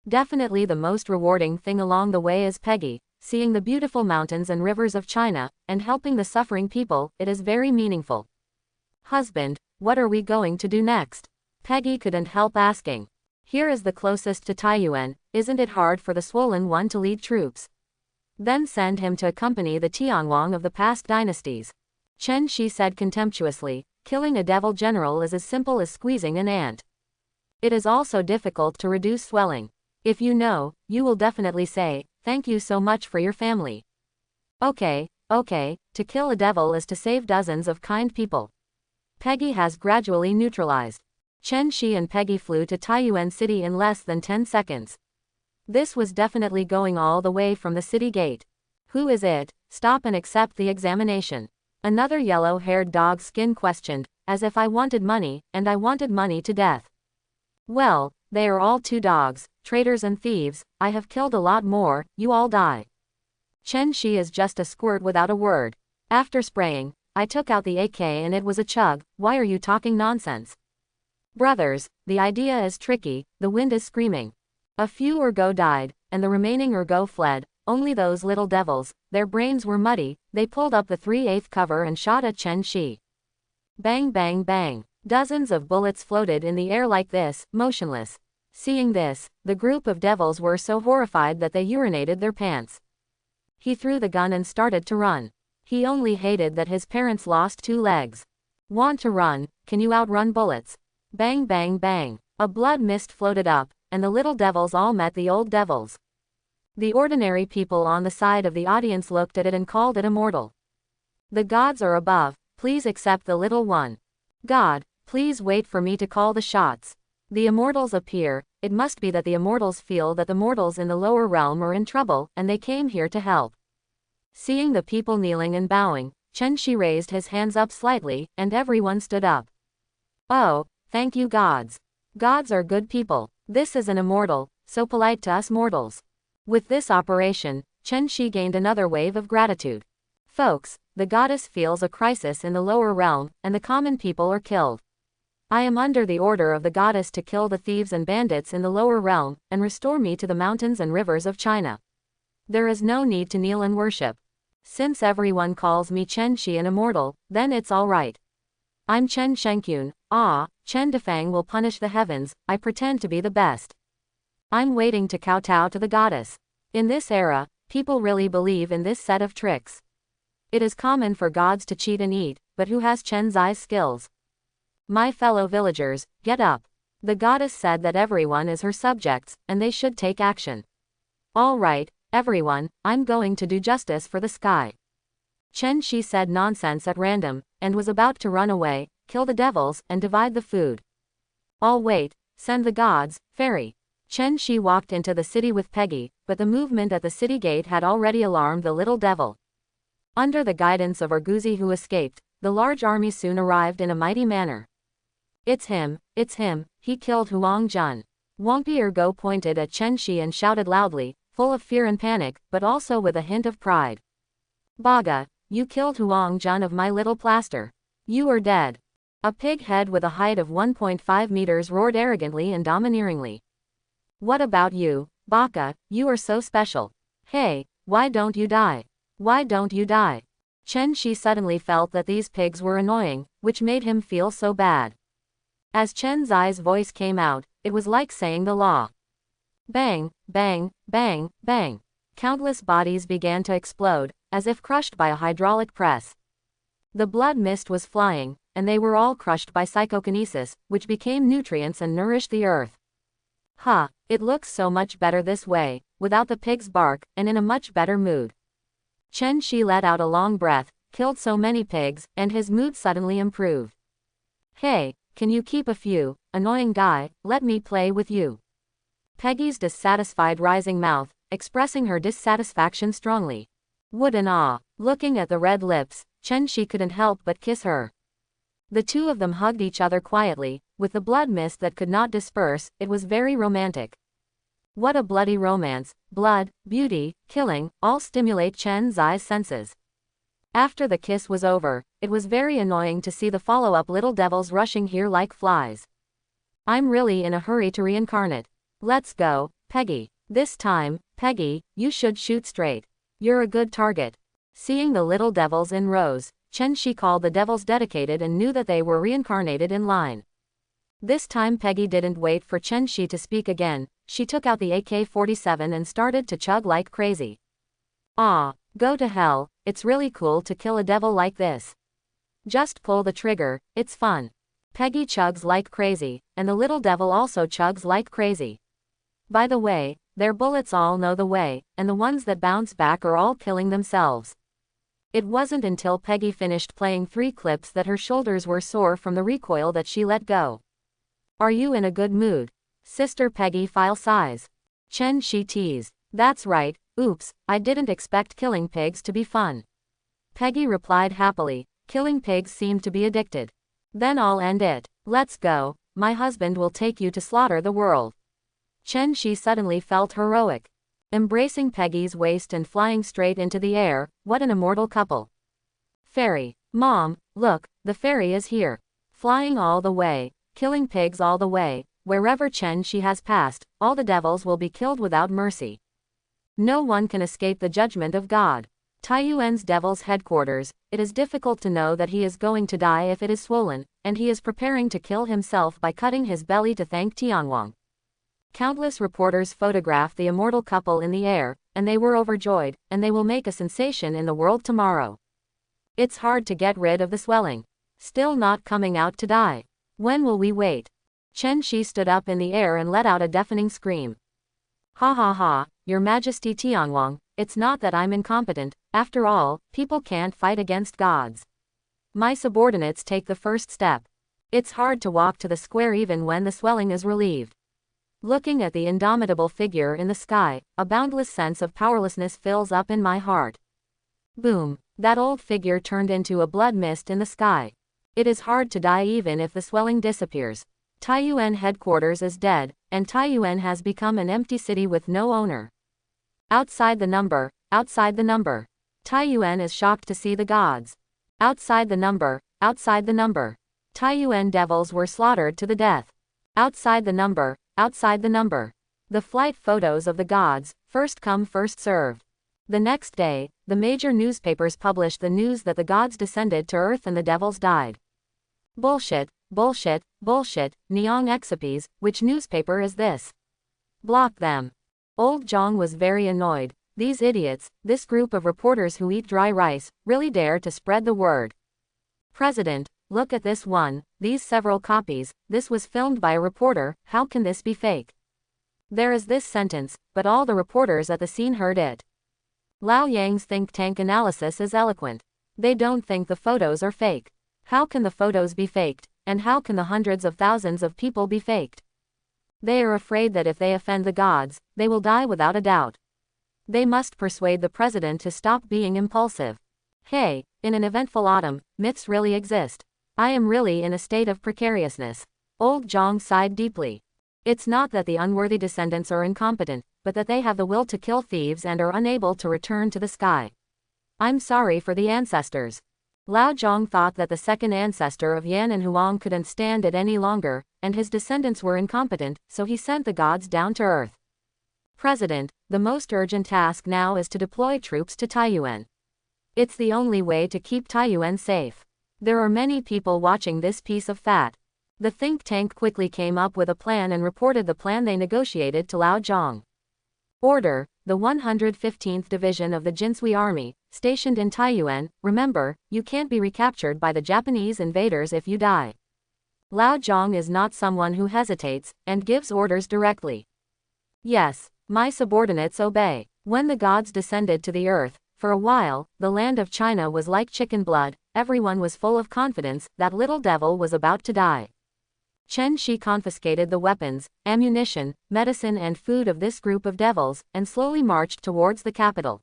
Definitely the most rewarding thing along the way is Peggy, seeing the beautiful mountains and rivers of China, and helping the suffering people. It is very meaningful. Husband, what are we going to do next? Peggy couldn't help asking. Here is the closest to Taiyuan, isn't it hard for the swollen one to lead troops? Then send him to accompany the Tianguang of the past dynasties. Chen Shi said contemptuously, killing a devil general is as simple as squeezing an ant. It is also difficult to reduce swelling. If you know, you will definitely say, thank you so much for your family. Okay, to kill a devil is to save dozens of kind people. Peggy has gradually neutralized. Chen Shi and Peggy flew to Taiyuan City in less than 10 seconds. This was definitely going all the way from the city gate. Who is it? Stop and accept the examination. Another yellow-haired dog skin questioned, as if I wanted money, and I wanted money to death. Well, they are all 2 dogs, traitors and thieves. I have killed a lot more, you all die. Chen Shi is just a squirt without a word. After spraying, I took out the AK and it was a chug. Why are you talking nonsense? Brothers, the idea is tricky, the wind is screaming. A few Urgo died, and the remaining Urgo fled. Only those little devils, their brains were muddy, they pulled up the 3/8 cover and shot at Chen Shi. Bang bang bang. Dozens of bullets floated in the air like this, motionless. Seeing this, the group of devils were so horrified that they urinated their pants. He threw the gun and started to run. He only hated that his parents lost 2 legs. Want to run? Can you outrun bullets? Bang bang bang. A blood mist floated up, and the little devils all met the old devils. The ordinary people on the side of the audience looked at it and called it immortal. The gods are above, please accept the little one. God, please wait for me to call the shots. The immortals appear. It must be that the immortals feel that the mortals in the lower realm are in trouble, and they came here to help. Seeing the people kneeling and bowing, Chen Shi raised his hands up slightly, and everyone stood up. Oh, thank you gods. Gods are good people. This is an immortal, so polite to us mortals. With this operation, Chen Shi gained another wave of gratitude. Folks, the goddess feels a crisis in the lower realm, and the common people are killed. I am under the order of the goddess to kill the thieves and bandits in the lower realm, and restore me to the mountains and rivers of China. There is no need to kneel and worship. Since everyone calls me Chen Shi an immortal, then it's all right. I'm Chen Shenkyun. Chen Defang will punish the heavens. I pretend to be the best. I'm waiting to kowtow to the goddess. In this era, people really believe in this set of tricks. It is common for gods to cheat and eat, but who has Chen Zai's skills? My fellow villagers, get up. The goddess said that everyone is her subjects, and they should take action. All right, everyone, I'm going to do justice for the sky. Chen Shi said nonsense at random, and was about to run away, kill the devils, and divide the food. All wait, send the gods, fairy. Chen Shi walked into the city with Peggy, but the movement at the city gate had already alarmed the little devil. Under the guidance of Urguzi who escaped, the large army soon arrived in a mighty manner. It's him, he killed Huang Jun. Wangpi Urgo pointed at Chen Shi and shouted loudly, full of fear and panic, but also with a hint of pride. Baga, you killed Huang Jun of my little plaster. You are dead. A pig head with a height of 1.5 meters roared arrogantly and domineeringly. What about you, Baka? You are so special. Hey, why don't you die? Why don't you die? Chen Shi suddenly felt that these pigs were annoying, which made him feel so bad. As Chen Zai's voice came out, it was like saying the law. Bang, bang, bang, bang. Countless bodies began to explode, as if crushed by a hydraulic press. The blood mist was flying, and they were all crushed by psychokinesis, which became nutrients and nourished the earth. It looks so much better this way, without the pig's bark, and in a much better mood. Chen Shi let out a long breath, killed so many pigs, and his mood suddenly improved. Hey, can you keep a few, annoying guy, let me play with you. Peggy's dissatisfied rising mouth, expressing her dissatisfaction strongly. Would and ah. Looking at the red lips, Chen Shi couldn't help but kiss her. The two of them hugged each other quietly, with the blood mist that could not disperse. It was very romantic. What a bloody romance, blood, beauty, killing, all stimulate Chen Zai's senses. After the kiss was over, it was very annoying to see the follow-up little devils rushing here like flies. I'm really in a hurry to reincarnate. Let's go, Peggy. This time, Peggy, you should shoot straight. You're a good target. Seeing the little devils in rows, Chen Shi called the devils dedicated and knew that they were reincarnated in line. This time Peggy didn't wait for Chen Shi to speak again. She took out the AK-47 and started to chug like crazy. Ah, go to hell, it's really cool to kill a devil like this. Just pull the trigger, it's fun. Peggy chugs like crazy, and the little devil also chugs like crazy. By the way, their bullets all know the way, and the ones that bounce back are all killing themselves. It wasn't until Peggy finished playing 3 clips that her shoulders were sore from the recoil that she let go. Are you in a good mood? Sister Peggy file size. Chen Shi teased. That's right, oops, I didn't expect killing pigs to be fun. Peggy replied happily, killing pigs seemed to be addicted. Then I'll end it. Let's go, my husband will take you to slaughter the world. Chen Shi suddenly felt heroic. Embracing Peggy's waist and flying straight into the air, what an immortal couple. Fairy. Mom, look, the fairy is here. Flying all the way, killing pigs all the way, wherever Chen Shi has passed, all the devils will be killed without mercy. No one can escape the judgment of God. Taiyuan's devil's headquarters, it is difficult to know that he is going to die if it is swollen, and he is preparing to kill himself by cutting his belly to thank Tianguang. Countless reporters photographed the immortal couple in the air, and they were overjoyed, and they will make a sensation in the world tomorrow. It's hard to get rid of the swelling. Still not coming out to die. When will we wait? Chen Shi stood up in the air and let out a deafening scream. Ha ha ha, Your Majesty Tianguang, it's not that I'm incompetent, after all, people can't fight against gods. My subordinates take the first step. It's hard to walk to the square even when the swelling is relieved. Looking at the indomitable figure in the sky, a boundless sense of powerlessness fills up in my heart. Boom, that old figure turned into a blood mist in the sky. It is hard to die even if the swelling disappears. Taiyuan headquarters is dead, and Taiyuan has become an empty city with no owner. Outside the number, outside the number. Taiyuan is shocked to see the gods. Outside the number, outside the number. Taiyuan devils were slaughtered to the death. Outside the number, outside the number. The flight photos of the gods, first come first served. The next day, the major newspapers published the news that the gods descended to earth and the devils died. Bullshit, bullshit, bullshit, Neong Exipes, which newspaper is this? Block them. Old Zhang was very annoyed. These idiots, this group of reporters who eat dry rice, really dare to spread the word. President, look at this one, these several copies, this was filmed by a reporter, how can this be fake? There is this sentence, but all the reporters at the scene heard it. Lao Yang's think tank analysis is eloquent. They don't think the photos are fake. How can the photos be faked, and how can the hundreds of thousands of people be faked? They are afraid that if they offend the gods, they will die without a doubt. They must persuade the president to stop being impulsive. Hey, in an eventful autumn, myths really exist. I am really in a state of precariousness. Old Zhang sighed deeply. It's not that the unworthy descendants are incompetent, but that they have the will to kill thieves and are unable to return to the sky. I'm sorry for the ancestors. Lao Zhang thought that the second ancestor of Yan and Huang couldn't stand it any longer, and his descendants were incompetent, so he sent the gods down to earth. President, the most urgent task now is to deploy troops to Taiyuan. It's the only way to keep Taiyuan safe. There are many people watching this piece of fat. The think tank quickly came up with a plan and reported the plan they negotiated to Lao Zhang. Order, the 115th Division of the Jinsui Army, stationed in Taiyuan, remember, you can't be recaptured by the Japanese invaders if you die. Lao Zhang is not someone who hesitates, and gives orders directly. Yes, my subordinates obey. When the gods descended to the earth, for a while, the land of China was like chicken blood, everyone was full of confidence that little devil was about to die. Chen Shi confiscated the weapons, ammunition, medicine and food of this group of devils, and slowly marched towards the capital.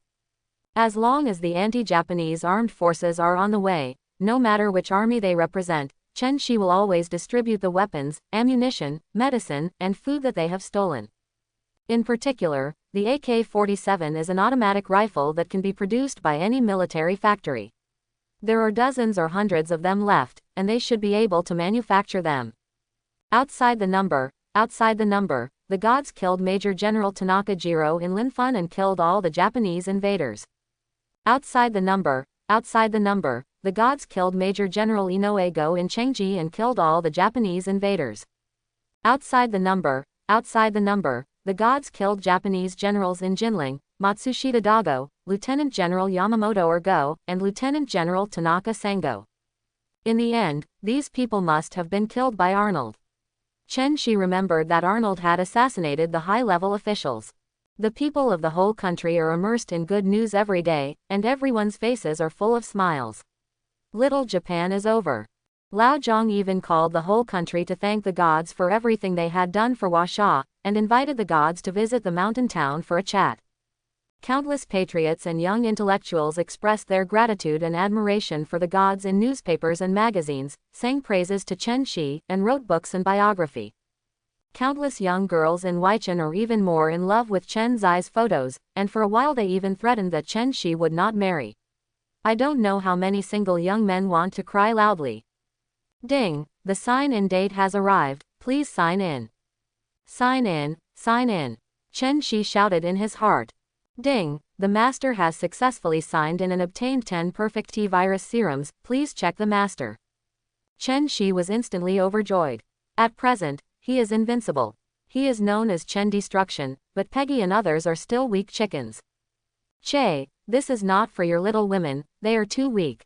As long as the anti-Japanese armed forces are on the way, no matter which army they represent, Chen Shi will always distribute the weapons, ammunition, medicine, and food that they have stolen. In particular, the AK-47 is an automatic rifle that can be produced by any military factory. There are dozens or hundreds of them left, and they should be able to manufacture them. Outside the number, the gods killed Major General Tanaka Jiro in Linfan and killed all the Japanese invaders. Outside the number, the gods killed Major General Inoue-go in Chengji and killed all the Japanese invaders. Outside the number, the gods killed Japanese generals in Jinling, Matsushita Dago, Lieutenant General Yamamoto Go, and Lieutenant General Tanaka Sango. In the end, these people must have been killed by Arnold. Chen Shi remembered that Arnold had assassinated the high-level officials. The people of the whole country are immersed in good news every day, and everyone's faces are full of smiles. Little Japan is over. Lao Zhang even called the whole country to thank the gods for everything they had done for Huasha, and invited the gods to visit the mountain town for a chat. Countless patriots and young intellectuals expressed their gratitude and admiration for the gods in newspapers and magazines, sang praises to Chen Shi, and wrote books and biography. Countless young girls in Weichan are even more in love with Chen Zai's photos, and for a while they even threatened that Chen Shi would not marry. I don't know how many single young men want to cry loudly. Ding, the sign-in date has arrived, please sign in. Sign in, sign in. Chen Shi shouted in his heart. Ding, the master has successfully signed in and obtained 10 perfect T-virus serums, please check the master. Chen Shi was instantly overjoyed. At present, he is invincible. He is known as Chen Destruction, but Peggy and others are still weak chickens. Che, this is not for your little women, they are too weak.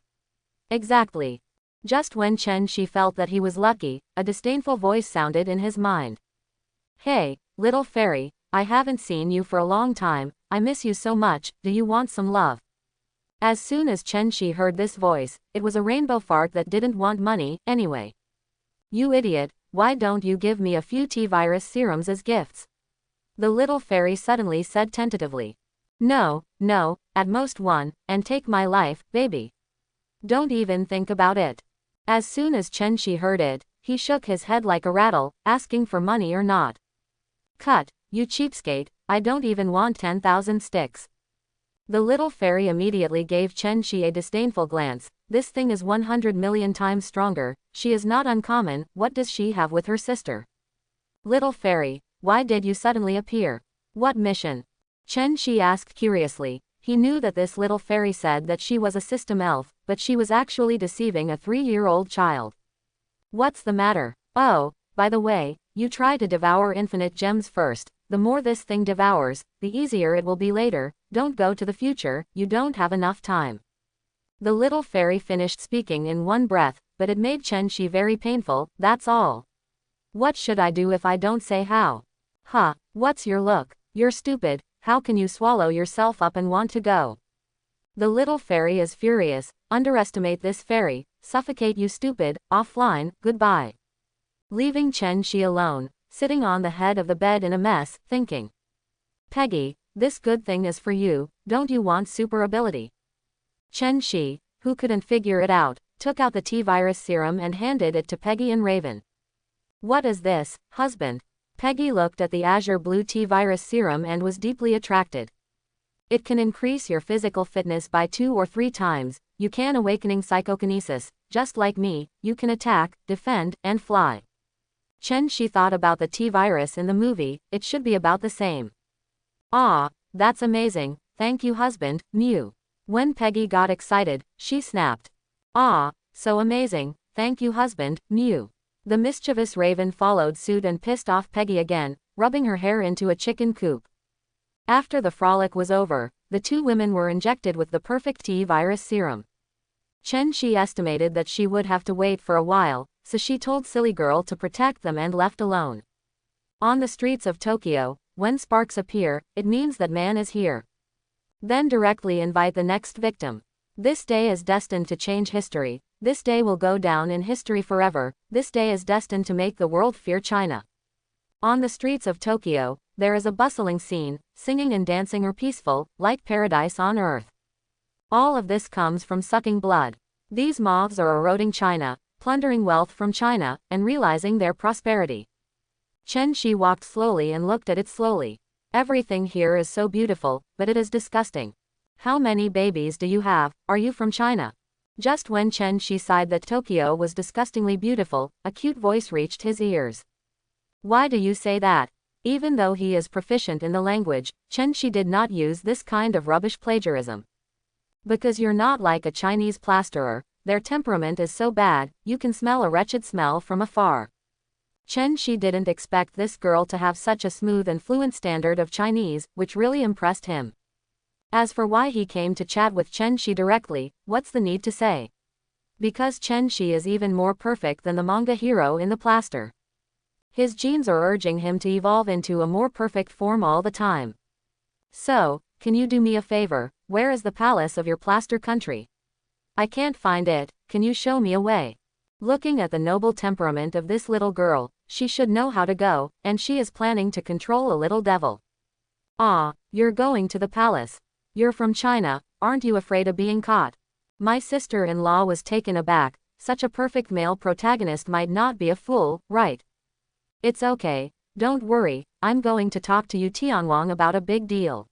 Exactly. Just when Chen Shi felt that he was lucky, a disdainful voice sounded in his mind. Hey, little fairy, I haven't seen you for a long time, I miss you so much, do you want some love? As soon as Chen Shi heard this voice, it was a rainbow fart that didn't want money, anyway. You idiot, why don't you give me a few T-virus serums as gifts? The little fairy suddenly said tentatively. No, at most one, and take my life, baby. Don't even think about it. As soon as Chen Shi heard it, he shook his head like a rattle, asking for money or not. Cut, you cheapskate, I don't even want 10,000 sticks. The little fairy immediately gave Chen Shi a disdainful glance. This thing is 100 million times stronger, she is not uncommon, what does she have with her sister? Little fairy, why did you suddenly appear? What mission? Chen Shi asked curiously. He knew that this little fairy said that she was a system elf, but she was actually deceiving a 3-year-old child. What's the matter? Oh, by the way, you try to devour infinite gems first, the more this thing devours, the easier it will be later, don't go to the future, you don't have enough time. The little fairy finished speaking in one breath, but it made Chen Shi very painful, that's all. What should I do if I don't say how? Huh, what's your look? You're stupid, how can you swallow yourself up and want to go? The little fairy is furious, underestimate this fairy, suffocate you stupid, offline, goodbye. Leaving Chen Shi alone, sitting on the head of the bed in a mess, thinking. Peggy, this good thing is for you, don't you want super ability? Chen Shi, who couldn't figure it out, took out the T-virus serum and handed it to Peggy and Raven. What is this, husband? Peggy looked at the azure blue T-virus serum and was deeply attracted. It can increase your physical fitness by 2 or 3 times, you can awakening psychokinesis, just like me, you can attack, defend, and fly. Chen Shi thought about the T-virus in the movie, it should be about the same. Ah, that's amazing, thank you husband, Mew. When Peggy got excited, she snapped. Ah, so amazing, thank you husband, Mew. The mischievous Raven followed suit and pissed off Peggy again, rubbing her hair into a chicken coop. After the frolic was over, the 2 women were injected with the perfect T-virus serum. Chen Shi estimated that she would have to wait for a while, so she told Silly Girl to protect them and left alone. On the streets of Tokyo, when sparks appear, it means that man is here. Then directly invite the next victim. This day is destined to change history, this day will go down in history forever, this day is destined to make the world fear China. On the streets of Tokyo, there is a bustling scene, singing and dancing are peaceful, like paradise on earth. All of this comes from sucking blood. These moths are eroding China, plundering wealth from China, and realizing their prosperity. Chen Shi walked slowly and looked at it slowly. Everything here is so beautiful, but it is disgusting. How many babies do you have? Are you from China? Just when Chen Shi sighed that Tokyo was disgustingly beautiful, a cute voice reached his ears. Why do you say that? Even though he is proficient in the language, Chen Shi did not use this kind of rubbish plagiarism. Because you're not like a Chinese plasterer, their temperament is so bad, you can smell a wretched smell from afar. Chen Shi didn't expect this girl to have such a smooth and fluent standard of Chinese, which really impressed him. As for why he came to chat with Chen Shi directly, what's the need to say? Because Chen Shi is even more perfect than the manga hero in the plaster. His genes are urging him to evolve into a more perfect form all the time. So, can you do me a favor? Where is the palace of your plaster country? I can't find it, can you show me a way? Looking at the noble temperament of this little girl, she should know how to go, and she is planning to control a little devil. Ah, you're going to the palace. You're from China, aren't you afraid of being caught? My sister-in-law was taken aback, such a perfect male protagonist might not be a fool, right? It's okay, don't worry, I'm going to talk to you Tianwang about a big deal.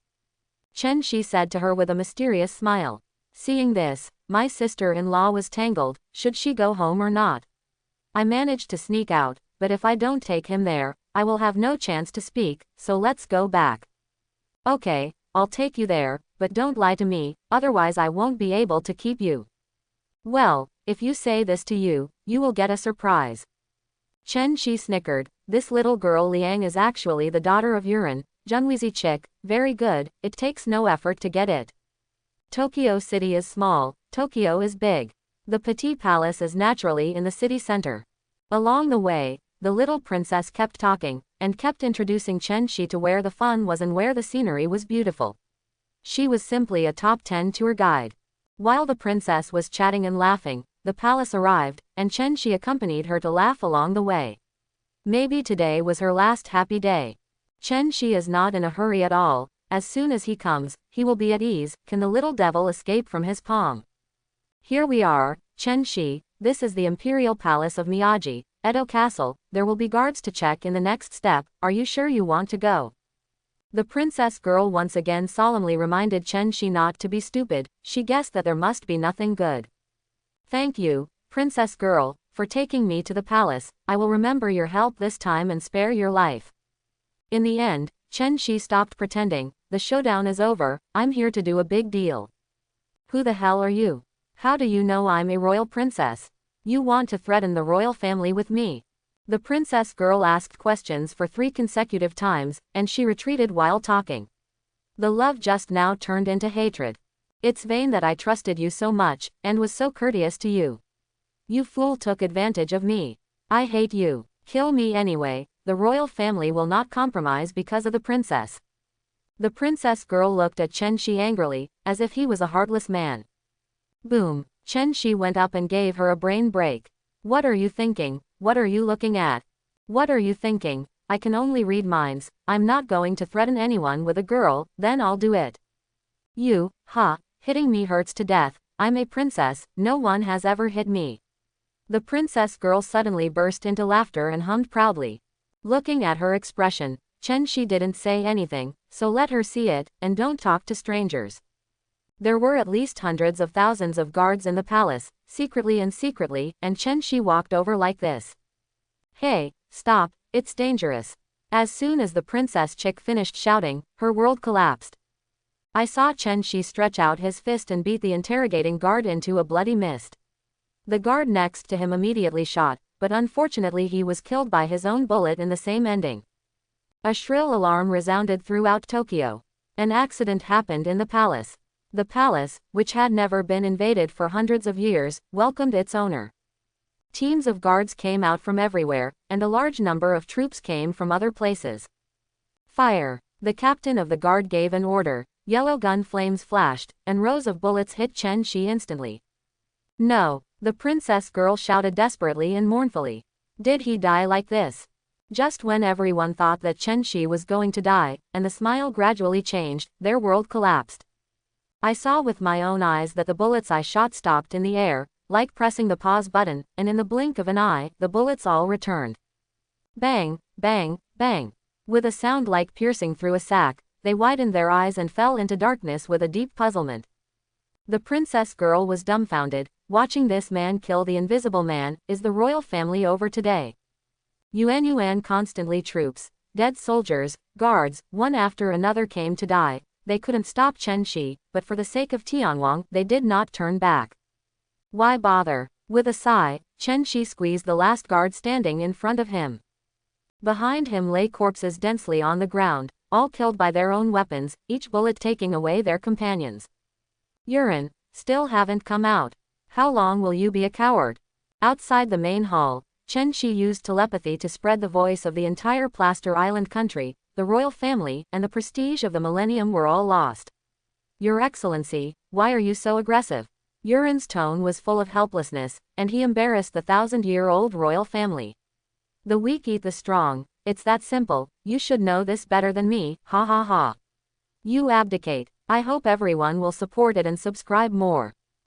Chen Shi said to her with a mysterious smile. Seeing this, my sister-in-law was tangled, should she go home or not? I managed to sneak out, but if I don't take him there, I will have no chance to speak, so let's go back. Okay, I'll take you there, but don't lie to me, otherwise I won't be able to keep you. Well, if you say this to you, you will get a surprise. Chen Shi snickered. This little girl Liang is actually the daughter of Yuran, Junwizi chick, very good, it takes no effort to get it. Tokyo City is small, Tokyo is big. The Petit Palace is naturally in the city center. Along the way, the little princess kept talking, and kept introducing Chen Shi to where the fun was and where the scenery was beautiful. She was simply a top 10 tour guide. While the princess was chatting and laughing, the palace arrived, and Chen Shi accompanied her to laugh along the way. Maybe today was her last happy day. Chen Shi is not in a hurry at all, as soon as he comes, he will be at ease, can the little devil escape from his palm? Here we are, Chen Shi, this is the Imperial Palace of Miyagi, Edo Castle, there will be guards to check in the next step, are you sure you want to go? The princess girl once again solemnly reminded Chen Shi not to be stupid, she guessed that there must be nothing good. Thank you, princess girl, for taking me to the palace, I will remember your help this time and spare your life. In the end, Chen Shi stopped pretending, the showdown is over, I'm here to do a big deal. Who the hell are you? How do you know I'm a royal princess? You want to threaten the royal family with me? The princess girl asked questions for 3 consecutive times, and she retreated while talking. The love just now turned into hatred. It's vain that I trusted you so much, and was so courteous to you. You fool took advantage of me. I hate you. Kill me anyway, the royal family will not compromise because of the princess. The princess girl looked at Chen Shi angrily, as if he was a heartless man. Boom, Chen Shi went up and gave her a brain break. What are you thinking? What are you looking at? What are you thinking? I can only read minds, I'm not going to threaten anyone with a girl, then I'll do it. You, hitting me hurts to death, I'm a princess, no one has ever hit me. The princess girl suddenly burst into laughter and hummed proudly. Looking at her expression, Chen Shi didn't say anything, so let her see it, and don't talk to strangers. There were at least hundreds of thousands of guards in the palace, secretly, and Chen Shi walked over like this. Hey, stop, it's dangerous. As soon as the princess chick finished shouting, her world collapsed. I saw Chen Shi stretch out his fist and beat the interrogating guard into a bloody mist. The guard next to him immediately shot, but unfortunately he was killed by his own bullet in the same ending. A shrill alarm resounded throughout Tokyo. An accident happened in the palace. The palace, which had never been invaded for hundreds of years, welcomed its owner. Teams of guards came out from everywhere, and a large number of troops came from other places. Fire! The captain of the guard gave an order, yellow gun flames flashed, and rows of bullets hit Chen Shi instantly. No! The princess girl shouted desperately and mournfully. Did he die like this? Just when everyone thought that Chen Shi was going to die, and the smile gradually changed, their world collapsed. I saw with my own eyes that the bullets I shot stopped in the air, like pressing the pause button, and in the blink of an eye, the bullets all returned. Bang, bang, bang. With a sound like piercing through a sack, they widened their eyes and fell into darkness with a deep puzzlement. The princess girl was dumbfounded. Watching this man kill the invisible man. Is the royal family over today? Yuan constantly troops, dead soldiers, guards, one after another came to die. They couldn't stop Chen Shi, but for the sake of Tianwang, they did not turn back. Why bother? With a sigh, Chen Shi squeezed the last guard standing in front of him. Behind him lay corpses densely on the ground, all killed by their own weapons, each bullet taking away their companions. Yuan, still haven't come out. How long will you be a coward? Outside the main hall, Chen Shi used telepathy to spread the voice of the entire Plaster Island country. The royal family and the prestige of the millennium were all lost. Your Excellency, why are you so aggressive? Yuan's tone was full of helplessness, and he embarrassed the 1,000-year-old royal family. The weak eat the strong, it's that simple. You should know this better than me, ha ha ha. You abdicate. I hope everyone will support it and subscribe more.